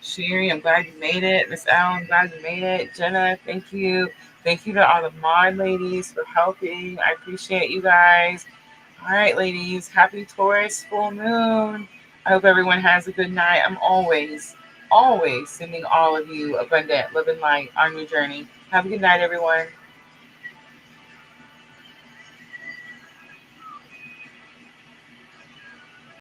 Sherry, I'm glad you made it. Miss Al, I'm glad you made it. Jenna, thank you. Thank you to all the mod ladies for helping. I appreciate you guys. All right, ladies, happy Taurus full moon. I hope everyone has a good night. I'm always sending all of you abundant love and light on your journey. Have a good night, everyone.